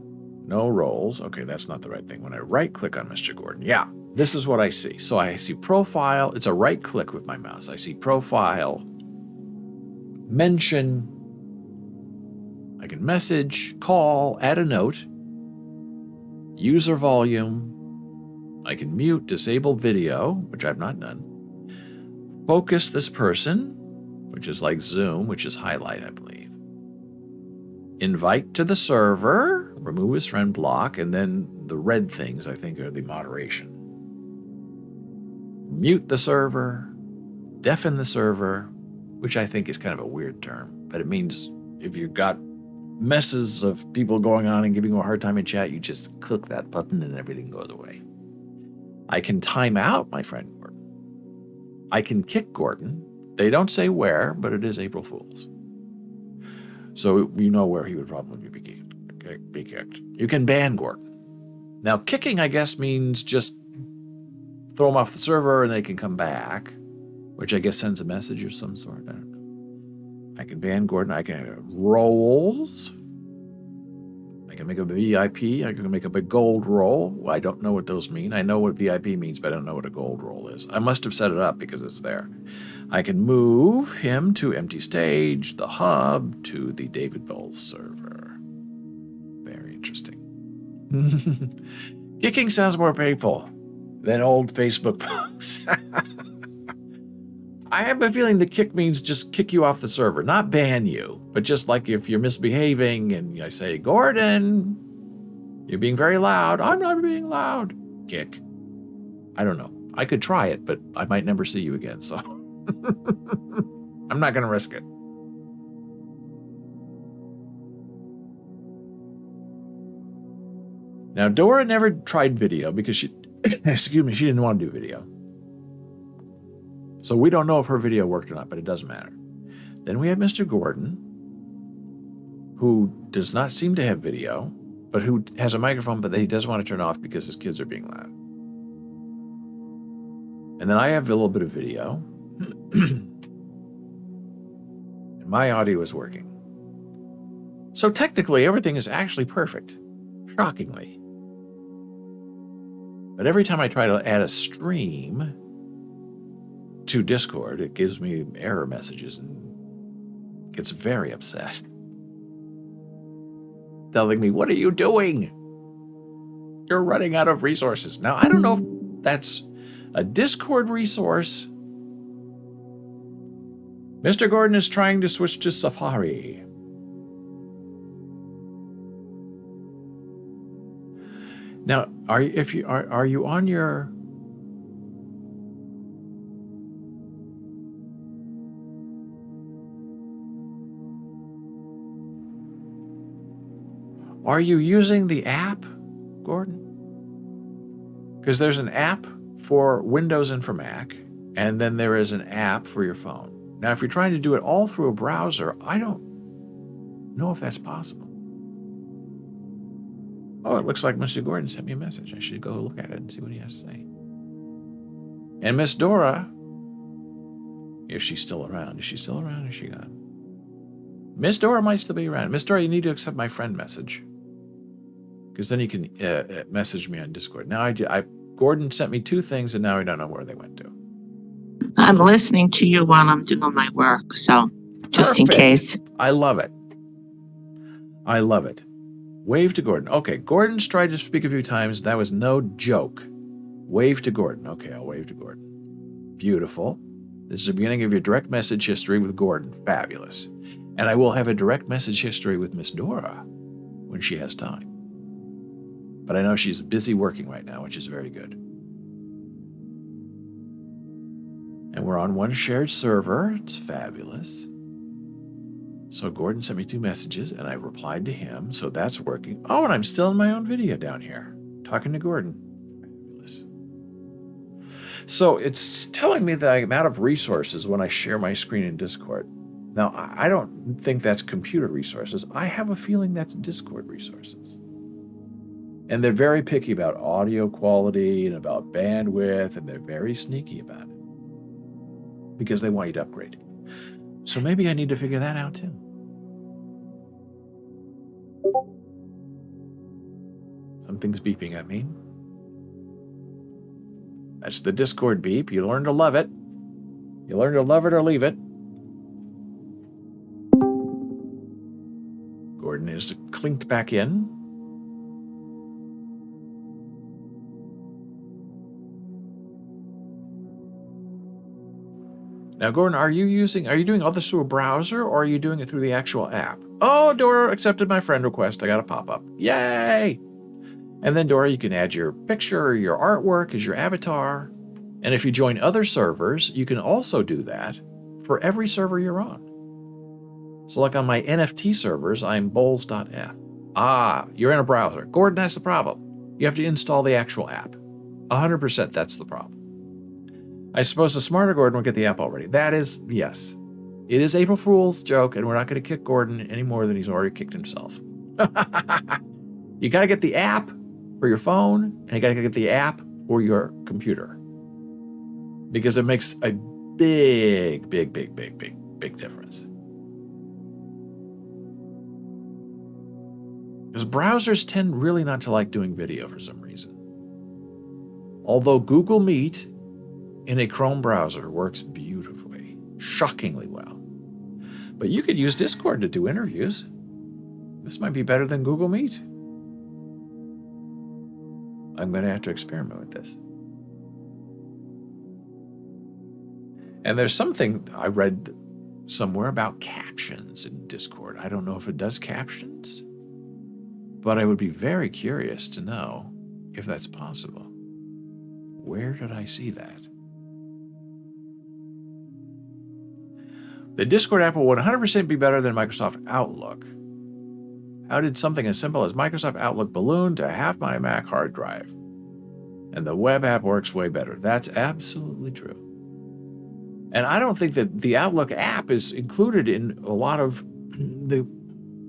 [SPEAKER 1] no roles. Okay, that's not the right thing. When I right-click on Mr. Gordon, yeah, this is what I see. So I see profile. It's a right click with my mouse. I see profile, mention. I can message, call, add a note, user volume. I can mute, disable video, which I've not done. Focus this person, which is like zoom, which is highlight, I believe. Invite to the server, remove his friend block, and then the red things, I think, are the moderation. Mute the server, deafen the server, which I think is kind of a weird term, but it means if you've got messes of people going on and giving you a hard time in chat, you just click that button and everything goes away. I can time out my friend Gordon. I can kick Gordon. They don't say where, but it is April Fool's. So you know where he would probably be kicked. You can ban Gordon. Now, kicking, I guess, means just throw them off the server and they can come back, which I guess sends a message of some sort. I don't know. I can ban Gordon. I can have roles. I can make a VIP. I can make up a gold role. I don't know what those mean. I know what VIP means, but I don't know what a gold role is. I must have set it up because it's there. I can move him to empty stage, the hub, to the David Bowles server. Very interesting. Kicking sounds more painful than old Facebook posts. I have a feeling the kick means just kick you off the server, not ban you, but just like if you're misbehaving and I say, Gordon, you're being very loud. I'm not being loud. Kick. I don't know. I could try it, but I might never see you again, so I'm not going to risk it. Now, Dora never tried video because she didn't want to do video. So we don't know if her video worked or not, but it doesn't matter. Then we have Mr. Gordon, who does not seem to have video, but who has a microphone, but he doesn't want to turn off because his kids are being loud. And then I have a little bit of video. And my audio is working. So technically, everything is actually perfect. Shockingly. But every time I try to add a stream to Discord, it gives me error messages and gets very upset. Telling me, what are you doing? You're running out of resources. Now, I don't know if that's a Discord resource. Mr. Gordon is trying to switch to Safari. Now, are you on your... Are you using the app, Gordon? Because there's an app for Windows and for Mac, and then there is an app for your phone. Now, if you're trying to do it all through a browser, I don't know if that's possible. Oh, it looks like Mr. Gordon sent me a message. I should go look at it and see what he has to say. And Miss Dora, if she's still around. Is she still around or is she gone? Miss Dora might still be around. Miss Dora, you need to accept my friend message. Because then you can message me on Discord. Now, Gordon sent me 2 things, and now I don't know where they went to.
[SPEAKER 2] I'm listening to you while I'm doing my work, so just in
[SPEAKER 1] Perfect.
[SPEAKER 2] case.
[SPEAKER 1] I love it. I love it. Wave to Gordon. Okay, Gordon's tried to speak a few times. That was no joke. Wave to Gordon. Okay, I'll wave to Gordon. Beautiful. This is the beginning of your direct message history with Gordon. Fabulous. And I will have a direct message history with Miss Dora when she has time. But I know she's busy working right now, which is very good. And we're on one shared server. It's fabulous. So Gordon sent me 2 messages, and I replied to him, so that's working. Oh, and I'm still in my own video down here, talking to Gordon. Fabulous. So it's telling me that I'm out of resources when I share my screen in Discord. Now, I don't think that's computer resources. I have a feeling that's Discord resources. And they're very picky about audio quality and about bandwidth, and they're very sneaky about it because they want you to upgrade. So maybe I need to figure that out too. Something's beeping at me. That's the Discord beep. You learn to love it. You learn to love it or leave it. Gordon is clinked back in. Now, Gordon, are you doing all this through a browser, or are you doing it through the actual app? Oh, Dora accepted my friend request. I got a pop-up. Yay! And then, Dora, you can add your picture or your artwork as your avatar. And if you join other servers, you can also do that for every server you're on. So like on my NFT servers, I'm bowls.f. Ah, you're in a browser. Gordon, that's the problem. You have to install the actual app. 100% that's the problem. I suppose the smarter Gordon will get the app already. That is, yes. It is April Fool's joke, and we're not going to kick Gordon any more than he's already kicked himself. You got to get the app for your phone, and you got to get the app for your computer. Because it makes a big difference. Because browsers tend really not to like doing video for some reason. Although Google Meet in a Chrome browser works beautifully, shockingly well. But you could use Discord to do interviews. This might be better than Google Meet. I'm going to have to experiment with this. And there's something I read somewhere about captions in Discord. I don't know if it does captions, but I would be very curious to know if that's possible. Where did I see that? The Discord app will 100% be better than Microsoft Outlook. How did something as simple as Microsoft Outlook balloon to half my Mac hard drive? And the web app works way better. That's absolutely true. And I don't think that the Outlook app is included in a lot of the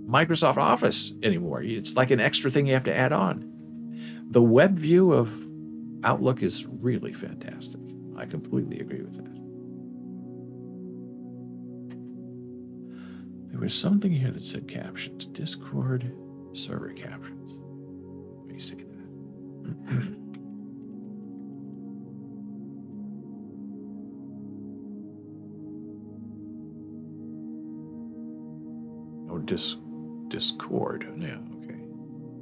[SPEAKER 1] Microsoft Office anymore. It's like an extra thing you have to add on. The web view of Outlook is really fantastic. I completely agree with that. There was something here that said captions. Discord server captions. Let me see that. Oh, Discord. Yeah, okay.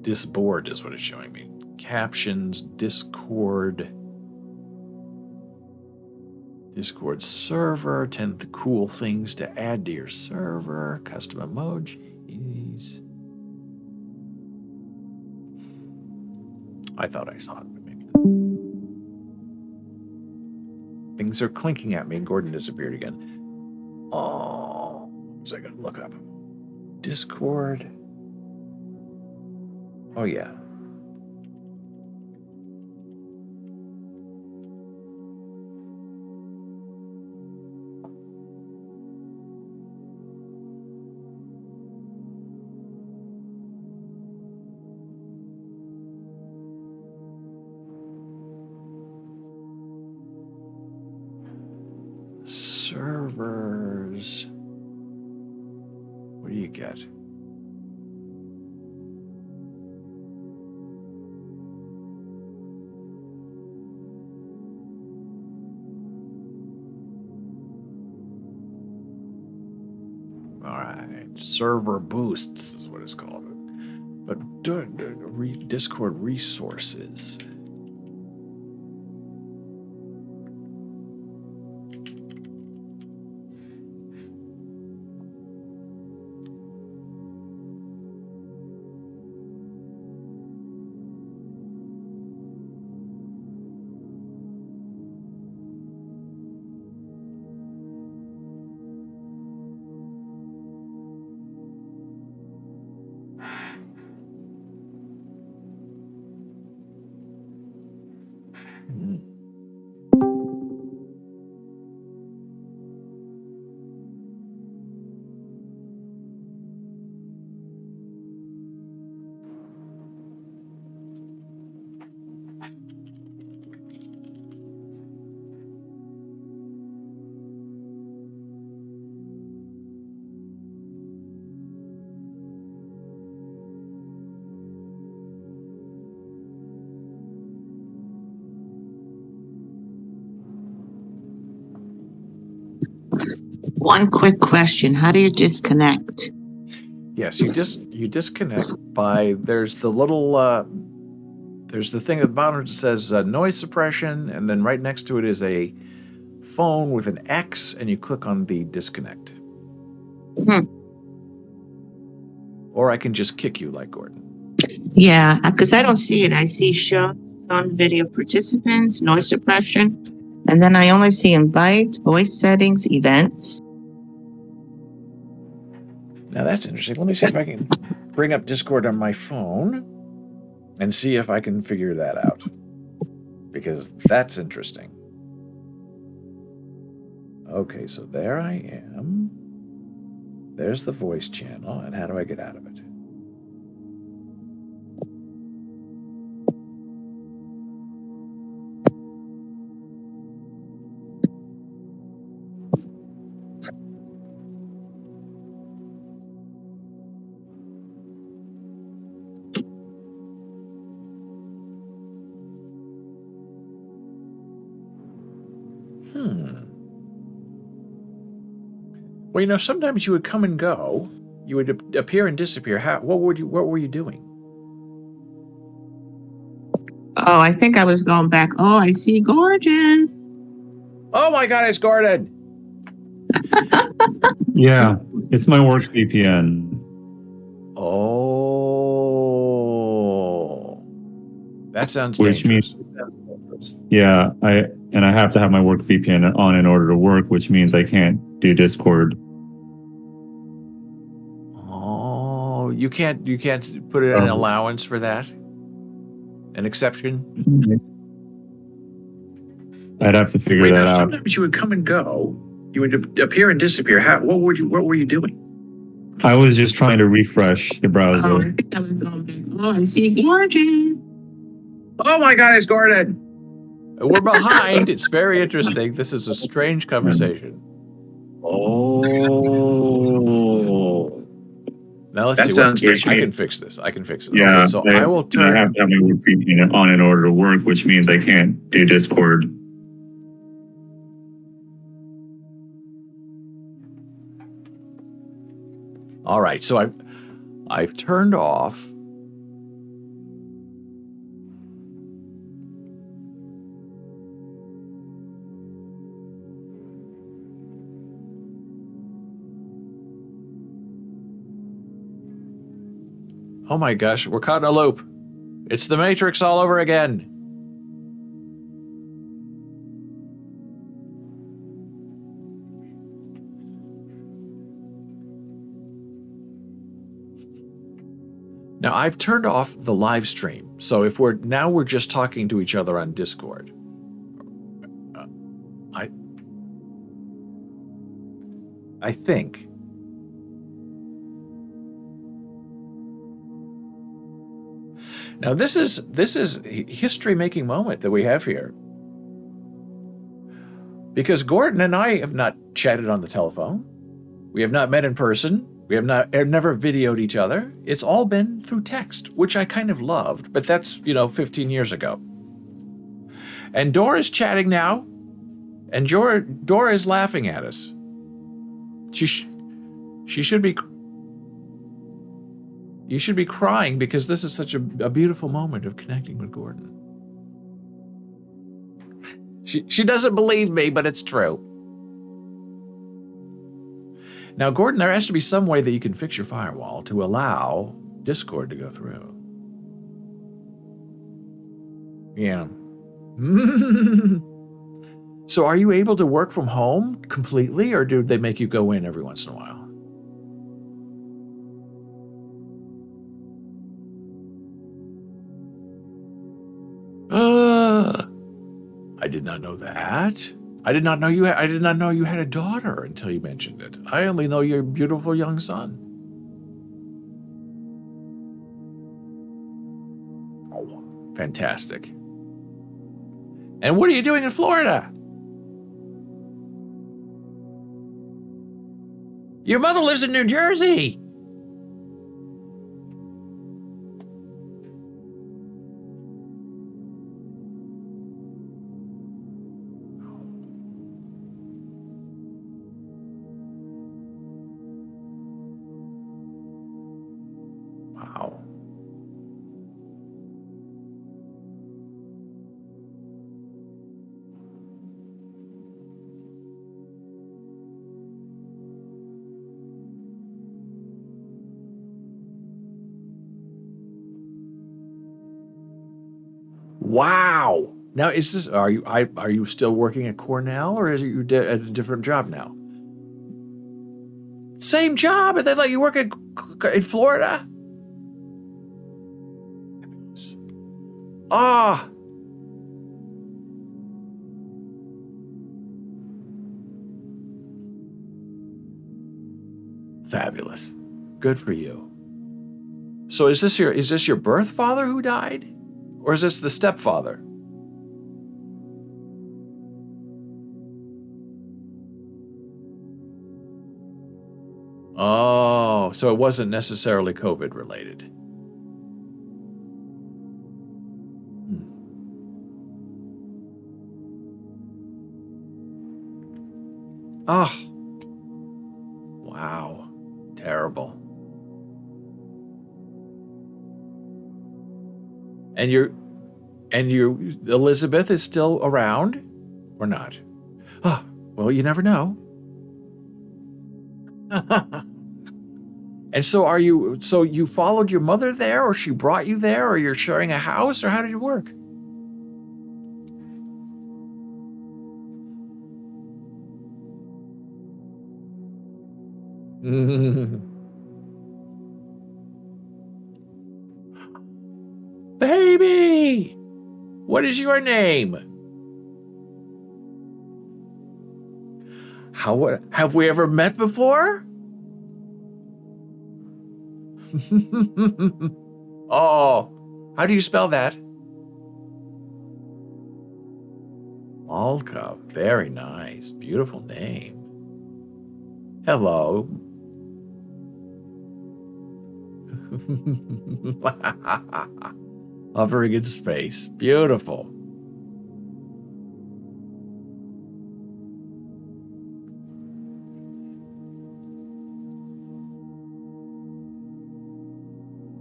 [SPEAKER 1] Disboard is what it's showing me. Captions, Discord server, 10 cool things to add to your server, custom emojis. I thought I saw it, but maybe not. Things are clinking at me. Gordon disappeared again. Oh, what was I going to look up? Discord. Oh, yeah. Servers. What do you get? All right. Server boosts is what it's called. But Discord resources.
[SPEAKER 2] One quick question. How do you disconnect?
[SPEAKER 1] Yes, you disconnect by there's the little there's the thing at the bottom that says noise suppression, and then right next to it is a phone with an X, and you click on the disconnect. Or I can just kick you like Gordon.
[SPEAKER 2] Yeah, because I don't see it. I see show on video participants, noise suppression, and then I only see invite, voice settings, events.
[SPEAKER 1] Now that's interesting. Let me see if I can bring up Discord on my phone and see if I can figure that out. Because that's interesting. Okay, so there I am. There's the voice channel, and how do I get out of it? Well, sometimes you would come and go. You would appear and disappear. What were you doing?
[SPEAKER 2] Oh, I think I was going back. Oh, I see Gordon.
[SPEAKER 1] Oh my God, it's Gordon.
[SPEAKER 3] Yeah, it's my work VPN.
[SPEAKER 1] Oh, that sounds
[SPEAKER 3] which
[SPEAKER 1] dangerous.
[SPEAKER 3] Yeah, I have to have my work VPN on in order to work, which means I can't do Discord.
[SPEAKER 1] Oh, you can't put in an allowance for that? An exception?
[SPEAKER 3] I'd have to figure that out.
[SPEAKER 1] Sometimes you would come and go. You would appear and disappear. What were you doing?
[SPEAKER 3] I was just trying to refresh the browser.
[SPEAKER 2] Oh, I think I was going back. Oh, I see Gordon.
[SPEAKER 1] Oh my God, it's Gordon. We're behind. It's very interesting. This is a strange conversation.
[SPEAKER 3] Oh.
[SPEAKER 1] Now let's see. I can fix this.
[SPEAKER 3] Yeah.
[SPEAKER 1] Okay, so I will turn.
[SPEAKER 3] I have to have my work VPN on in order to work, which means I can't do Discord.
[SPEAKER 1] All right, so I've turned off. Oh my gosh, we're caught in a loop. It's the Matrix all over again. Now I've turned off the live stream. So if we're just talking to each other on Discord. I think. Now this is a history-making moment that we have here. Because Gordon and I have not chatted on the telephone. We have not met in person. We have never videoed each other. It's all been through text, which I kind of loved, but that's, 15 years ago. And Dora's chatting now, and Dora is laughing at us. She should be. You should be crying because this is such a beautiful moment of connecting with Gordon. She doesn't believe me, but it's true. Now, Gordon, there has to be some way that you can fix your firewall to allow Discord to go through. Yeah. So are you able to work from home completely, or do they make you go in every once in a while? I did not know that. I did not know you had a daughter until you mentioned it. I only know your beautiful young son. Oh, fantastic. And what are you doing in Florida? Your mother lives in New Jersey. Wow. Wow. Now, are you still working at Cornell, or are you at a different job now? Same job, and they let you work in Florida? Ah. Fabulous. Good for you. So is this your birth father who died? Or is this the stepfather? Oh, so it wasn't necessarily COVID related. Oh. Wow. Terrible. And Elizabeth is still around or not? Oh, well, you never know. And so you followed your mother there, or she brought you there, or you're sharing a house, or how did it work? Baby! What is your name? Have we ever met before? Oh, how do you spell that? Malka, very nice, beautiful name. Hello. Hovering in space, beautiful.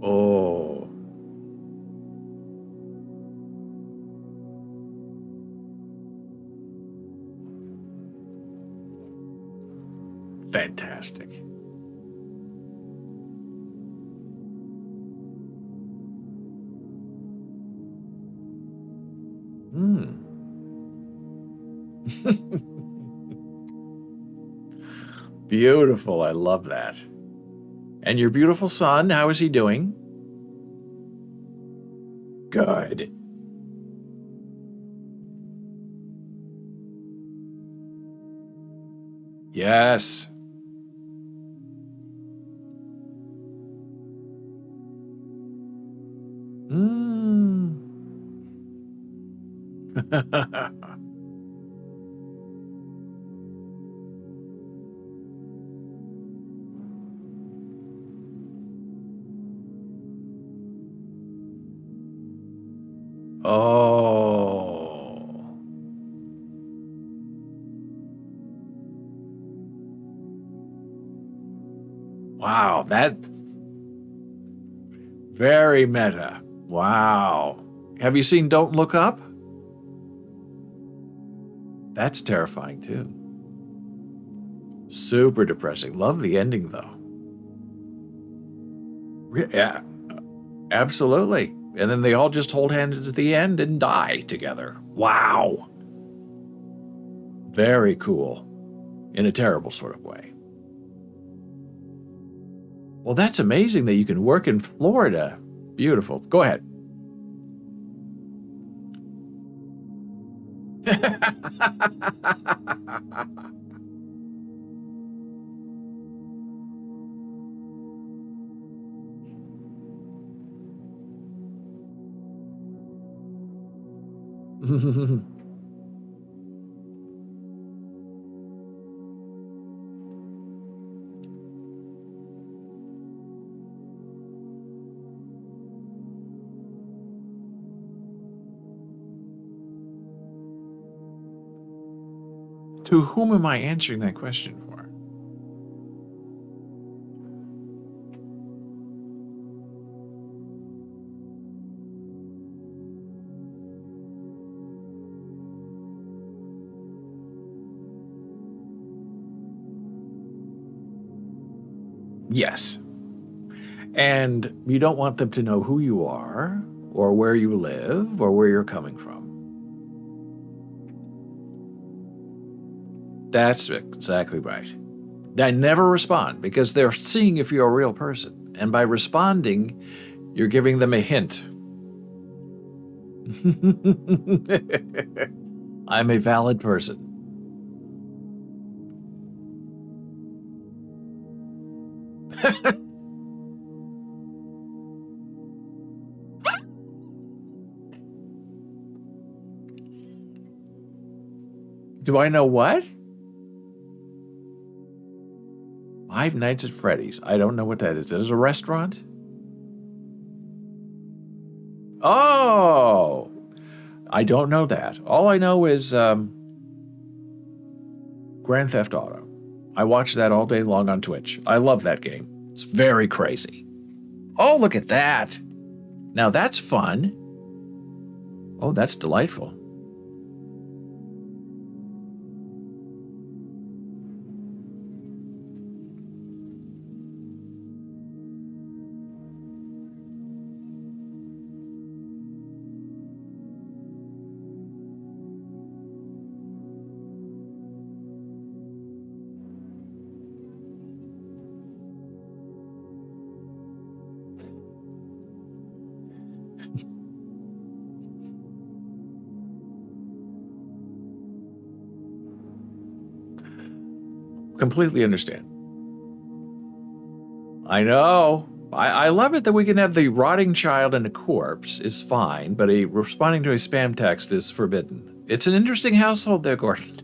[SPEAKER 1] Oh. Fantastic. Beautiful. I love that. And your beautiful son, how is he doing? Good. Yes. Oh. Wow, that very meta. Wow. Have you seen Don't Look Up? That's terrifying too. Super depressing. Love the ending though. Yeah, absolutely. And then they all just hold hands at the end and die together. Wow. Very cool. In a terrible sort of way. Well, that's amazing that you can work in Florida. Beautiful. Go ahead. To whom am I answering that question for? Yes. And you don't want them to know who you are, or where you live, or where you're coming from. That's exactly right. I never respond because they're seeing if you're a real person. And by responding, you're giving them a hint. I'm a valid person. Do I know what? Five Nights at Freddy's. I don't know what that is. Is it a restaurant? Oh! I don't know that. All I know is Grand Theft Auto. I watch that all day long on Twitch. I love that game. It's very crazy. Oh, look at that. Now that's fun. Oh, that's delightful. Completely understand. I know. I love it that we can have the rotting child and a corpse is fine, but responding to a spam text is forbidden. It's an interesting household there, Gordon.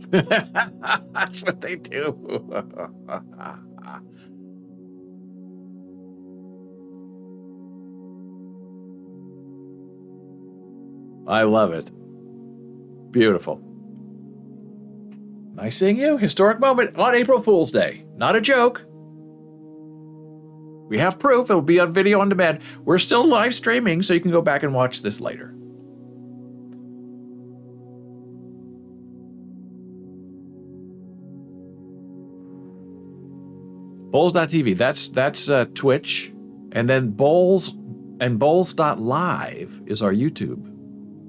[SPEAKER 1] That's what they do. I love it. Beautiful. Nice seeing you. Historic moment on April Fool's Day. Not a joke. We have proof. It'll be on video on demand. We're still live streaming, so you can go back and watch this later. Bowls.tv, that's Twitch. And then Bowls and Bowls.live is our YouTube.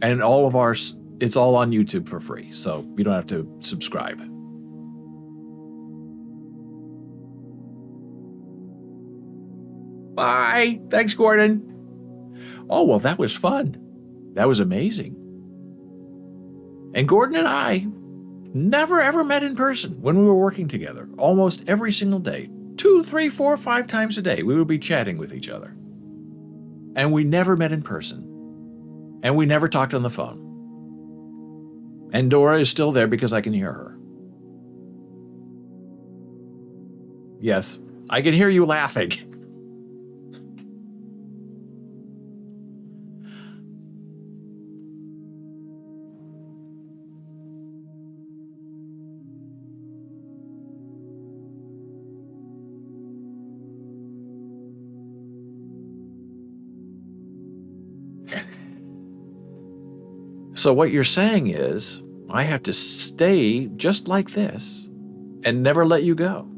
[SPEAKER 1] And all of ours, it's all on YouTube for free, so you don't have to subscribe. Bye. Thanks, Gordon. Oh, well, that was fun. That was amazing. And Gordon and I never ever met in person when we were working together. Almost every single day. 2, 3, 4, 5 times a day, we would be chatting with each other. And we never met in person. And we never talked on the phone. And Dora is still there because I can hear her. Yes, I can hear you laughing. So what you're saying is, I have to stay just like this and never let you go.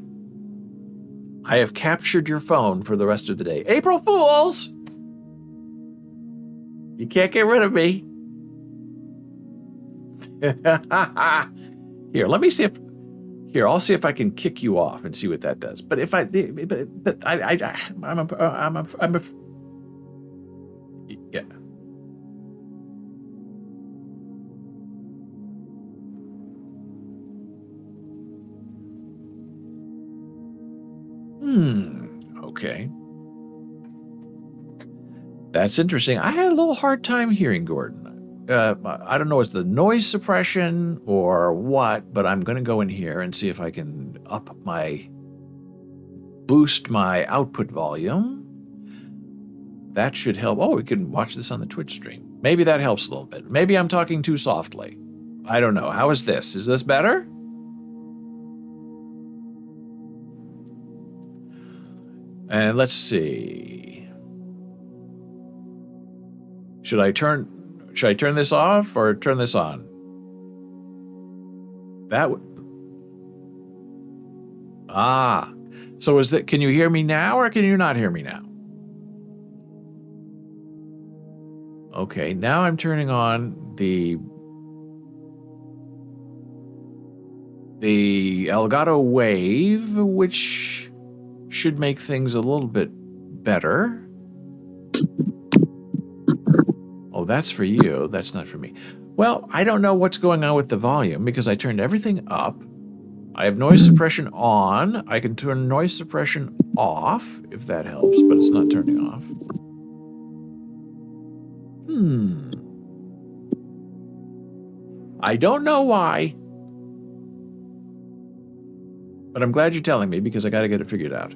[SPEAKER 1] I have captured your phone for the rest of the day. April Fools! You can't get rid of me. Here, let me see if. Here, I'll see if I can kick you off and see what that does. But if I'm a. Yeah. Okay. That's interesting. I had a little hard time hearing Gordon. I don't know, it's the noise suppression or what, but I'm going to go in here and see if I can boost my output volume. That should help. Oh, we can watch this on the Twitch stream. Maybe that helps a little bit. Maybe I'm talking too softly. I don't know. How is this? Is this better? And let's see. Should I turn this off or turn this on? So is that, can you hear me now or can you not hear me now? Okay, now I'm turning on the Elgato Wave, which should make things a little bit better. Oh, that's for you. That's not for me. Well, I don't know what's going on with the volume because I turned everything up. I have noise suppression on. I can turn noise suppression off if that helps, but it's not turning off. I don't know why. But I'm glad you're telling me because I got to get it figured out.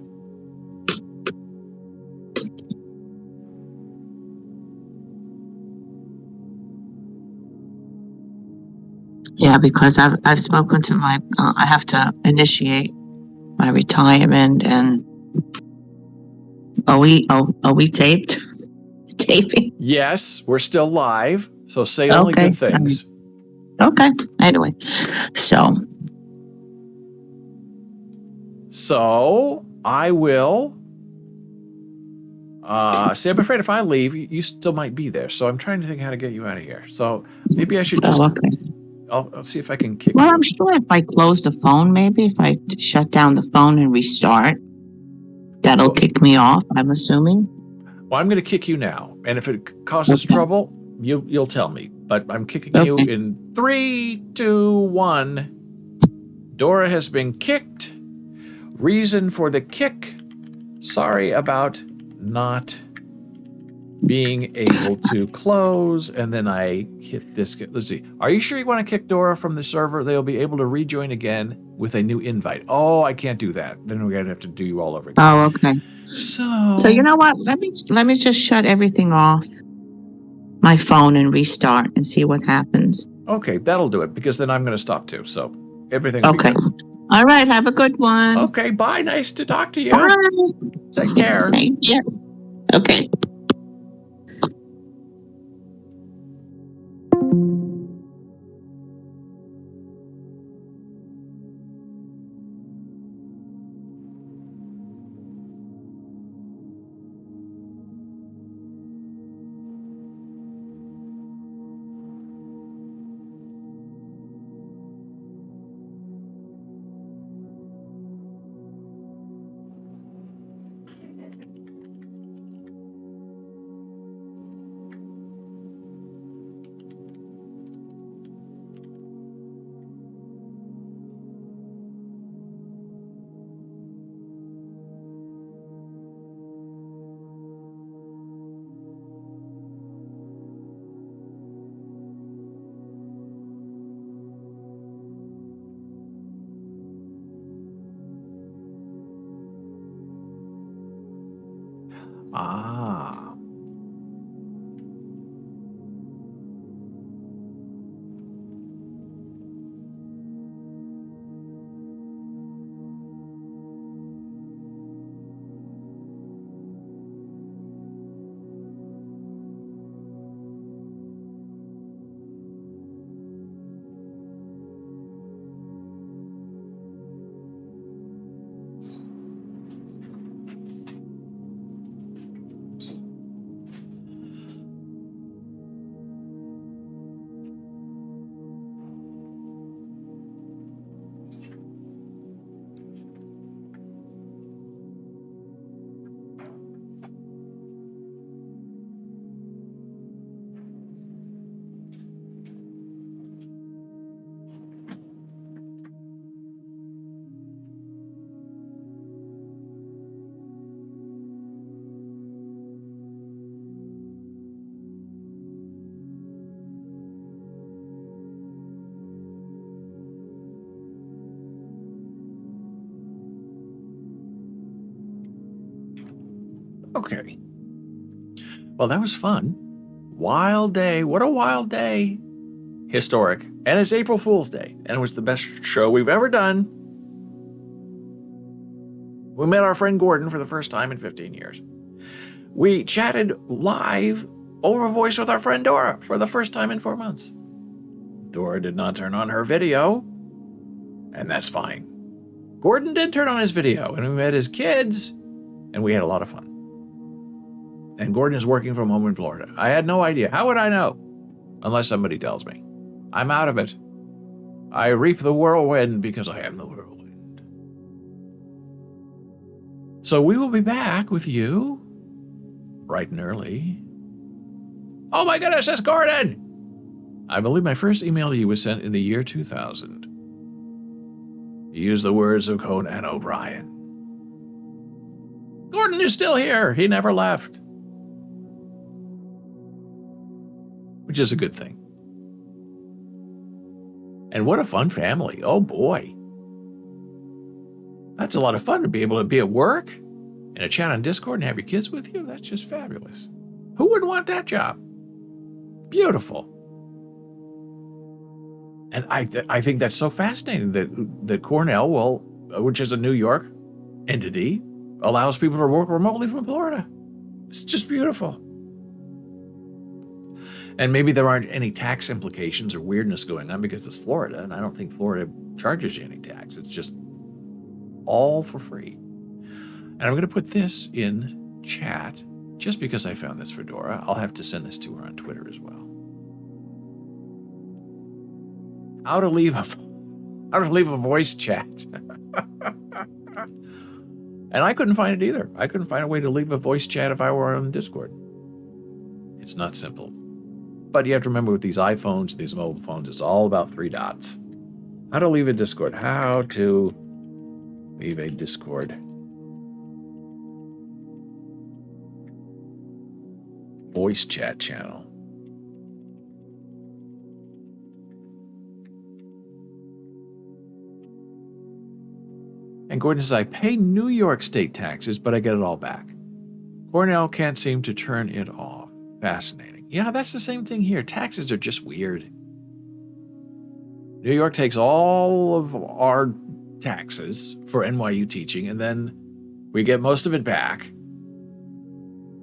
[SPEAKER 2] Yeah, because I've spoken to my. I have to initiate my retirement, and are we taped? Taping?
[SPEAKER 1] Yes, we're still live, so say only good things.
[SPEAKER 2] Okay. Anyway, so
[SPEAKER 1] I will. See, I'm afraid if I leave, you still might be there. So I'm trying to think how to get you out of here. So maybe I should just.
[SPEAKER 2] okay.
[SPEAKER 1] I'll see if I can kick.
[SPEAKER 2] Well, I'm sure if I close the phone, maybe if I shut down the phone and restart, that'll kick me off. I'm assuming.
[SPEAKER 1] Well, I'm going to kick you now, and if it causes trouble, you'll tell me. But I'm kicking you in 3, 2, 1. Dora has been kicked. Reason for the kick. Sorry about not being able to close, and then I hit this. Let's see. Are you sure you want to kick Dora from the server? They'll be able to rejoin again with a new invite. Oh, I can't do that. Then we're going to have to do you all over again.
[SPEAKER 2] Oh, okay.
[SPEAKER 1] So
[SPEAKER 2] you know what? Let me just shut everything off, my phone, and restart and see what happens.
[SPEAKER 1] Okay, that'll do it because then I'm going to stop too. So everything will be good.
[SPEAKER 2] All right, have a good one.
[SPEAKER 1] Okay, bye. Nice to talk to you.
[SPEAKER 2] Bye.
[SPEAKER 1] Take care.
[SPEAKER 2] Same here. Okay.
[SPEAKER 1] Ah. Okay. Well, that was fun. Wild day. What a wild day. Historic. And it's April Fool's Day. And it was the best show we've ever done. We met our friend Gordon for the first time in 15 years. We chatted live over voice with our friend Dora for the first time in 4 months. Dora did not turn on her video, and that's fine. Gordon did turn on his video, and we met his kids, and we had a lot of fun. And Gordon is working from home in Florida. I had no idea. How would I know? Unless somebody tells me. I'm out of it. I reap the whirlwind because I am the whirlwind. So we will be back with you bright and early. Oh my goodness, it's Gordon! I believe my first email to you was sent in the year 2000. You used the words of Conan O'Brien. Gordon is still here. He never left. Which is a good thing. And what a fun family. Oh boy. That's a lot of fun to be able to be at work and a chat on Discord and have your kids with you. That's just fabulous. Who wouldn't want that job? Beautiful. And I think that's so fascinating that Cornell will, which is a New York entity, allows people to work remotely from Florida. It's just beautiful. And maybe there aren't any tax implications or weirdness going on because it's Florida, and I don't think Florida charges you any tax. It's just all for free. And I'm going to put this in chat just because I found this for Dora. I'll have to send this to her on Twitter as well. How to leave a voice chat. And I couldn't find it either. I couldn't find a way to leave a voice chat if I were on Discord. It's not simple. But you have to remember with these iPhones, these mobile phones, it's all about 3 dots. How to leave a Discord. How to leave a Discord voice chat channel. And Gordon says, I pay New York state taxes, but I get it all back. Cornell can't seem to turn it off. Fascinating. Yeah, that's the same thing here. Taxes are just weird. New York takes all of our taxes for NYU teaching, and then we get most of it back.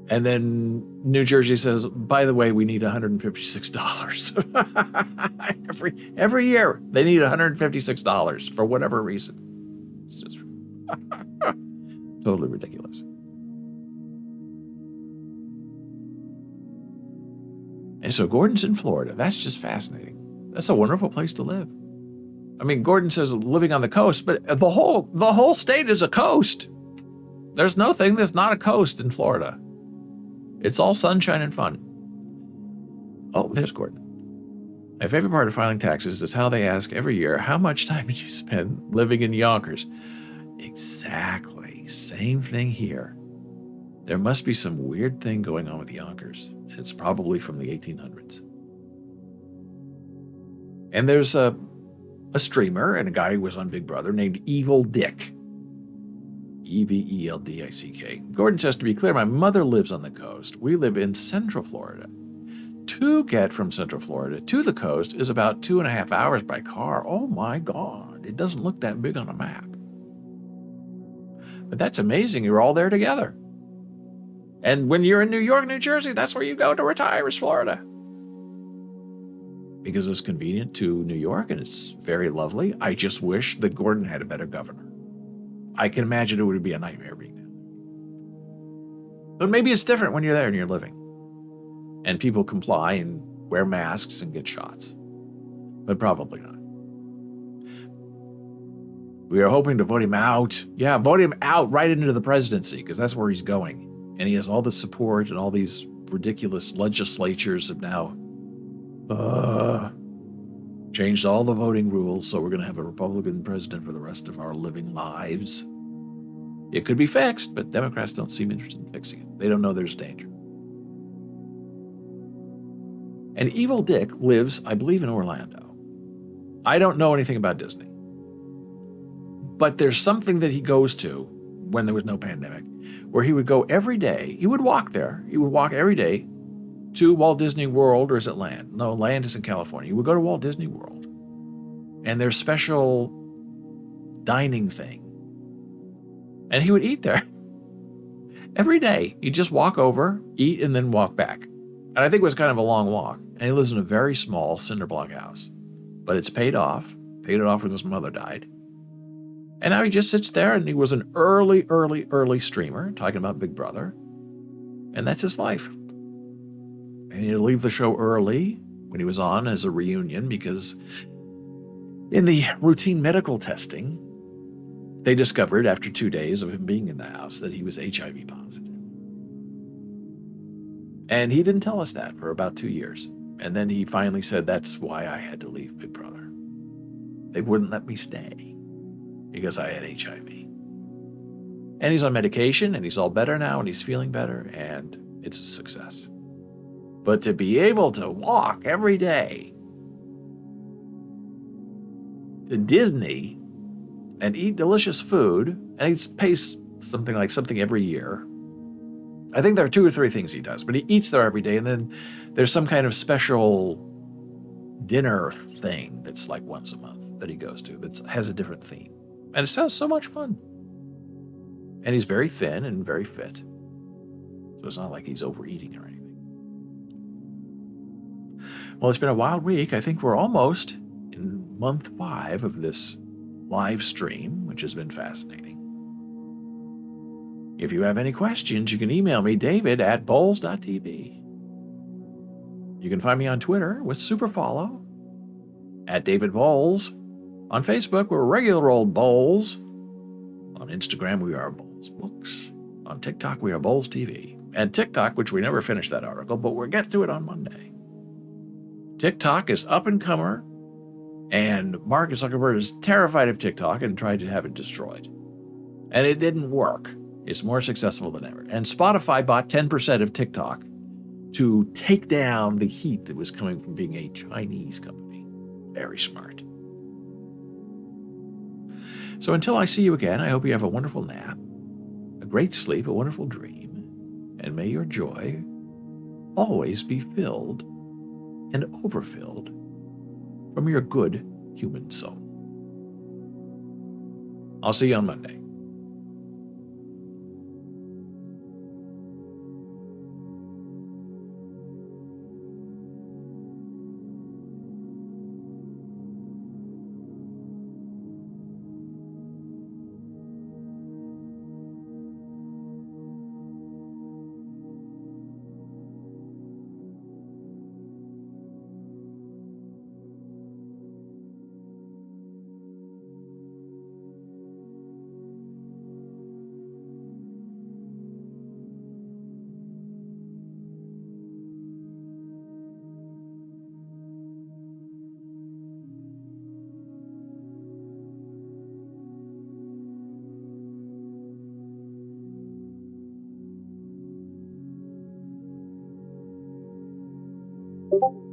[SPEAKER 1] And then New Jersey says, by the way, we need $156. Every year, they need $156 for whatever reason. It's just totally ridiculous. And so Gordon's in Florida. That's just fascinating. That's a wonderful place to live. I mean, Gordon says living on the coast, but the whole state is a coast. There's no thing that's not a coast in Florida. It's all sunshine and fun. Oh, there's Gordon. My favorite part of filing taxes is how they ask every year, how much time did you spend living in Yonkers? Exactly. Same thing here. There must be some weird thing going on with Yonkers. It's probably from the 1800s. And there's a streamer and a guy who was on Big Brother named Evil Dick. Eveldick. Gordon says, to be clear, my mother lives on the coast. We live in Central Florida. To get from Central Florida to the coast is about 2.5 hours by car. Oh my God, it doesn't look that big on a map. But that's amazing. You're all there together. And when you're in New York, New Jersey, that's where you go to retire, is Florida. Because it's convenient to New York and it's very lovely. I just wish that Gordon had a better governor. I can imagine it would be a nightmare being there. But maybe it's different when you're there and you're living. And people comply and wear masks and get shots. But probably not. We are hoping to vote him out. Yeah, vote him out right into the presidency, because that's where he's going. And he has all the support, and all these ridiculous legislatures have now changed all the voting rules, so we're going to have a Republican president for the rest of our living lives. It could be fixed, but Democrats don't seem interested in fixing it. They don't know there's danger. And Evil Dick lives, I believe, in Orlando. I don't know anything about Disney. But there's something that he goes to when there was no pandemic, where he would go every day. He would walk there. He would walk every day to Walt Disney World, or is it Land? No, Land is in California. He would go to Walt Disney World. And their special dining thing. And he would eat there. Every day. He'd just walk over, eat, and then walk back. And I think it was kind of a long walk. And he lives in a very small cinder block house. But it's paid off. Paid it off when his mother died. And now he just sits there, and he was an early streamer, talking about Big Brother. And that's his life. And he'd leave the show early when he was on as a reunion, because in the routine medical testing, they discovered after 2 days of him being in the house that he was HIV positive. And he didn't tell us that for about 2 years. And then he finally said, that's why I had to leave Big Brother. They wouldn't let me stay because I had HIV. And he's on medication, and he's all better now, and he's feeling better, and it's a success. But to be able to walk every day to Disney and eat delicious food, and he pays something every year. I think there are 2 or 3 things he does, but he eats there every day, and then there's some kind of special dinner thing that's like once a month that he goes to that has a different theme. And it sounds so much fun. And he's very thin and very fit. So it's not like he's overeating or anything. Well, it's been a wild week. I think we're almost in month 5 of this live stream, which has been fascinating. If you have any questions, you can email me, david@bowles.tv. You can find me on Twitter with superfollow @DavidBowles. On Facebook, we're regular old Bowles. On Instagram, we are Bowles Books. On TikTok, we are Bowles TV. And TikTok, which we never finished that article, but we'll get to it on Monday. TikTok is up and comer, and Mark Zuckerberg is terrified of TikTok and tried to have it destroyed. And it didn't work. It's more successful than ever. And Spotify bought 10% of TikTok to take down the heat that was coming from being a Chinese company. Very smart. So until I see you again, I hope you have a wonderful nap, a great sleep, a wonderful dream, and may your joy always be filled and overfilled from your good human soul. I'll see you on Monday.
[SPEAKER 4] you